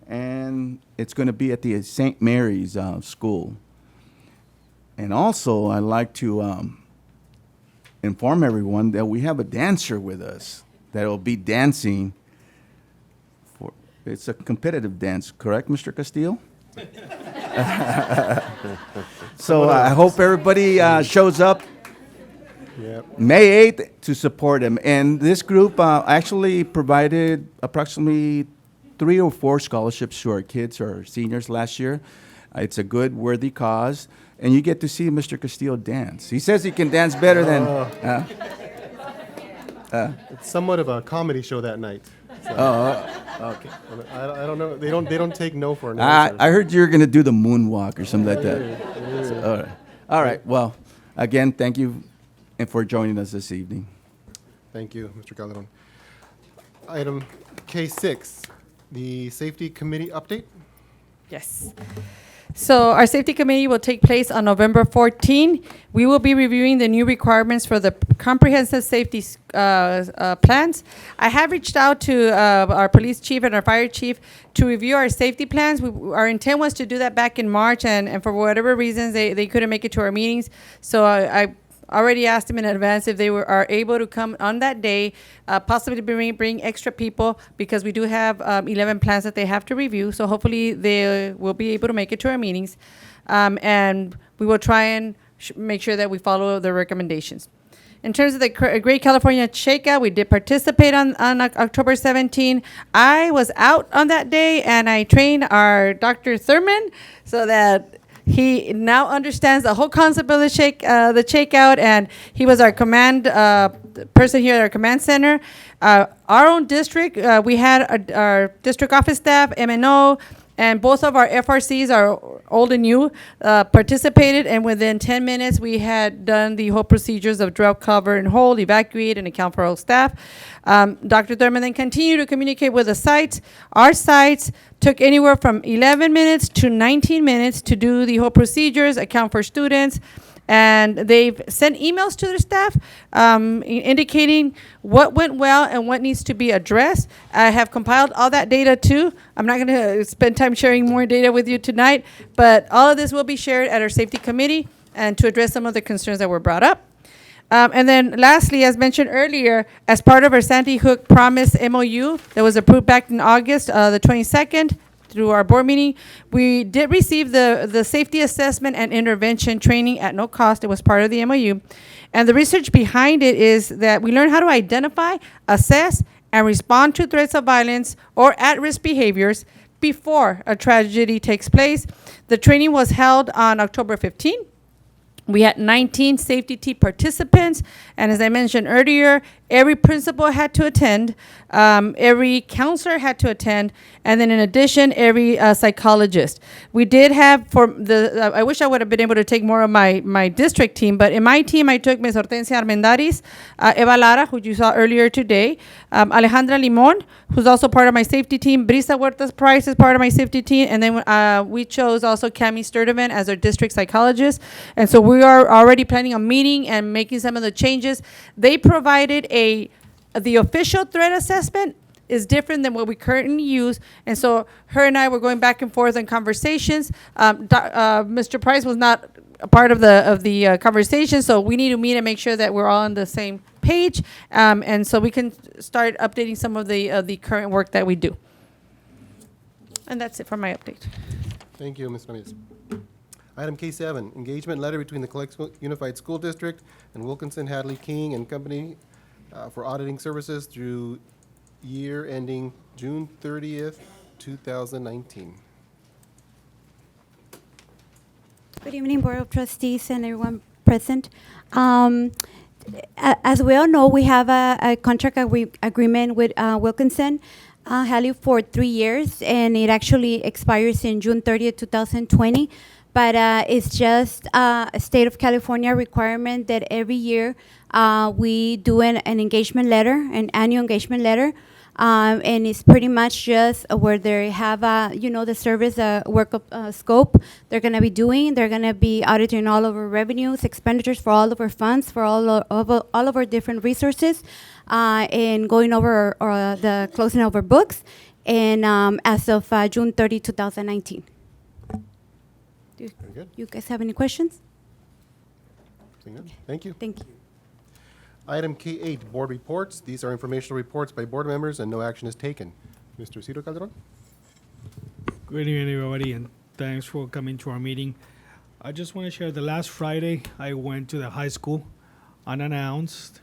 and it's going to be at the St. Mary's School. And also, I'd like to inform everyone that we have a dancer with us that will be dancing. It's a competitive dance, correct, Mr. Castillo? So I hope everybody shows up May 8th to support him. And this group actually provided approximately 3 or 4 scholarships to our kids or seniors last year. It's a good, worthy cause. And you get to see Mr. Castillo dance. He says he can dance better than... it's somewhat of a comedy show that night. So. Okay. I don't know. They don't take no for an answer. I heard you were going to do the moonwalk or something like that. So, all right. All right. Well, again, thank you for joining us this evening. Thank you, Mr. Calderon. Item K6, the Safety Committee update. Yes. So our safety committee will take place on November 14. We will be reviewing the new requirements for the comprehensive safety plans. I have reached out to our police chief and our fire chief to review our safety plans. Our intent was to do that back in March, and for whatever reasons, they couldn't make it to our meetings. So I already asked them in advance if they are able to come on that day, possibly bring extra people, because we do have 11 plans that they have to review. So hopefully they will be able to make it to our meetings. And we will try and make sure that we follow the recommendations. In terms of the Great California Shakeout, we did participate on October 17. I was out on that day, and I trained our Dr. Thurman so that he now understands the whole concept of the shakeout, and he was our command person here at our command center. Our own district, we had our district office staff, MNO, and both of our FRCs, our old and new, participated, and within 10 minutes, we had done the whole procedures of drop, cover, and hold, evacuate, and account for all staff. Dr. Thurman then continued to communicate with the sites. Our sites took anywhere from 11 minutes to 19 minutes to do the whole procedures, account for students, and they've sent emails to their staff indicating what went well and what needs to be addressed. I have compiled all that data too. I'm not going to spend time sharing more data with you tonight, but all of this will be shared at our safety committee and to address some of the concerns that were brought up. And then lastly, as mentioned earlier, as part of our Sandy Hook Promise MOU that was approved back in August the 22nd, through our board meeting, we did receive the safety assessment and intervention training at no cost. It was part of the MOU. And the research behind it is that we learn how to identify, assess, and respond to threats of violence or at-risk behaviors before a tragedy takes place. The training was held on October 15. We had 19 safety team participants, and as I mentioned earlier, every principal had to attend, every counselor had to attend, and then in addition, every psychologist. We did have I wish I would have been able to take more of my district team, but in my team, I took Ms. Hortensia Armendaris, Eva Lara, who you saw earlier today, Alejandra Limon, who's also part of my safety team, Brisa Huertas Price is part of my safety team, and then we chose also Cami Sturtevant as our district psychologist, and so we are already planning a meeting and making some of the changes. They provided the official threat assessment is different than what we currently use, and so her and I were going back and forth in conversations. Mr. Price was not a part of the conversation, so we need to meet and make sure that we're all on the same page, and so we can start updating some of the current work that we do. And that's it for my update. Thank you, Ms. Ramirez. Item K7, engagement letter between the Calexico Unified School District and Wilkinson Hadley King and Company for auditing services through year ending June 30th, 2019. Good evening, Board of Trustees and everyone present. As we all know, we have a contract agreement with Wilkinson Hadley for 3 years, and it actually expires in June 30th, 2020. But it's just a state of California requirement that every year we do an engagement letter, an annual engagement letter, and it's pretty much just where they have, the service work scope they're going to be doing. They're going to be auditing all of our revenues, expenditures for all of our funds, for all of our different resources, and going over the closing of our books, and as of June 30, 2019. Very good. You guys have any questions? Thank you. Thank you. Item K8, board reports. These are informational reports by board members and no action is taken. Mr. Isidro Calderon? Good evening, everybody, and thanks for coming to our meeting. I just want to share the last Friday I went to the high school unannounced.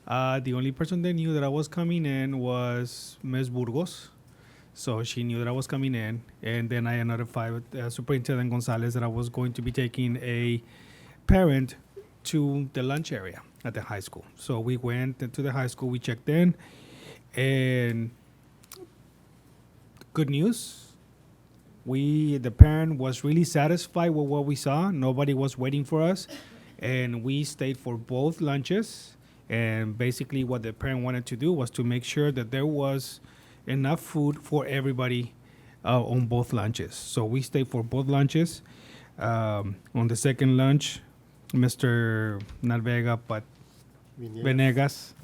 The only person that knew that I was coming in was Ms. Burgos. So she knew that I was coming in, and then I notified Superintendent Gonzalez that I was going to be taking a parent to the lunch area at the high school. So we went to the high school, we checked in, and good news, the parent was really satisfied with what we saw. Nobody was waiting for us, and we stayed for both lunches. And basically what the parent wanted to do was to make sure that there was enough food for everybody on both lunches. So we stayed for both lunches. On the second lunch, Mr. not Vega, but Venegas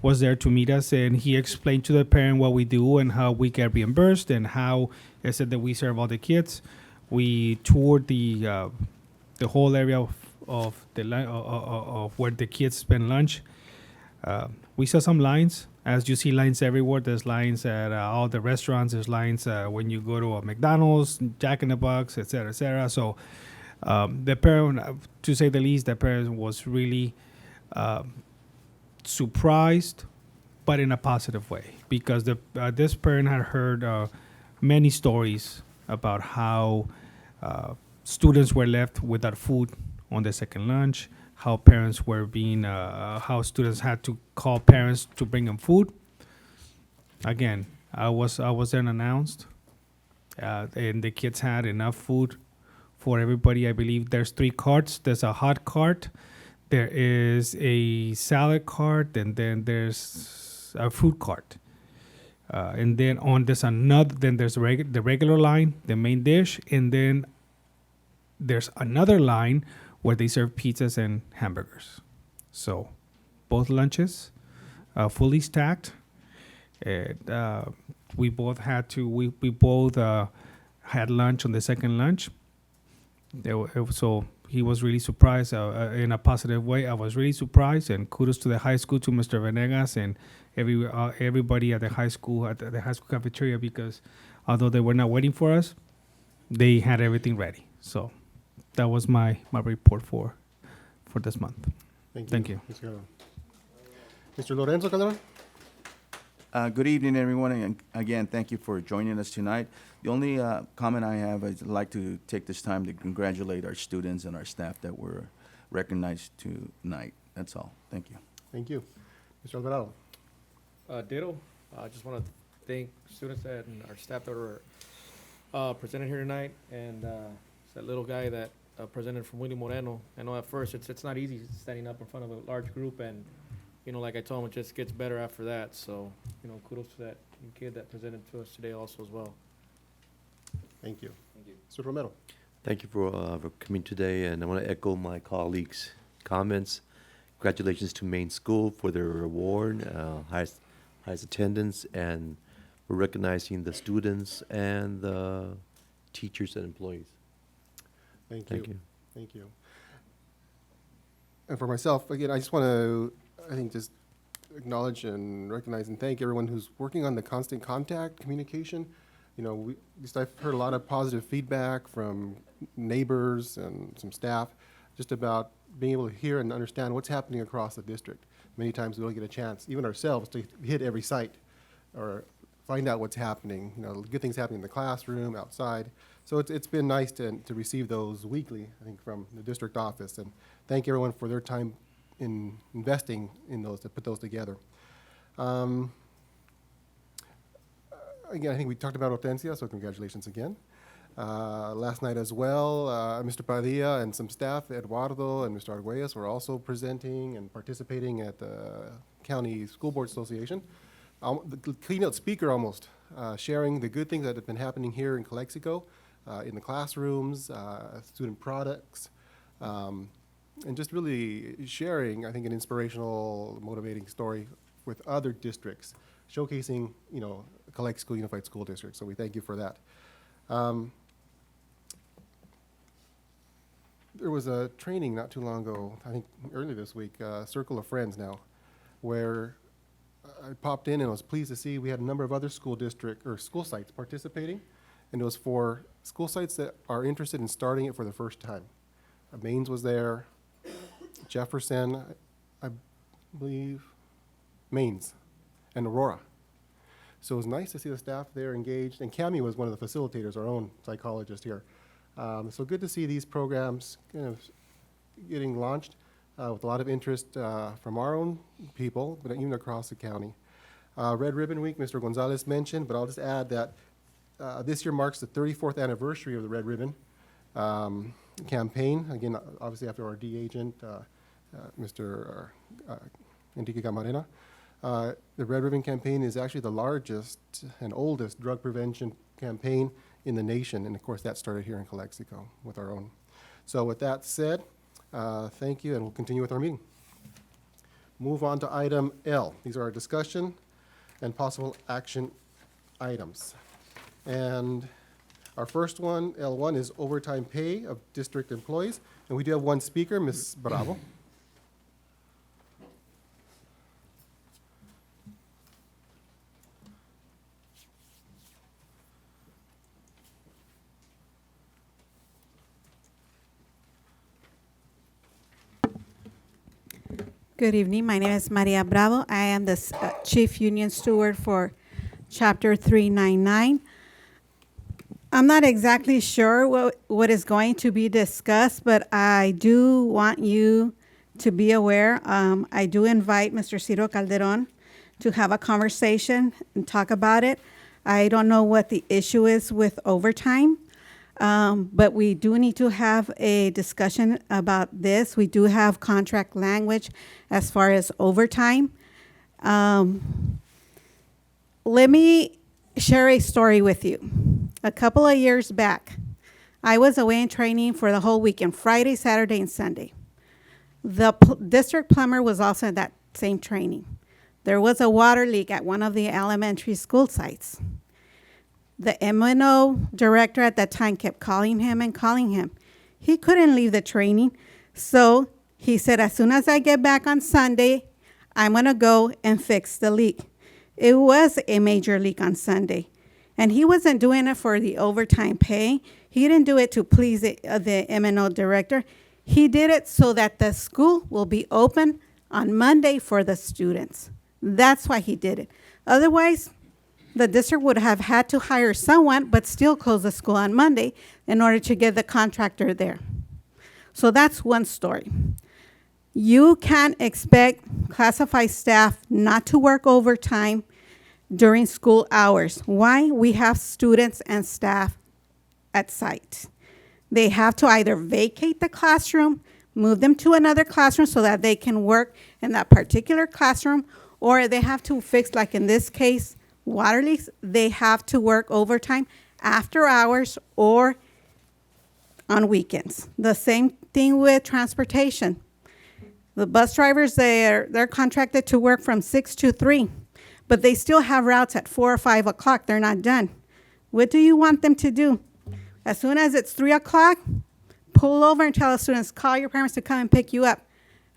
was there to meet us, and he explained to the parent what we do and how we get reimbursed and how it said that we serve all the kids. We toured the whole area of where the kids spend lunch. We saw some lines. As you see lines everywhere, there's lines at all the restaurants. There's lines when you go to a McDonald's, Jack in the Box, et cetera, et cetera. So the parent, to say the least, the parent was really surprised, but in a positive way, because this parent had heard many stories about how students were left without food on the second lunch, how parents were being, how students had to call parents to bring them food. Again, I was there announced, and the kids had enough food for everybody. I believe there's 3 carts. There's a hot cart, there is a salad cart, and then there's a fruit cart. And then there's another. Then there's the regular line, the main dish, and then there's another line where they serve pizzas and hamburgers. So both lunches fully stacked. And we both had had lunch on the second lunch. So he was really surprised in a positive way. I was really surprised, and kudos to the high school, to Mr. Venegas and everybody at the high school, at the high school cafeteria, because although they were not waiting for us, they had everything ready. So that was my report for this month. Thank you. Mr. Lorenzo Calderon? Good evening, everyone, and again, thank you for joining us tonight. The only comment I have is I'd like to take this time to congratulate our students and our staff that were recognized tonight. That's all. Thank you. Thank you. Mr. Alvarado. Ditto. I just want to thank students and our staff that were presented here tonight, and that little guy that presented from Willie Moreno. I know at first it's not easy standing up in front of a large group, and like I told him, it just gets better after that. So kudos to that kid that presented to us today also as well. Thank you. Thank you. Mr. Romero. Thank you for coming today, and I want to echo my colleagues' comments. Congratulations to Maine School for their award, highest attendance, and for recognizing the students and the teachers and employees. Thank Thank you. you. Thank you. And for myself, again, I just want to, just acknowledge and recognize and thank everyone who's working on the constant contact communication. I've heard a lot of positive feedback from neighbors and some staff just about being able to hear and understand what's happening across the district. Many times we don't get a chance, even ourselves, to hit every site or find out what's happening, good things happening in the classroom, outside. So it's been nice to receive those weekly, I think, from the district office. And thank everyone for their time in investing in those, to put those together. Again, I think we talked about Hortensia, so congratulations again. Last night as well, Mr. Padilla and some staff, Eduardo and Mr. Arguelles, were also presenting and participating at the County School Board Association. The keynote speaker almost, sharing the good things that have been happening here in Calexico, in the classrooms, student products, and just really sharing, I think, an inspirational, motivating story with other districts, showcasing, Calexico Unified School District. So we thank you for that. There was a training not too long ago, I think earlier this week, Circle of Friends now, where I popped in and I was pleased to see we had a number of other school sites participating, and it was for school sites that are interested in starting it for the first time. Mainz was there, Jefferson, I believe, Mainz, and Aurora. So it was nice to see the staff there engaged, and Cami was one of the facilitators, our own psychologist here. So good to see these programs kind of getting launched with a lot of interest from our own people, but even across the county. Red Ribbon Week, Mr. Gonzalez mentioned, but I'll just add that this year marks the 34th anniversary of the Red Ribbon campaign. Again, obviously after our D agent, Mr. Enrique Camarena. The Red Ribbon campaign is actually the largest and oldest drug prevention campaign in the nation, and of course that started here in Calexico with our own. So with that said, thank you, and we'll continue with our meeting. Move on to item L. These are our discussion and possible action items. And our first one, L1, is overtime pay of district employees, and we do have one speaker, Ms. Bravo. Good evening. My name is Maria Bravo. I am the Chief Union Steward for Chapter 399. I'm not exactly sure what is going to be discussed, but I do want you to be aware. I do invite Mr. Ciro Calderon to have a conversation and talk about it. I don't know what the issue is with overtime. But we do need to have a discussion about this. We do have contract language as far as overtime. Let me share a story with you. A couple of years back, I was away in training for the whole weekend, Friday, Saturday, and Sunday. The district plumber was also at that same training. There was a water leak at one of the elementary school sites. The M&O director at that time kept calling him and calling him. He couldn't leave the training. So he said, as soon as I get back on Sunday, I'm going to go and fix the leak. It was a major leak on Sunday. And he wasn't doing it for the overtime pay. He didn't do it to please the M&O director. He did it so that the school will be open on Monday for the students. That's why he did it. Otherwise, the district would have had to hire someone, but still close the school on Monday in order to get the contractor there. So that's one story. You can't expect classified staff not to work overtime during school hours. Why? We have students and staff at site. They have to either vacate the classroom, move them to another classroom so that they can work in that particular classroom, or they have to fix, like in this case, water leaks. They have to work overtime after hours or on weekends. The same thing with transportation. The bus drivers, they're contracted to work from 6 to 3, but they still have routes at 4 or 5 o'clock. They're not done. What do you want them to do? As soon as it's 3 o'clock, pull over and tell the students, call your parents to come and pick you up.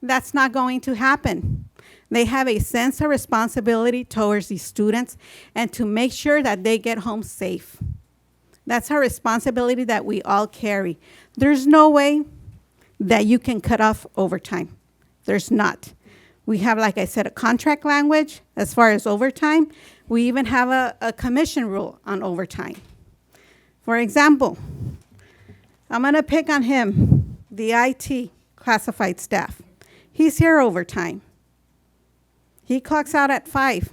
That's not going to happen. They have a sense of responsibility towards these students and to make sure that they get home safe. That's our responsibility that we all carry. There's no way that you can cut off overtime. There's not. We have, like I said, a contract language as far as overtime. We even have a commission rule on overtime. For example, I'm going to pick on him, the IT classified staff. He's here overtime. He clocks out at 5.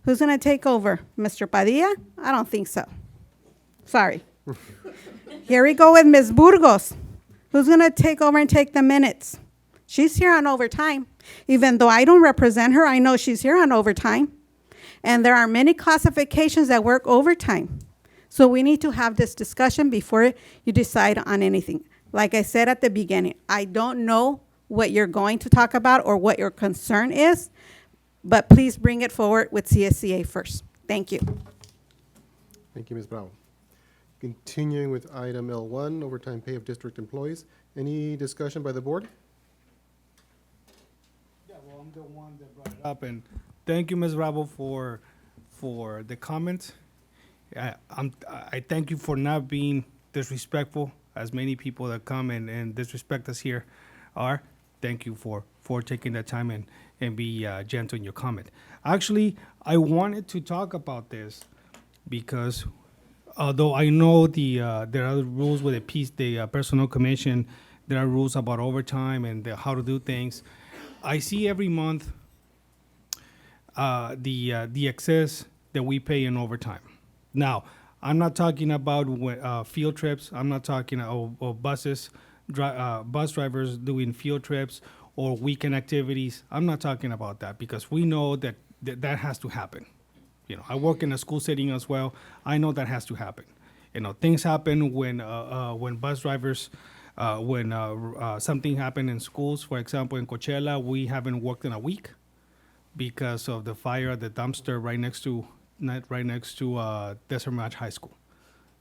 Who's going to take over? Mr. Padilla? I don't think so. Sorry. Here we go with Ms. Burgos. Who's going to take over and take the minutes? She's here on overtime. Even though I don't represent her, I know she's here on overtime. And there are many classifications that work overtime. So we need to have this discussion before you decide on anything. Like I said at the beginning, I don't know what you're going to talk about or what your concern is, but please bring it forward with CSCA first. Thank you. Thank you, Ms. Bravo. Continuing with item L1, overtime pay of district employees. Any discussion by the board? Yeah, well, I'm the one that brought it up, and thank you, Ms. Bravo, for the comments. I thank you for not being disrespectful, as many people that come and disrespect us here are. Thank you for taking that time and be gentle in your comment. Actually, I wanted to talk about this because although I know there are rules with the personnel commission, there are rules about overtime and how to do things. I see every month the excess that we pay in overtime. Now, I'm not talking about field trips. I'm not talking about bus drivers doing field trips or weekend activities. I'm not talking about that because we know that has to happen. You know, I work in a school setting as well. I know that has to happen. You know, things happen when bus drivers, when something happened in schools. For example, in Coachella, we haven't worked in a week because of the fire at the dumpster right next to Desert Match High School.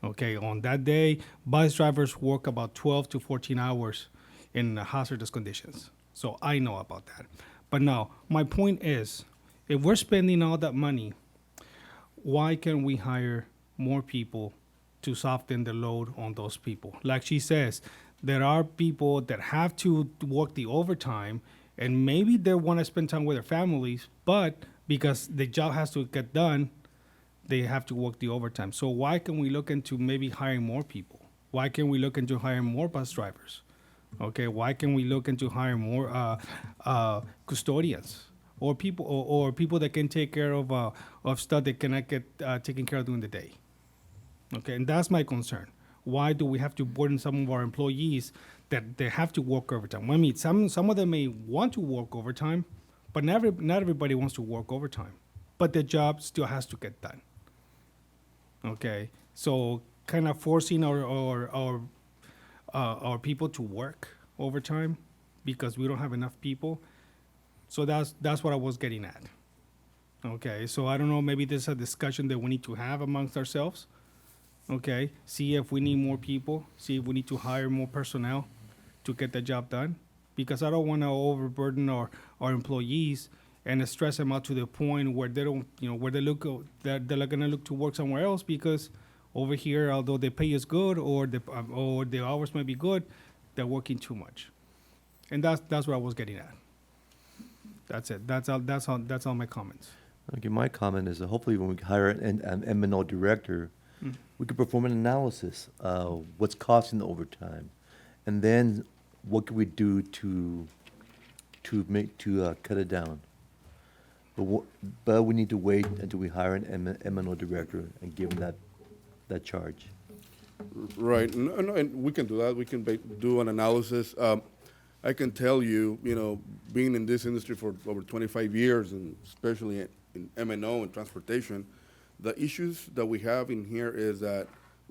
Okay, on that day, bus drivers work about 12 to 14 hours in hazardous conditions. So I know about that. But now, my point is, if we're spending all that money, why can't we hire more people to soften the load on those people? Like she says, there are people that have to work the overtime, and maybe they want to spend time with their families, but because the job has to get done, they have to work the overtime. So why can we look into maybe hiring more people? Why can we look into hiring more bus drivers? Okay, why can we look into hiring more custodians or people that can take care of stuff that cannot get taken care of during the day? Okay, and that's my concern. Why do we have to burden some of our employees that they have to work overtime? I mean, some of them may want to work overtime, but not everybody wants to work overtime. But the job still has to get done. Okay, so kind of forcing our people to work overtime because we don't have enough people. So that's what I was getting at. Okay, so I don't know, maybe this is a discussion that we need to have amongst ourselves. Okay, see if we need more people, see if we need to hire more personnel to get the job done. Because I don't want to overburden our employees and stress them out to the point where they don't, where they're gonna look to work somewhere else because over here, although the pay is good or the hours might be good, they're working too much, and that's what I was getting at. That's it. That's all my comments. Okay, my comment is that hopefully when we hire an M&O director, we could perform an analysis of what's costing the overtime, and then what could we do to cut it down. But we need to wait until we hire an M&O director and give him that charge. Right, no, and we can do that. We can do an analysis. I can tell you, being in this industry for over 25 years, and especially in M&O and transportation, the issues that we have in here is that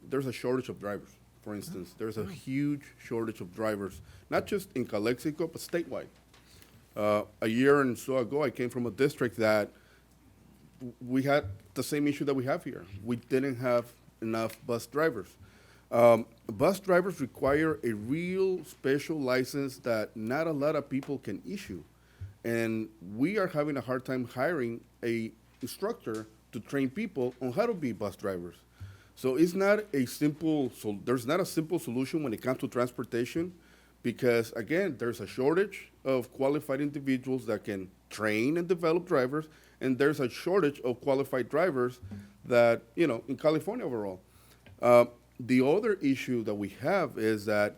there's a shortage of drivers. For instance, there's a huge shortage of drivers, not just in Calexico, but statewide. A year and so ago, I came from a district that we had the same issue that we have here. We didn't have enough bus drivers. Bus drivers require a real special license that not a lot of people can issue. And we are having a hard time hiring a instructor to train people on how to be bus drivers. So it's not a simple, there's not a simple solution when it comes to transportation, because again, there's a shortage of qualified individuals that can train and develop drivers, and there's a shortage of qualified drivers that, in California overall. The other issue that we have is that,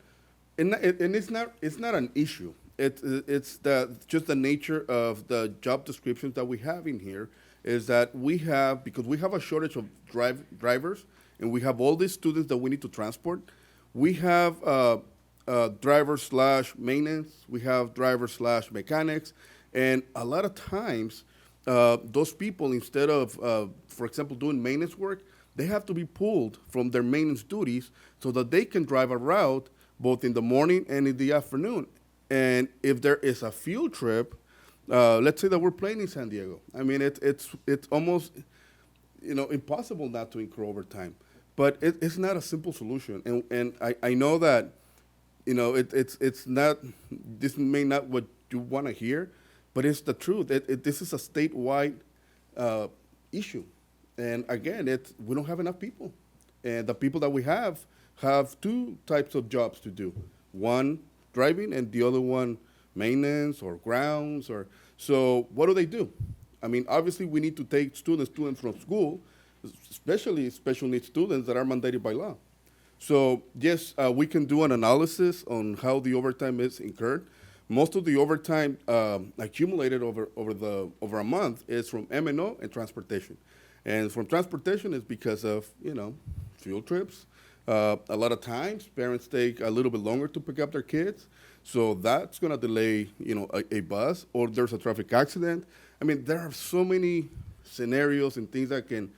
and it's not an issue. It's just the nature of the job descriptions that we have in here is that because we have a shortage of drivers, and we have all these students that we need to transport. We have drivers/maintenance. We have drivers/mechanics, and a lot of times, those people, instead of, for example, doing maintenance work, they have to be pulled from their maintenance duties so that they can drive a route both in the morning and in the afternoon. And if there is a field trip, let's say that we're playing in San Diego. I mean, it's almost impossible not to incur overtime. But it's not a simple solution. And I know that it's not, this may not what you want to hear, but it's the truth. This is a statewide issue. And again, we don't have enough people. And the people that we have two types of jobs to do. One, driving, and the other one, maintenance or grounds. So what do? I mean, obviously, we need to take students to and from school, especially special needs students that are mandated by law. So yes, we can do an analysis on how the overtime is incurred. Most of the overtime accumulated over a month is from M&O and transportation. And from transportation is because of, field trips. A lot of times, parents take a little bit longer to pick up their kids. So that's going to delay, a bus, or there's a traffic accident. I mean, there are so many scenarios and things that can,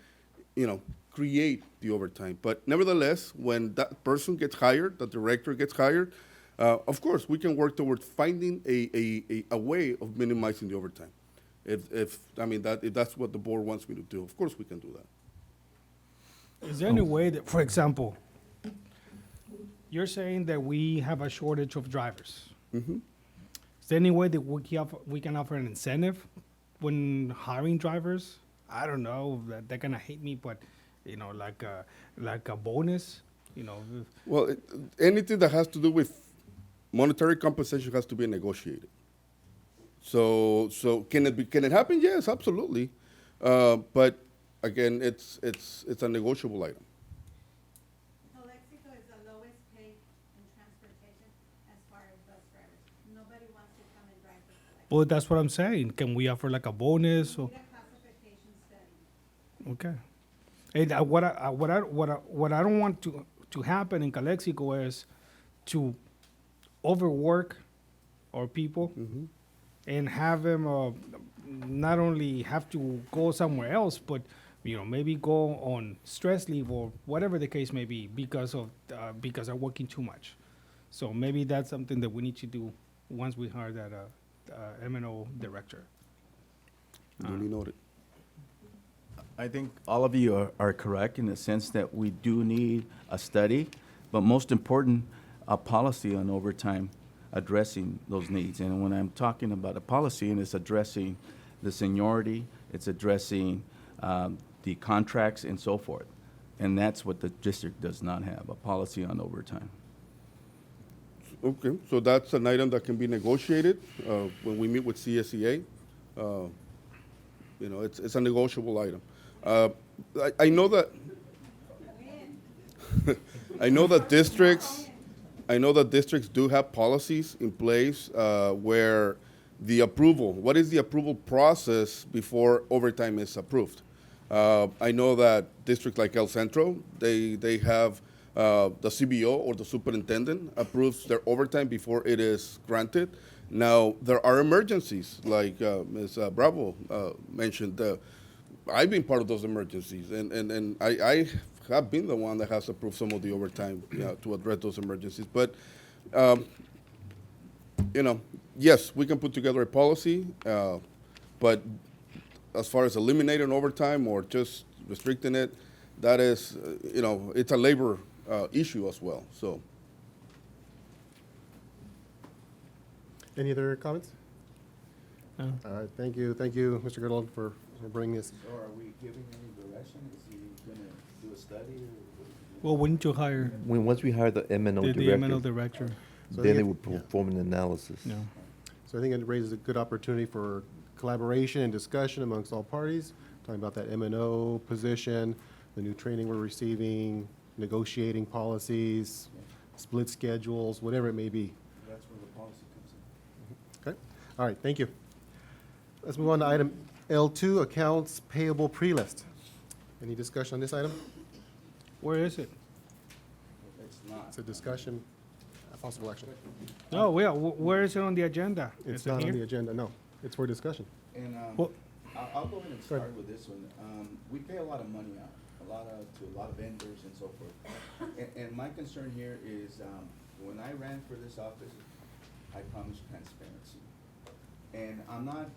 create the overtime. But nevertheless, when that person gets hired, the director gets hired, of course, we can work towards finding a way of minimizing the overtime. If that's what the board wants me to do, of course we can do that. Is there any way that, for example, you're saying that we have a shortage of drivers? Mm-hmm. Is there any way that we can offer an incentive when hiring drivers? I don't know, they're gonna hate me, but like a bonus, Well, anything that has to do with monetary compensation has to be negotiated. So can it happen? Yes, absolutely. But again, it's a negotiable item. Calexico is the lowest paid in transportation as far as bus drivers. Nobody wants to come and drive for Calexico. well, that's what I'm saying. Can we offer like a bonus or? Need a classification study. Okay. And what I don't want to happen in Calexico is to overwork our people and have them not only have to go somewhere else, but maybe go on stress leave or whatever the case may be because they're working too much. So maybe that's something that we need to do once we hire that M&O director. Duly noted. I think all of you are correct in the sense that we do need a study, but most important, a policy on overtime addressing those needs. And when I'm talking about a policy, and it's addressing the seniority, it's addressing the contracts and so forth. And that's what the district does not have, a policy on overtime. Okay, so that's an item that can be negotiated when we meet with CSEA. You know, it's a negotiable item. I know that I know that districts do have policies in place where the approval, what is the approval process before overtime is approved? I know that districts like El Centro, they have the CBO or the superintendent approves their overtime before it is granted. Now, there are emergencies, like Ms. Bravo mentioned. I've been part of those emergencies, and I have been the one that has approved some of the overtime to address those emergencies. But, you know, yes, we can put together a policy, but as far as eliminating overtime or just restricting it, that is, you know, it's a labor issue as well, so. Any other comments? No. All right, thank you, Mr. Goodall, for bringing this. So are we giving any direction? Is he gonna do a study or? Well, wouldn't you hire Once we hire the MNO the director, MNO director? So then they- they will perform an analysis. Yeah. So I think it raises a good opportunity for collaboration and discussion amongst all parties, talking about that M&O position, the new training we're receiving, negotiating policies, split schedules, whatever it may be. That's where the policy comes in. Okay, all right, thank you. Let's move on to item L2, accounts payable pre-list. Any discussion on this item? Where is it? It's not. It's a discussion, possible action. No, where is it on the agenda? It's Is it not on here? the agenda, no. It's for discussion. And Well- I'll go ahead and Go ahead. start with this one. We pay a lot of money out, to a lot of vendors and so forth. And my concern here is, when I ran for this office, I promised transparency. And I'm not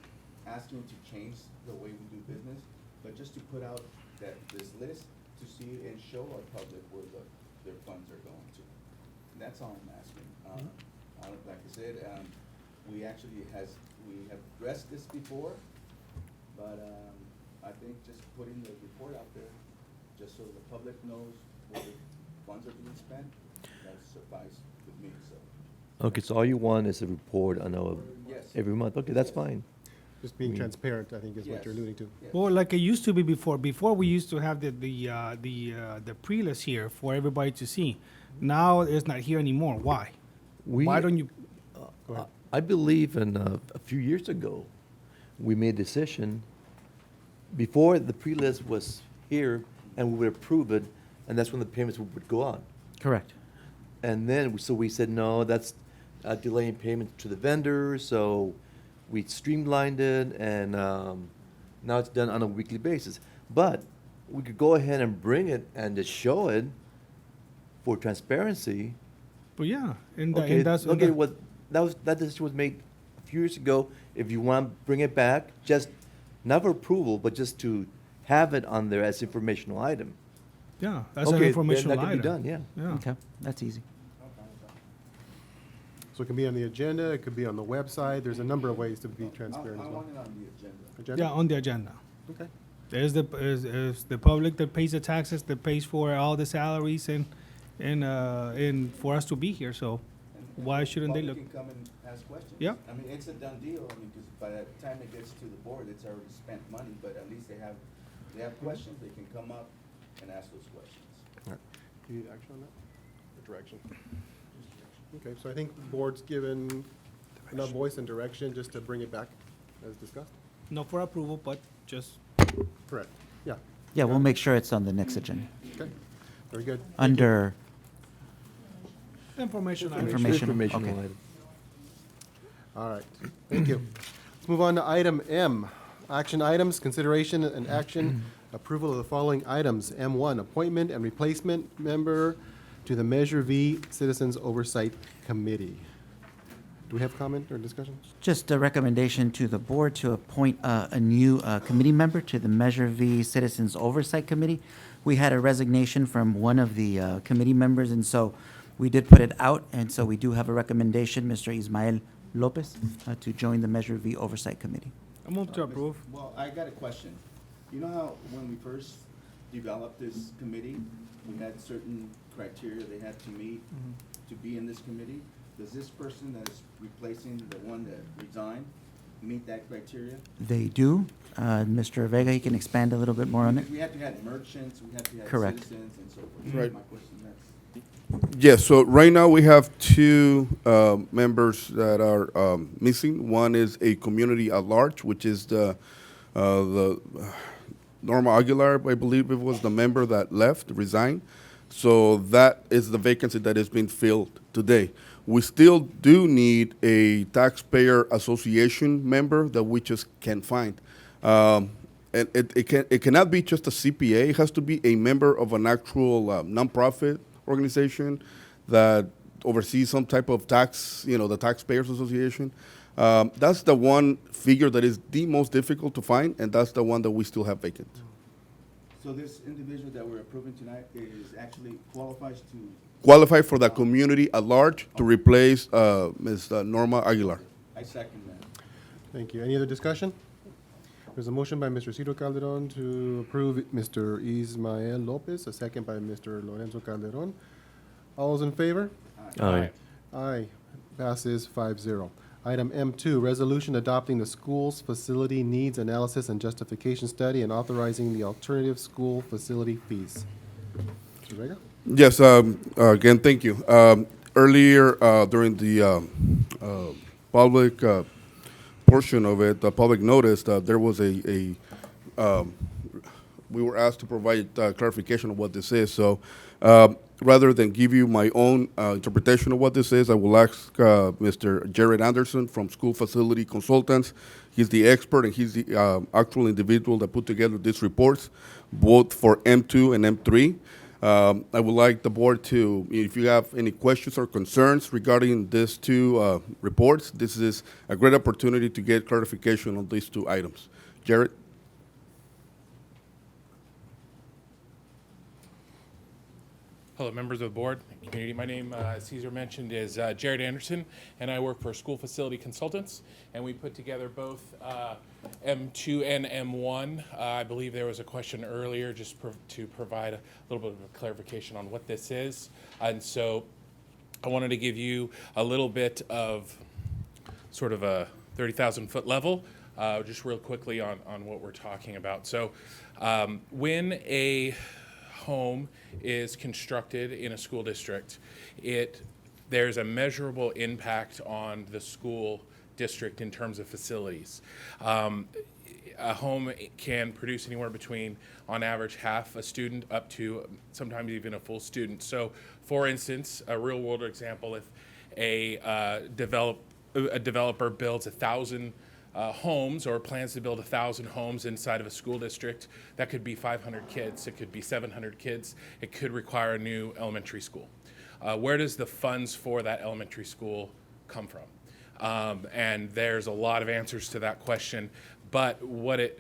asking to change the way we do business, but just to put out this list to see and show our public where their funds are going to. And that's all I'm asking. Like I said, we have addressed this before, but I think just putting the report out there, just so the public knows where the funds are being spent, that suffices with me, so. Okay, so all you want is a report on Yes. every month. Okay, that's fine. Just being We- transparent, I think, is what you're Yes. alluding to. Yes. Well, like it used to be before. Before we used to have the pre-list here for everybody to see. Now it's not here anymore. Why? Why don't you? Go ahead. I believe a few years ago, we made a decision, before the pre-list was here, and we would approve it, and that's when the payments would go on. Correct. And then, so we said, no, that's delaying payments to the vendors, so we streamlined it, and now it's done on a weekly basis. But we could go ahead and bring it and just show it for transparency. But yeah, and Okay, that's okay, that decision was made a few years ago. If you want to bring it back, just not for approval, but just to have it on there as informational item. yeah, that's an Okay, then informational that item. can be done, yeah. Okay, that's easy. So it can be on the agenda, it could be on the website, there's a number of ways to be I transparent as well. want it on the agenda. Agenda? Yeah, on the agenda. Okay. There's is the public that pays the taxes, that pays for all the salaries and for us to be here. So And why the shouldn't they public look? can come and ask questions. Yeah. I mean, it's a done deal, I mean, because by the time it gets to the board, it's already spent money, but at least they have questions, they can come up and ask those questions. All right. Do you need action on that? Or direction? Okay, so I think the board's given enough voice and direction just to bring it back as discussed? Not for approval, but just Correct, yeah. Yeah, we'll make sure it's on the next agenda. Okay, very good. Thank you. Under, information. Information. Informational okay. item. All right, thank you. Let's move on to item M. Action items, consideration and action, approval of the following items. M1, appointment and replacement member to the Measure V Citizens Oversight Committee. Do we have comment or discussion? Just a recommendation to the board to appoint a new committee member to the Measure V Citizens Oversight Committee. We had a resignation from one of the committee members, and so we did put it out, and so we do have a recommendation, Mr. Ismael Lopez, to join the Measure V Oversight Committee. I move to approve. Well, I got a question. You know how when we first developed this committee, we had certain criteria they had to meet to be in this committee? Does this person that is replacing the one that resigned, meet that criteria? They do. Mr. Vega, he can expand a little bit more on it. We have to have merchants, we have to have Correct. citizens and so forth. Right. My question is- Yes, so right now we have two members that are missing. One is a community at large, which is the Norma Aguilar, I believe it was the member that left, resigned. So that is the vacancy that is being filled today. We still do need a taxpayer association member that we just can't find. And it cannot be just a CPA. It has to be a member of an actual nonprofit organization that oversees some type of tax, the Taxpayers Association. That's the one figure that is the most difficult to find, and that's the one that we still have vacant. So this individual that we're approving tonight is actually qualifies to. Qualify for the community at large to replace Ms. Norma Aguilar. I second that. Thank you. Any other discussion? There's a motion by Mr. Cito Calderon to approve Mr. Ismael Lopez, a second by Mr. Lorenzo Calderon. All those in favor? Aye. Aye. Passes 5-0. Item M2, resolution adopting the school's facility needs analysis and justification study and authorizing the alternative school facility fees. Mr. Vega? Yes, again, thank you. Earlier, during the public portion of it, the public notice, there was we were asked to provide clarification of what this is. So rather than give you my own interpretation of what this is, I will ask Mr. Jared Anderson from School Facility Consultants. He's the expert and he's the actual individual that put together these reports, both for M2 and M3. I would like the board to, if you have any questions or concerns regarding these two reports, this is a great opportunity to get clarification on these two items. Jared? Hello, members of the board and community. My name, as Cesar mentioned, is Jared Anderson, and I work for School Facility Consultants, and we put together both M2 and M1. I believe there was a question earlier just to provide a little bit of a clarification on what this is. And so I wanted to give you a little bit of sort of a 30,000-foot level, just real quickly on what we're talking about. So when a home is constructed in a school district, there's a measurable impact on the school district in terms of facilities. A home can produce anywhere between, on average, half a student up to sometimes even a full student. So, for instance, a real-world example, if a developer builds 1,000 homes or plans to build 1,000 homes inside of a school district, that could be 500 kids, it could be 700 kids, it could require a new elementary school. Where does the funds for that elementary school come from? And there's a lot of answers to that question, but what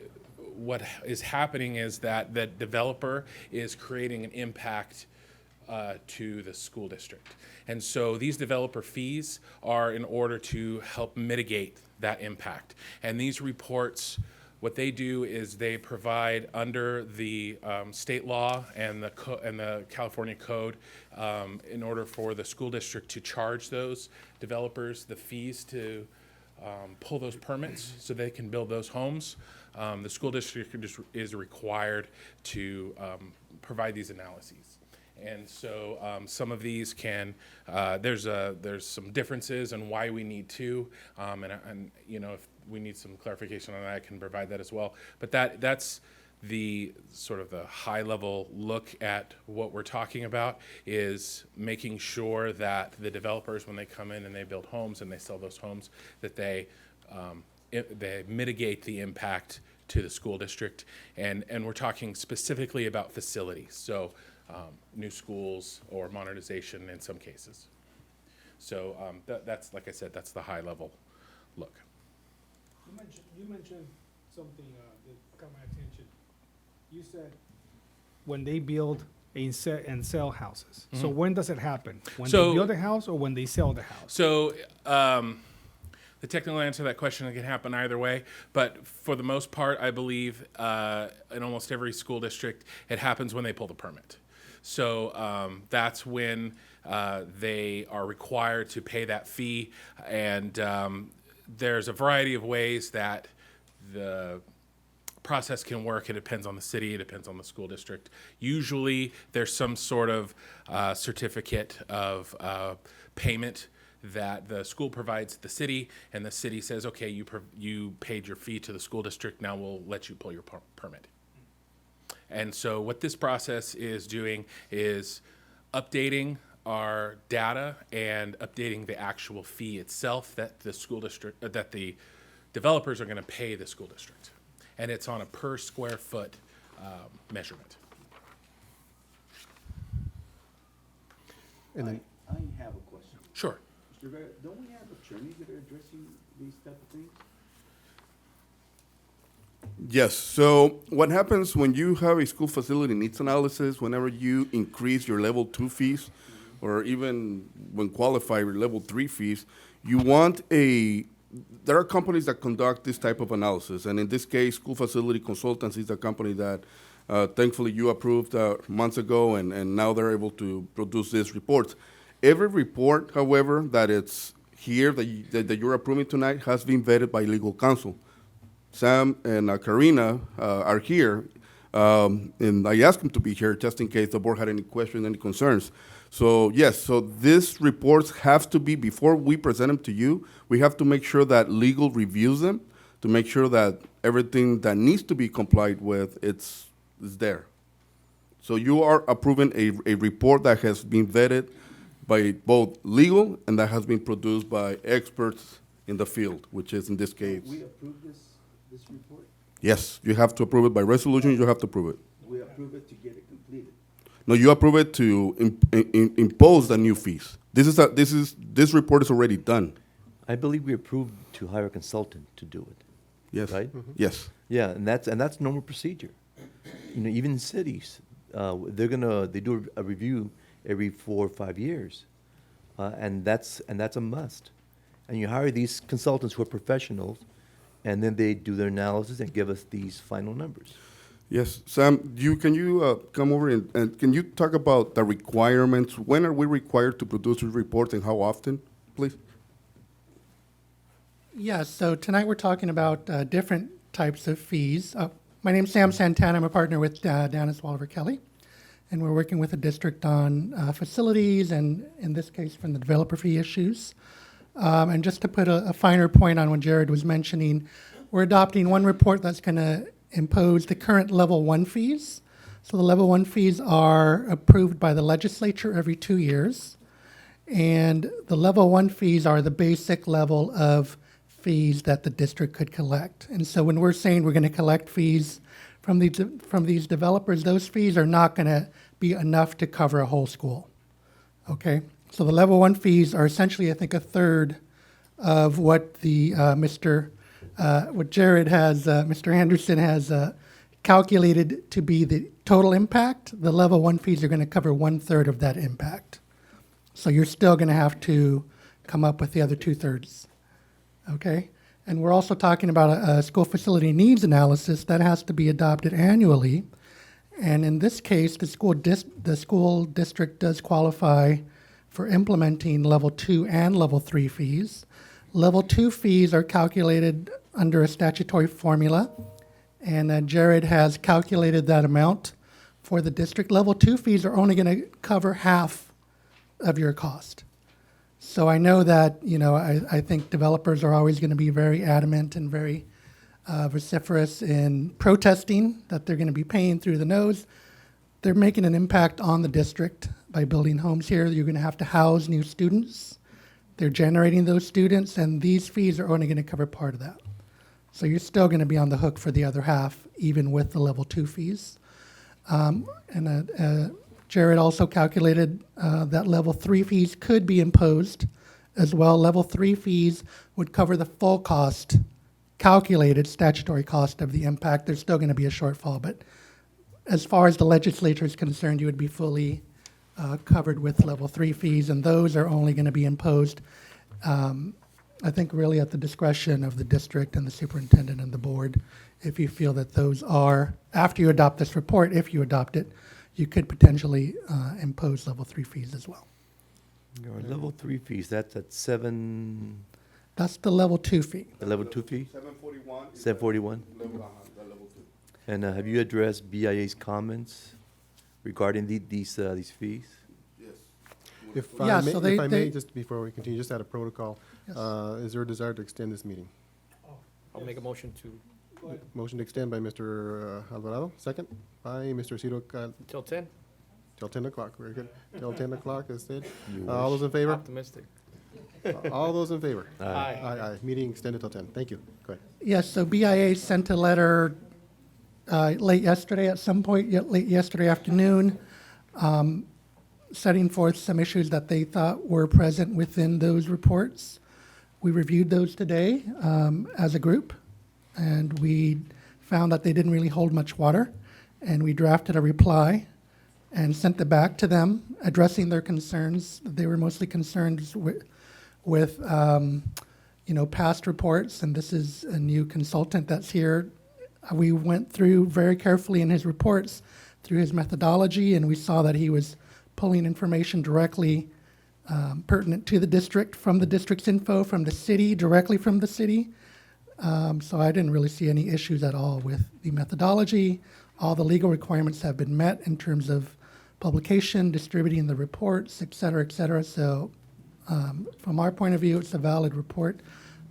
is happening is that the developer is creating an impact to the school district. And so these developer fees are in order to help mitigate that impact. And these reports, what they do is they provide under the state law and the California code in order for the school district to charge those developers the fees to pull those permits so they can build those homes. The school district is required to provide these analyses. And so some of these can, there's some differences in why we need to, and you know, if we need some clarification on that, I can provide that as well. But that's the sort of the high level look at what we're talking about, is making sure that the developers, when they come in and they build homes and they sell those homes, that they mitigate the impact to the school district. And we're talking specifically about facilities. So new schools or modernization in some cases. So that's, like I said, that's the high level look. You mentioned something that caught my attention. You said when they build and sell houses. So when does it happen? When they build a house or when they sell the house? So the technical answer to that question, it can happen either way. But for the most part, I believe in almost every school district, it happens when they pull the permit. So that's when they are required to pay that fee. And there's a variety of ways that the process can work. It depends on the city, it depends on the school district. Usually there's some sort of certificate of payment that the school provides the city, and the city says, okay, you paid your fee to the school district, now we'll let you pull your permit. And so what this process is doing is updating our data and updating the actual fee itself that the school district, that the developers are going to pay the school district. And it's on a per square foot measurement. And then, I have a question. Sure. Mr. Rivera, don't we have attorneys that are addressing these type of things? Yes, so what happens when you have a school facility needs analysis, whenever you increase your level 2 fees, or even when qualify your level 3 fees, you want there are companies that conduct this type of analysis, and in this case, School Facility Consultants is the company that thankfully you approved months ago, and now they're able to produce these reports. Every report, however, that it's here, that you're approving tonight, has been vetted by legal counsel. Sam and Karina are here, and I asked them to be here just in case the board had any questions, any concerns. So yes, so these reports have to be, before we present them to you, we have to make sure that legal reviews them to make sure that everything that needs to be complied with is there. So you are approving a report that has been vetted by both legal and that has been produced by experts in the field, which is in this case. We approve this report? Yes, you have to approve it by resolution, you have to approve it. We approve it to get it completed. No, you approve it to impose the new fees. This report is already done. I believe we approved to hire a consultant to do it. Yes. Right? Yes. Yeah, and that's normal procedure. You know, even in cities, they do a review every 4 or 5 years, and that's a must. And you hire these consultants who are professionals, and then they do their analysis and give us these final numbers. Yes, Sam, can you come over and can you talk about the requirements? When are we required to produce these reports and how often, please? Yeah, so tonight we're talking about different types of fees. My name's Sam Santana. I'm a partner with Dennis Walliver Kelly, and we're working with the district on facilities and, in this case, from the developer fee issues. And just to put a finer point on what Jared was mentioning, we're adopting one report that's going to impose the current level 1 fees. So the level 1 fees are approved by the legislature every 2 years. And the level 1 fees are the basic level of fees that the district could collect. And so when we're saying we're going to collect fees from these developers, those fees are not going to be enough to cover a whole school. Okay? So the level 1 fees are essentially, I think, a third of what the what Jared has, Mr. Anderson has calculated to be the total impact. The level 1 fees are going to cover 1/3 of that impact. So you're still going to have to come up with the other 2/3. Okay? And we're also talking about a school facility needs analysis that has to be adopted annually. And in this case, the school district does qualify for implementing level 2 and level 3 fees. Level 2 fees are calculated under a statutory formula, and Jared has calculated that amount for the district. Level 2 fees are only going to cover half of your cost. So I know that, I think developers are always going to be very adamant and very vociferous in protesting that they're going to be paying through the nose. They're making an impact on the district by building homes here. You're going to have to house new students. They're generating those students, and these fees are only going to cover part of that. So you're still going to be on the hook for the other half, even with the level 2 fees. Jared also calculated that level 3 fees could be imposed as well. Level 3 fees would cover the full cost, calculated statutory cost of the impact. There's still going to be a shortfall, but as far as the legislature is concerned, you would be fully covered with level 3 fees, and those are only going to be imposed, I think, really at the discretion of the district and the superintendent and the board. If you feel that those are, after you adopt this report, if you adopt it, you could potentially impose level 3 fees as well. Level 3 fees, that's at 7 That's the level 2 fee. The level 2 fee? 741. 741? The level 2. And have you addressed BIA's comments regarding these fees? Yes. If Yeah, I may, so if I may, they- just before we continue, just out of protocol, Yes. is there a desire to extend this meeting? I'll make a motion to, Motion to extend by Mr. Alvarado, second by Mr. Ciro till 10, till 10 o'clock, very good. Till 10 o'clock, as said. You All wish. those in favor? optimistic. All those in favor? Aye. Aye, aye. Meeting extended till 10. Thank you. Go ahead. Yes, so BIA sent a letter late yesterday, at some point, late yesterday afternoon, setting forth some issues that they thought were present within those reports. We reviewed those today as a group, and we found that they didn't really hold much water, and we drafted a reply and sent it back to them, addressing their concerns. They were mostly concerned with past reports, and this is a new consultant that's here. We went through very carefully in his reports through his methodology, and we saw that he was pulling information directly pertinent to the district, from the district's info, from the city, directly from the city. So I didn't really see any issues at all with the methodology. All the legal requirements have been met in terms of publication, distributing the reports, et cetera, et cetera. So from our point of view, it's a valid report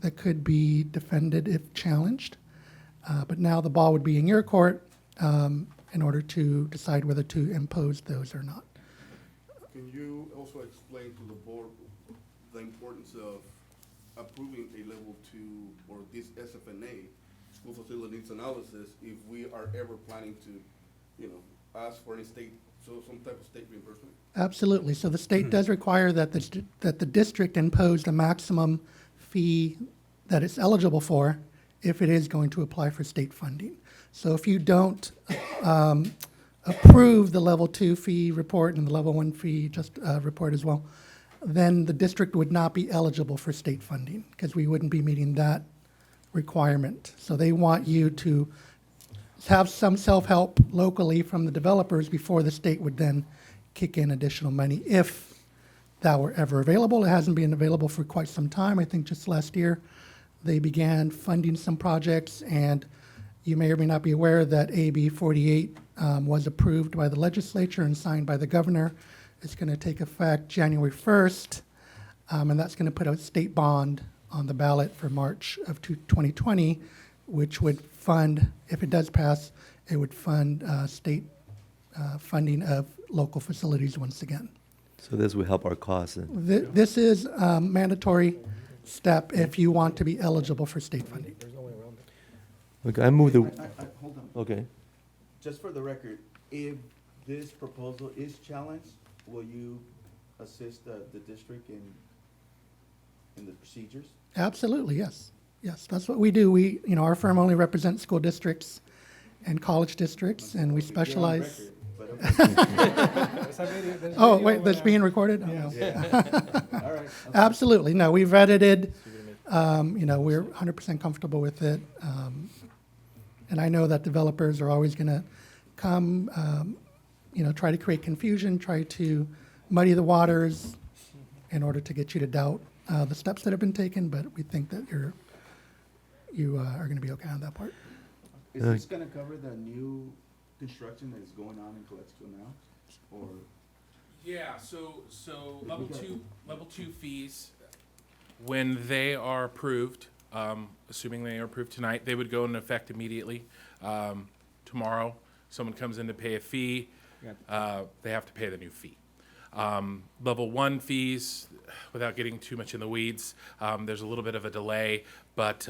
that could be defended if challenged. But now the ball would be in your court in order to decide whether to impose those or not. Can you also explain to the board the importance of approving a level 2 or this SFNA, school facility needs analysis, if we are ever planning to, ask for any some type of state reimbursement? Absolutely. So the state does require that the district impose the maximum fee that it's eligible for if it is going to apply for state funding. So if you don't approve the level 2 fee report and the level 1 fee report as well, then the district would not be eligible for state funding because we wouldn't be meeting that requirement. So they want you to have some self-help locally from the developers before the state would then kick in additional money if that were ever available. It hasn't been available for quite some time. I think just last year they began funding some projects, and you may or may not be aware that AB 48 was approved by the legislature and signed by the governor. It's going to take effect January 1st, and that's going to put a state bond on the ballot for March of 2020, which would fund, if it does pass, it would fund state funding of local facilities once again. So this will help our cause. This is a mandatory step if you want to be eligible for state funding. Okay, I move the. Hold on. Okay. Just for the record, if this proposal is challenged, will you assist the district in the procedures? Absolutely, yes. Yes, that's what we do. Our firm only represents school districts and college districts, and we specialize. Oh, wait, that's being recorded? Oh, no. All right. Absolutely. No, we've vetted it. We're 100% comfortable with it. And I know that developers are always going to come, try to create confusion, try to muddy the waters in order to get you to doubt the steps that have been taken, but we think that you are going to be okay on that part. Is this going to cover the new construction that is going on in Calexico now, or? Yeah, so level two fees, when they are approved, assuming they are approved tonight, they would go into effect immediately. Tomorrow, someone comes in to pay a fee, they have to pay the new fee. Level 1 fees, without getting too much in the weeds, there's a little bit of a delay, but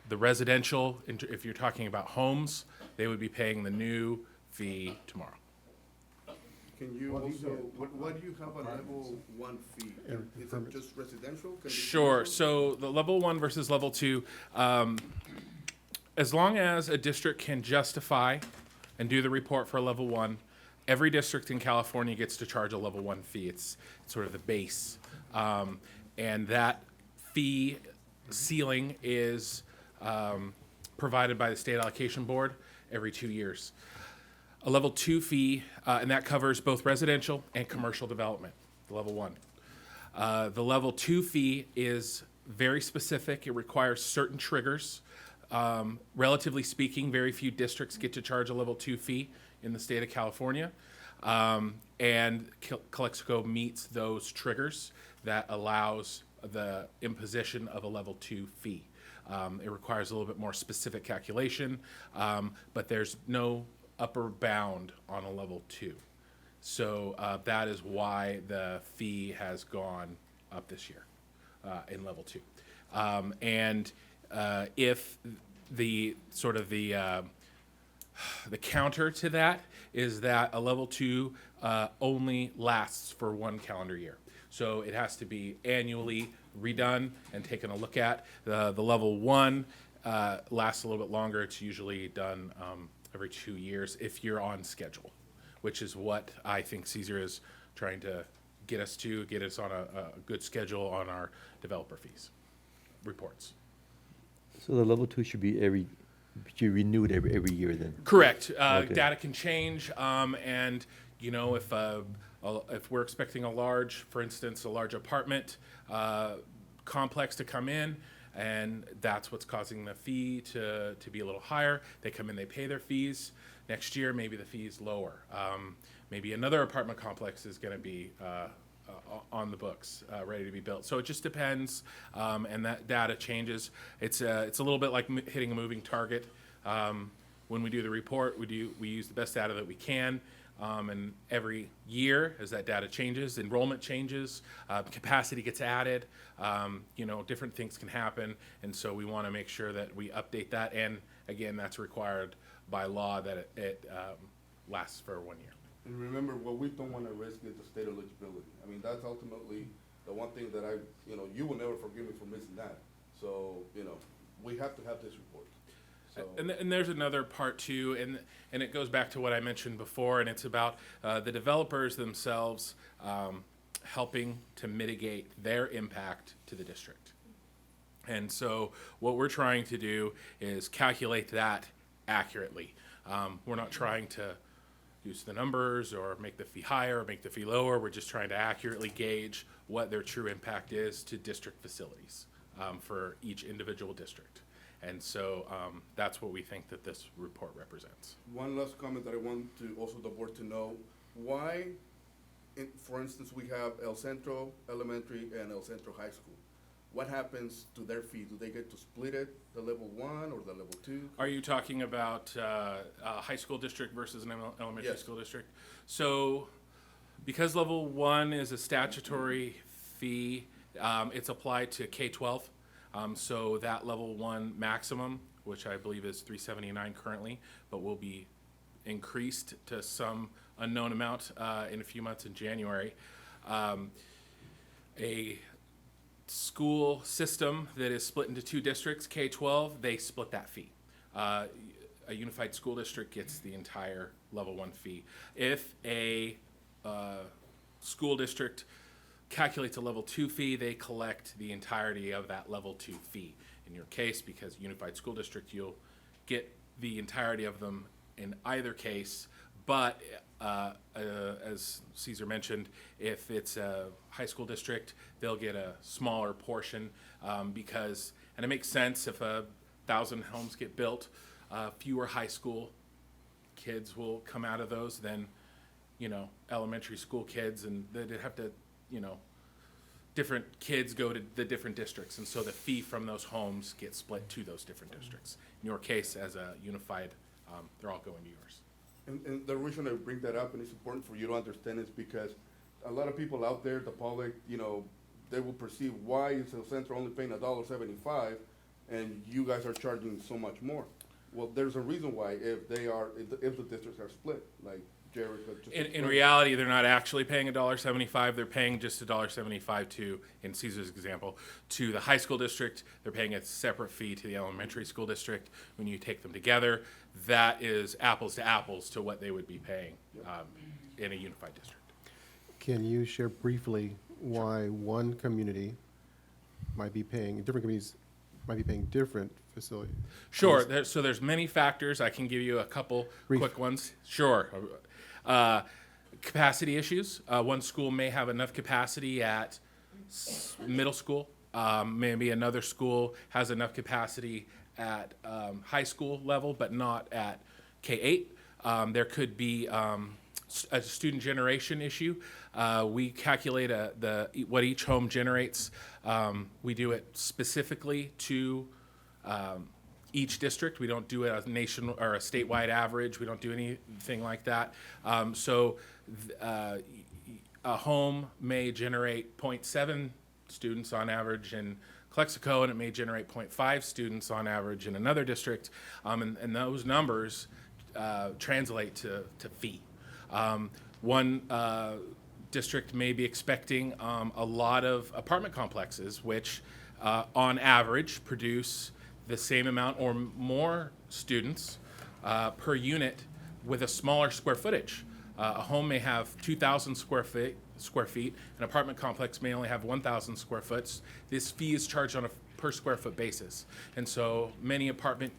the residential, if you're talking about homes, they would be paying the new fee tomorrow. Can you also, what do you have a level 1 fee? Is it just residential? Can it be Sure. commercial? So the level 1 versus level 2, as long as a district can justify and do the report for a level 1, every district in California gets to charge a level 1 fee. It's sort of the base. And that fee ceiling is provided by the State Allocation Board every 2 years. A level 2 fee, and that covers both residential and commercial development, the level 1. The level 2 fee is very specific. It requires certain triggers. Relatively speaking, very few districts get to charge a level 2 fee in the state of California. And Calexico meets those triggers that allows the imposition of a level 2 fee. It requires a little bit more specific calculation, but there's no upper bound on a level 2. So that is why the fee has gone up this year in level 2. And if the sort of the counter to that is that a level 2 only lasts for 1 calendar year. So it has to be annually redone and taken a look at. The level 1 lasts a little bit longer. It's usually done every 2 years if you're on schedule, which is what I think Caesar is trying to get us on a good schedule on our developer fees reports. So the level 2 should be renewed every year then? Correct. Okay. Data can change, and you know, if we're expecting for instance, a large apartment complex to come in, and that's what's causing the fee to be a little higher. They come in, they pay their fees. Next year, maybe the fee is lower. Maybe another apartment complex is going to be on the books, ready to be built. So it just depends, and that data changes. It's a little bit like hitting a moving target. When we do the report, we use the best data that we can, and every year as that data changes, enrollment changes, capacity gets added, you know, different things can happen, and so we want to make sure that we update that, and again, that's required by law that it lasts for 1 year. And remember, what we don't want to risk is the state eligibility. I mean, that's ultimately the one thing that you will never forgive me for missing that. So, you know, we have to have this report. So. And there's another part too, and it goes back to what I mentioned before, and it's about the developers themselves helping to mitigate their impact to the district. And so what we're trying to do is calculate that accurately. We're not trying to use the numbers or make the fee higher or make the fee lower. We're just trying to accurately gauge what their true impact is to district facilities for each individual district. And so that's what we think that this report represents. One last comment that I want to also the board to know, why, for instance, we have El Centro Elementary and El Centro High School. What happens to their fee? Do they get to split it, the level 1 or the level 2? Are you talking about a high school district versus an elementary Yes. school district? So because level 1 is a statutory fee, it's applied to K-12. So that level 1 maximum, which I believe is $379 currently, but will be increased to some unknown amount in a few months in January. A school system that is split into 2 districts, K-12, they split that fee. A unified school district gets the entire level 1 fee. If a school district calculates a level 2 fee, they collect the entirety of that level 2 fee. In your case, because unified school district, you'll get the entirety of them in either case, but as Caesar mentioned, if it's a high school district, they'll get a smaller portion because, and it makes sense, if 1,000 homes get built, fewer high school kids will come out of those than, you know, elementary school kids, and they'd have to, you know, different kids go to the different districts, and so the fee from those homes gets split to those different districts. In your case, as a unified, they're all going to yours. And the reason I bring that up, and it's important for you to understand, is because a lot of people out there, the public, you know, they will perceive why is El Centro only paying $1.75 and you guys are charging so much more. Well, there's a reason why if the districts are split, like Jared just In reality, they're not actually paying $1.75. They're paying just $1.75 to, in Caesar's example, to the high school district. They're paying a separate fee to the elementary school district. When you take them together, that is apples to apples to what they would be paying in a unified district. Can you share briefly why one community might be paying, different communities might be paying different facilities? Sure. So there's many factors. I can give you a couple quick ones. Sure. Capacity issues. One school may have enough capacity at middle school, Maybe another school has enough capacity at high school level, but not at K-8. There could be a student generation issue. We calculate what each home generates. We do it specifically to each district. We don't do it as a nation or a statewide average. We don't do anything like that. A home may generate 0.7 students on average in Calexico, and it may generate 0.5 students on average in another district, and those numbers translate to fee. One district may be expecting a lot of apartment complexes, which on average produce the same amount or more students per unit with a smaller square footage. A home may have 2,000 square feet. An apartment complex may only have 1,000 square foot. This fee is charged on a per square foot basis. And so many apartment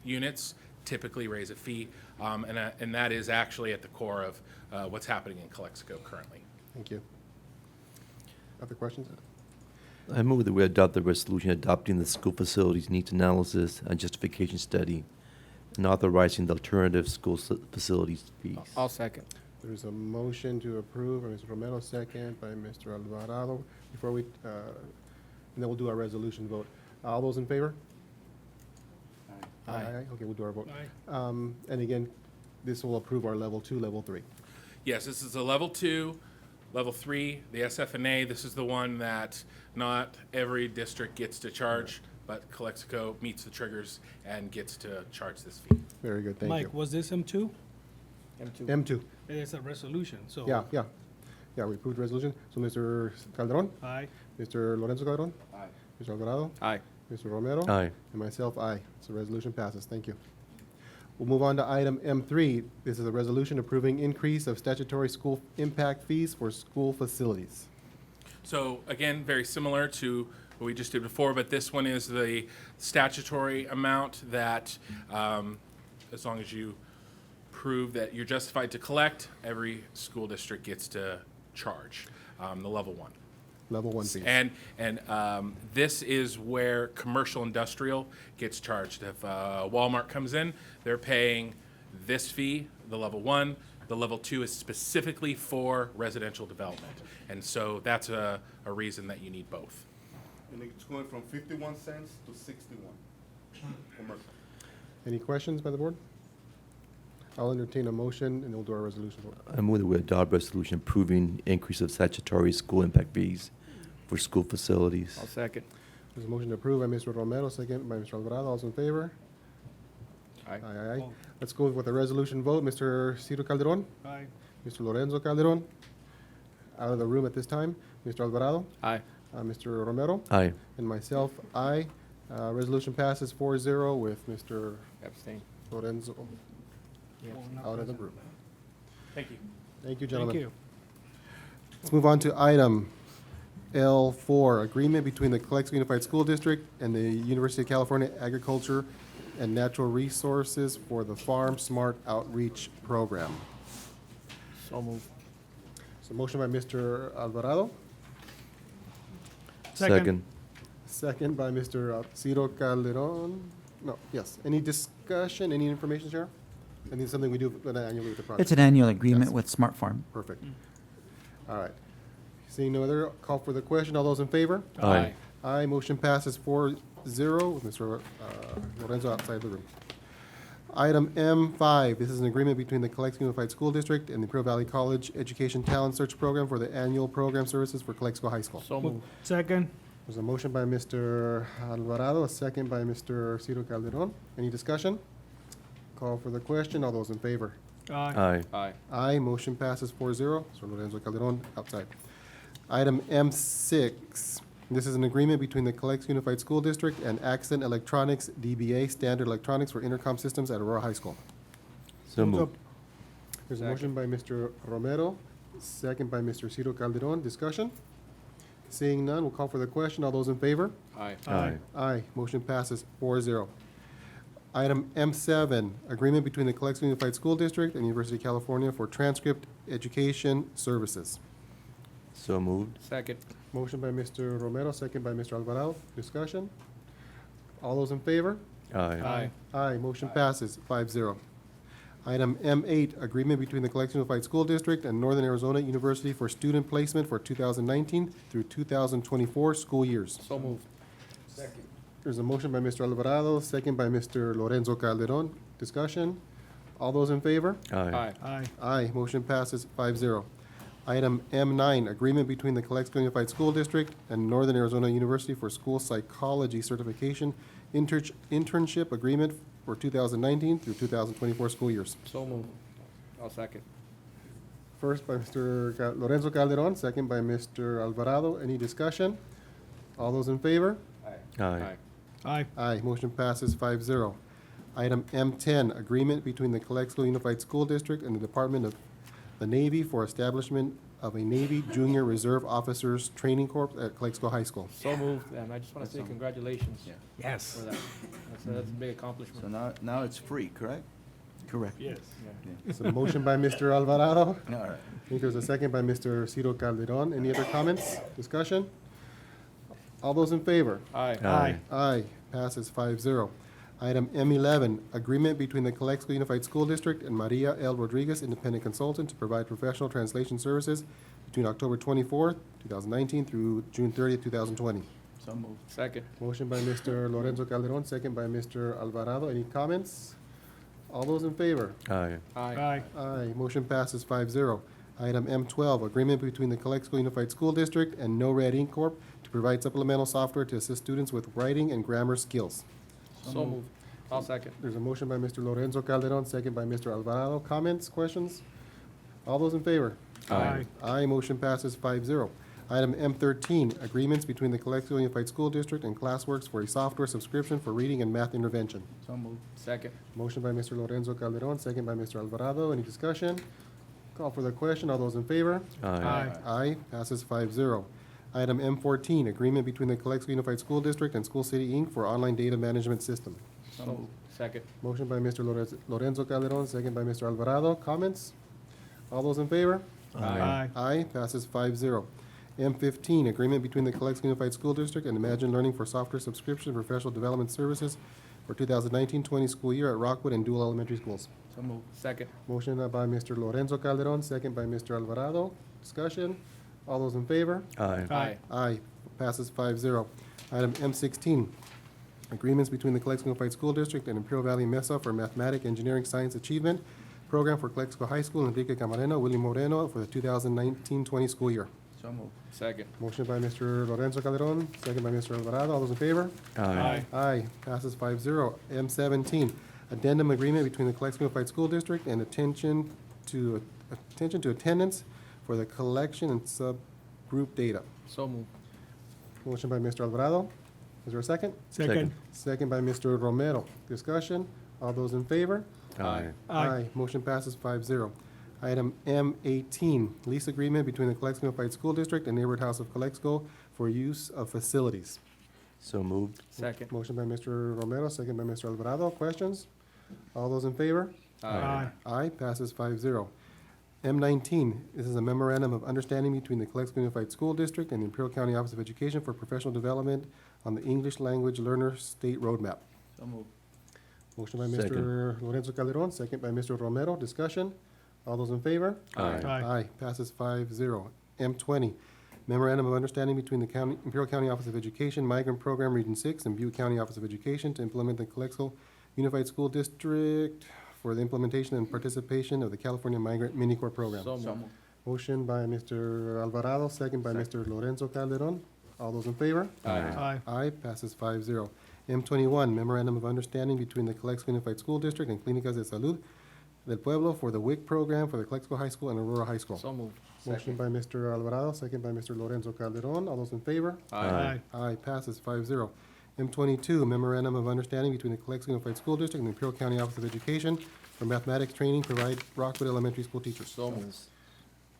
units typically raise a fee, and that is actually at the core of what's happening in Calexico currently. Thank you. Other questions? I move that we adopt the resolution adopting the school facilities needs analysis and justification study and authorizing the alternative school facilities fees. I'll second. There's a motion to approve by Mr. Romero, second by Mr. Alvarado. Before we, and then we'll do our resolution vote. All those in favor? Aye. Okay, we'll do our vote. Aye. And again, this will approve our level 2, level 3. Yes, this is a level 2, level 3, the SFNA. This is the one that not every district gets to charge, but Calexico meets the triggers and gets to charge this fee. Very good, thank Mike, you. was this M2? M2. It's a resolution, so. Yeah, we approved the resolution. So Mr. Calderon? Aye. Mr. Lorenzo Calderon? Aye. Mr. Alvarado? Aye. Mr. Romero? Aye. And myself, aye. So resolution passes. Thank you. We'll move on to item M3. This is a resolution approving increase of statutory school impact fees for school facilities. So again, very similar to what we just did before, but this one is the statutory amount that, as long as you prove that you're justified to collect, every school district gets to charge, the level 1. Level 1 fees. And this is where commercial industrial gets charged. If Walmart comes in, they're paying this fee, the level 1. The level 2 is specifically for residential development. And so that's a reason that you need both. And it's going from 51 cents to 61. Commercial. Any questions by the board? I'll entertain a motion and we'll do our resolution vote. I move that we adopt resolution approving increase of statutory school impact fees for school facilities. I'll second. There's a motion to approve by Mr. Romero, second by Mr. Alvarado. All those in favor? Aye. Aye. Let's go with the resolution vote. Mr. Ciro Calderon? Aye. Mr. Lorenzo Calderon? Out of the room at this time. Mr. Alvarado? Aye. Mr. Romero? Aye. And myself, aye. Resolution passes 4-0 with Mr. Abstain. Lorenzo out of the room. Thank you. Thank you, gentlemen. Thank you. Let's move on to item L4, agreement between the Calexico Unified School District and the University of California Agriculture and Natural Resources for the Farm Smart Outreach Program. So moved. So motion by Mr. Alvarado, Second. second by Mr. Ciro Calderon. No, yes. Any discussion, any information, Sheriff? I think it's something we do annually with the project. It's an annual agreement Yes. with Smart Farm. Perfect. All right. Seeing no other, call for the question. All those in favor? Aye. Aye. Motion passes 4-0 with Mr. Lorenzo outside the room. Item M5, this is an agreement between the Calexico Unified School District and the Imperial Valley College Education Talent Search Program for the annual program services for Calexico High School. So moved. Second. There's a motion by Mr. Alvarado, a second by Mr. Ciro Calderon. Any discussion? Call for the question. All those in favor? Aye. Aye. Aye. Aye. Motion passes 4-0. Mr. Lorenzo Calderon outside. Item M6. This is an agreement between the Calexico Unified School District and Accent Electronics DBA Standard Electronics for intercom systems at Aurora High School. So moved. There's a motion by Mr. Romero, second by Mr. Ciro Calderon. Discussion? Seeing none, we'll call for the question. All those in favor? Aye. Aye. Aye. Motion passes 4-0. Item M7, agreement between the Calexico Unified School District and University of California for transcript education services. So moved. Second. Motion by Mr. Romero, second by Mr. Alvarado. Discussion? All those in favor? Aye. Aye, motion passes 5-0. Item M8, agreement between the Calexico Unified School District and Northern Arizona University for student placement for 2019 through 2024 school years. So moved. Second. There's a motion by Mr. Alvarado, second by Mr. Lorenzo Calderon. Discussion? All those in favor? Aye. Aye. Aye, motion passes 5-0. Item M9, agreement between the Calexico Unified School District and Northern Arizona University for school psychology certification internship agreement for 2019 through 2024 school years. So moved. I'll second. First by Mr. Lorenzo Calderon, second by Mr. Alvarado. Any discussion? All those in favor? Aye. Aye. Aye, motion passes 5-0. Item M10, agreement between the Calexico Unified School District and the Department of the Navy for establishment of a Navy Junior Reserve Officers Training Corps at Calexico High School. So moved, and I just want to say congratulations. Yes. For that. That's a big accomplishment. So now it's free, correct? Correct. Yes. It's a motion by Mr. Alvarado. All right. I think there's a second by Mr. Ciro Calderon. Any other comments, discussion? All those in favor? Aye. Aye. Aye, passes 5-0. Item M11, agreement between the Calexico Unified School District and Maria L. Rodriguez, independent consultant, to provide professional translation services between October 24th, 2019 through June 30th, 2020. So moved. Second. Motion by Mr. Lorenzo Calderon, second by Mr. Alvarado. Any comments? All those in favor? Aye. Aye. Aye, motion passes 5-0. Item M12, agreement between the Calexico Unified School District and No Red Ink Corp. to provide supplemental software to assist students with writing and grammar skills. So moved. I'll second. There's a motion by Mr. Lorenzo Calderon, second by Mr. Alvarado. Comments, questions? All those in favor? Aye. Aye, motion passes 5-0. Item M13, agreements between the Calexico Unified School District and ClassWorks for a software subscription for reading and math intervention. So moved. Second. Motion by Mr. Lorenzo Calderon, second by Mr. Alvarado. Any discussion? Call for the question. All those in favor? Aye. Aye, passes 5-0. Item M14, agreement between the Calexico Unified School District and School City, Inc. for online data management system. So moved. Second. Motion by Mr. Lorenzo Calderon, second by Mr. Alvarado. Comments? All those in favor? Aye. Aye, passes 5-0. M15, agreement between the Calexico Unified School District and Imagine Learning for software subscription and professional development services for 2019-20 school year at Rockwood and Dual Elementary Schools. So moved. Second. Motion by Mr. Lorenzo Calderon, second by Mr. Alvarado. Discussion? All those in favor? Aye. Aye. Aye, passes 5-0. Item M16, agreements between the Calexico Unified School District and Imperial Valley MESA for Mathematic Engineering Science Achievement Program for Calexico High School, Enrique Camarena, Willie Moreno, for the 2019-20 school year. So moved. Second. Motion by Mr. Lorenzo Calderon, second by Mr. Alvarado. All those in favor? Aye. Aye, passes 5-0. M17, addendum agreement between the Calexico Unified School District and attention to attendance for the collection and subgroup data. So moved. Motion by Mr. Alvarado. Is there a second? Second. Second by Mr. Romero. Discussion? All those in favor? Aye. Aye. Motion passes 5-0. Item M18, lease agreement between the Calexico Unified School District and Neighborhood House of Calexico for use of facilities. So moved. Second. Motion by Mr. Romero, second by Mr. Alvarado. Questions? All those in favor? Aye. Aye, passes 5-0. M19, this is a memorandum of understanding between the Calexico Unified School District and the Imperial County Office of Education for professional development on the English Language Learner State Roadmap. So moved. Motion by Mr. Second. Lorenzo Calderon, second by Mr. Romero. Discussion? All those in favor? Aye. Aye, passes 5-0. M20, memorandum of understanding between the Imperial County Office of Education, Migrant Program Region 6, and Butte County Office of Education to implement the Calexico Unified School District for the implementation and participation of the California Migrant Mini Corps program. So So moved. moved. Motion by Mr. Alvarado, second by Mr. Lorenzo Calderon. All those in favor? Aye. Aye, passes 5-0. M21, memorandum of understanding between the Calexico Unified School District and Clínicas de Salud del Pueblo for the WIC program for the Calexico High School and Aurora High School. So moved. Motion Second. by Mr. Alvarado, second by Mr. Lorenzo Calderon. All those in favor? Aye. Aye, passes 5-0. M22, memorandum of understanding between the Calexico Unified School District and the Imperial County Office of Education for mathematics training provide Rockwood Elementary School teachers. So moved.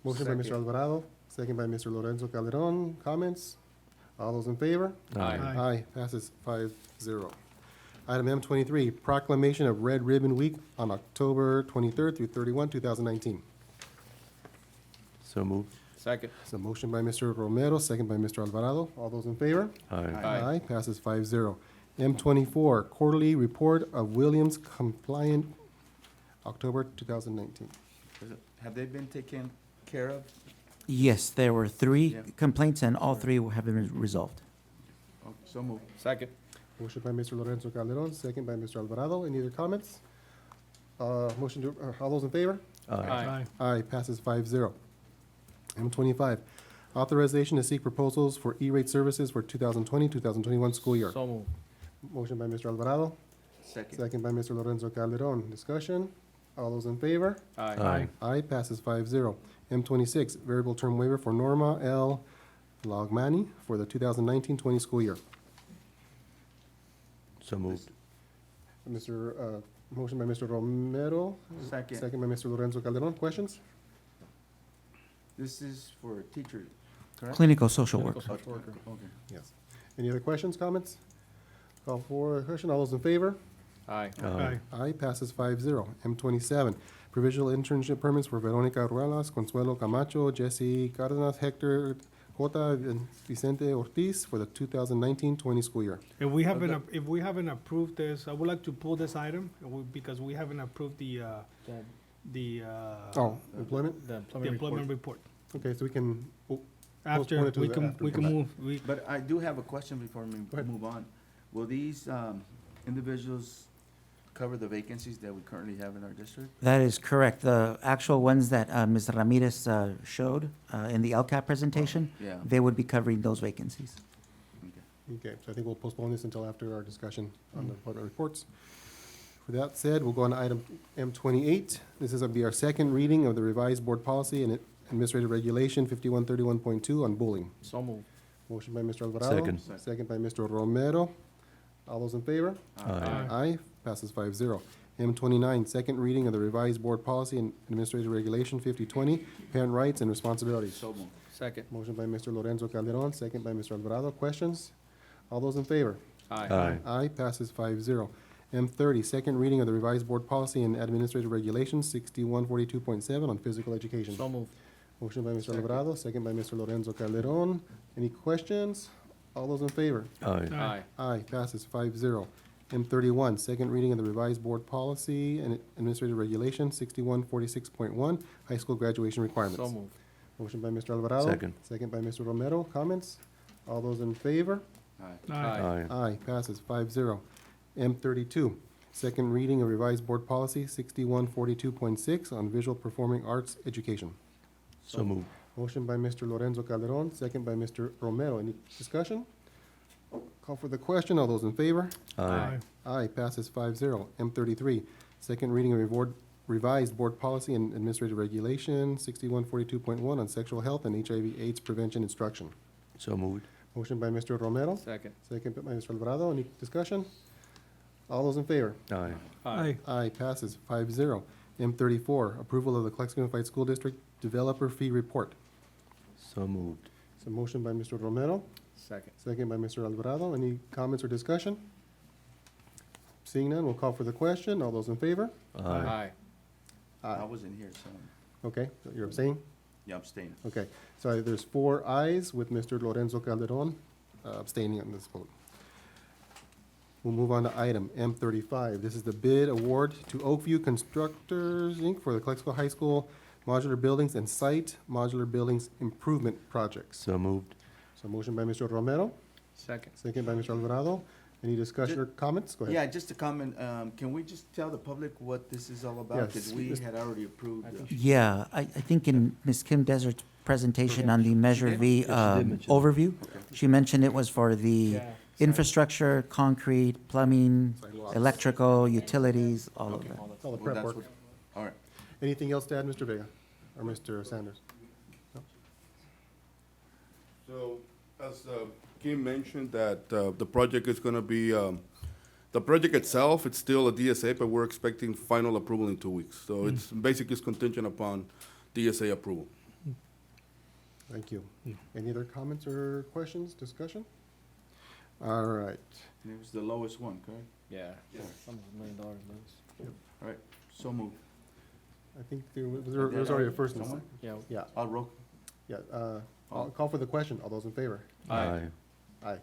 Motion by Mr. Second. Alvarado, second by Mr. Lorenzo Calderon. Comments? All those in favor? Aye. Aye, passes 5-0. Item M23, proclamation of Red Ribbon Week on October 23rd through 31, 2019. So moved. Second. So motion by Mr. Romero, second by Mr. Alvarado. All those in favor? Aye. Aye. Passes 5-0. M24, quarterly report of Williams compliant, October 2019. Have they been taken care of? Yes, there were 3 Yeah. complaints, and all 3 have been resolved. Oh, so moved. Second. Motion by Mr. Lorenzo Calderon, second by Mr. Alvarado. Any other comments? Motion to, all those in favor? Aye. Aye, passes 5-0. M25, authorization to seek proposals for E-rate services for 2020-2021 school year. So moved. Motion by Mr. Alvarado, Second. second by Mr. Lorenzo Calderon. Discussion? All those in favor? Aye. Aye, passes 5-0. M26, variable term waiver for Norma L. Logmani for the 2019-20 school year. So moved. Motion by Mr. Romero. Second. Second by Mr. Lorenzo Calderon. Questions? This is for teachers, correct? Clinical social Clinical work. social worker. Okay. Yes. Any other questions, comments? Call for a question. All those in favor? Aye. Aye. Aye, passes 5-0. M27, provisional internship permits for Veronica Ruelas, Consuelo Camacho, Jesse Cardenas, Hector J. and Vicente Ortiz for the 2019-20 school year. If we haven't approved this, I would like to pull this item because we haven't approved the Employment? The the employment report. Okay, so we can, After, postpone it to we the can, after. we can move, But I do have a question before we ahead. move on. Will these individuals cover the vacancies that we currently have in our district? That is correct. The actual ones that Ms. Ramirez showed in the LCAP presentation, Yeah. they would be covering those vacancies. Okay, so I think we'll postpone this until after our discussion on the appointment reports. With that said, we'll go on to item M28. This is be our second reading of the revised board policy and administrative regulation 5131.2 on bullying. So moved. Motion by Mr. Alvarado. Second. Second by Mr. Romero. All those in favor? Aye. Aye, passes 5-0. M29, second reading of the revised board policy and administrative regulation 5020, parent rights and responsibilities. So moved. Second. Motion by Mr. Lorenzo Calderon, second by Mr. Alvarado. Questions? All those in favor? Aye. Aye, passes 5-0. M30, second reading of the revised board policy and administrative regulations 6142.7 on physical education. So moved. Motion by Mr. Second. Alvarado, second by Mr. Lorenzo Calderon. Any questions? All those in favor? Aye. Aye. Aye, passes 5-0. M31, second reading of the revised board policy and administrative regulation 6146.1, high school graduation requirements. So moved. Motion by Mr. Alvarado. Second. Second by Mr. Romero. Comments? All those in favor? Aye. Aye. Aye, passes 5-0. M32, second reading of revised board policy 6142.6 on visual performing arts education. So moved. Motion by Mr. Lorenzo Calderon, second by Mr. Romero. Any discussion? Call for the question. All those in favor? Aye. Aye, passes 5-0. M33, second reading of revised board policy and administrative regulation 6142.1 on sexual health and HIV/AIDS prevention instruction. So moved. Motion by Mr. Romero, Second. second by Mr. Alvarado. Any discussion? All those in favor? Aye. Aye. Aye, passes 5-0. M34, approval of the Calexico Unified School District Developer Fee Report. So moved. So motion by Mr. Romero, Second. second by Mr. Alvarado. Any comments or discussion? Seeing none, we'll call for the question. All those in favor? Aye. I wasn't here, so, Okay, so you're abstaining? yeah, abstain. Okay, so there's 4 ayes with Mr. Lorenzo Calderon abstaining on this vote. We'll move on to item M35. This is the bid award to Oakview Constructors, Inc. for the Calexico High School modular buildings and site modular buildings improvement projects. So moved. So motion by Mr. Romero, Second. second by Mr. Alvarado. Any discussion or comments? Go ahead. Yeah, just a comment, can we just tell the public what this is all about? Because Yes. we had already approved. Yeah, I think in Ms. Kim Desert's presentation on the Measure did? V Yeah, she did mention it. overview, Okay. she mentioned it was for the Yeah. infrastructure, concrete, plumbing, Sidewalks. electrical, utilities, all of Okay. that. All the Well, prep that's work. what- All right. Anything else to add, Mr. Vega or Mr. Sanders? So, as Kim mentioned, that the project is gonna be, the project itself, it's still a DSA, but we're expecting final approval in 2 weeks. So it's basically it's contingent upon DSA approval. Thank you. Any other comments or questions, discussion? All right. And it was the lowest one, correct? Yeah. Yeah. Almost $1 million less. All right, so moved. I think there was already a first and a Someone? second. Yeah. Yeah. I'll roll. Yeah, I'll call for the question. All those in favor? Aye. Aye.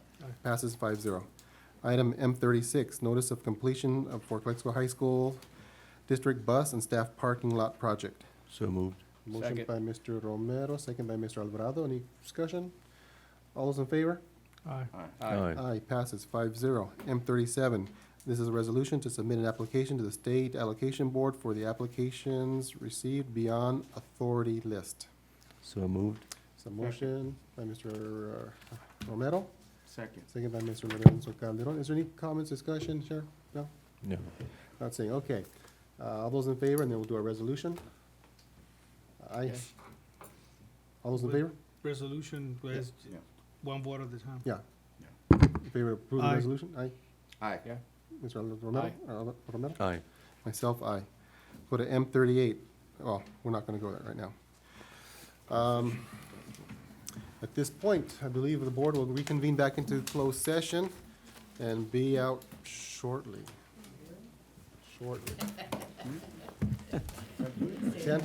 Passes 5-0. Item M36, notice of completion of Fort Calexico High School District Bus and Staff Parking Lot Project. So moved. Motion Second. by Mr. Romero, second by Mr. Alvarado. Any discussion? All those in favor? Aye. Aye, passes 5-0. M37, this is a resolution to submit an application to the State Allocation Board for the applications received beyond authority list. So moved. So motion by Mr. Romero, Second. second by Mr. Lorenzo Calderon. Is there any comments, discussion, Sheriff? No? No. Not saying, okay. All those in favor, and then we'll do a resolution. Aye. All those in favor? Resolution was Yeah. one vote at a time. Yeah. In favor of approving the Aye. resolution? Aye. Aye. Yeah. Mr. Romero? Aye. Romero? Aye. Myself, aye. Go to M38. Oh, we're not gonna go there right now. At this point, I believe the board will reconvene back into closed session and be out shortly. Shortly. 10?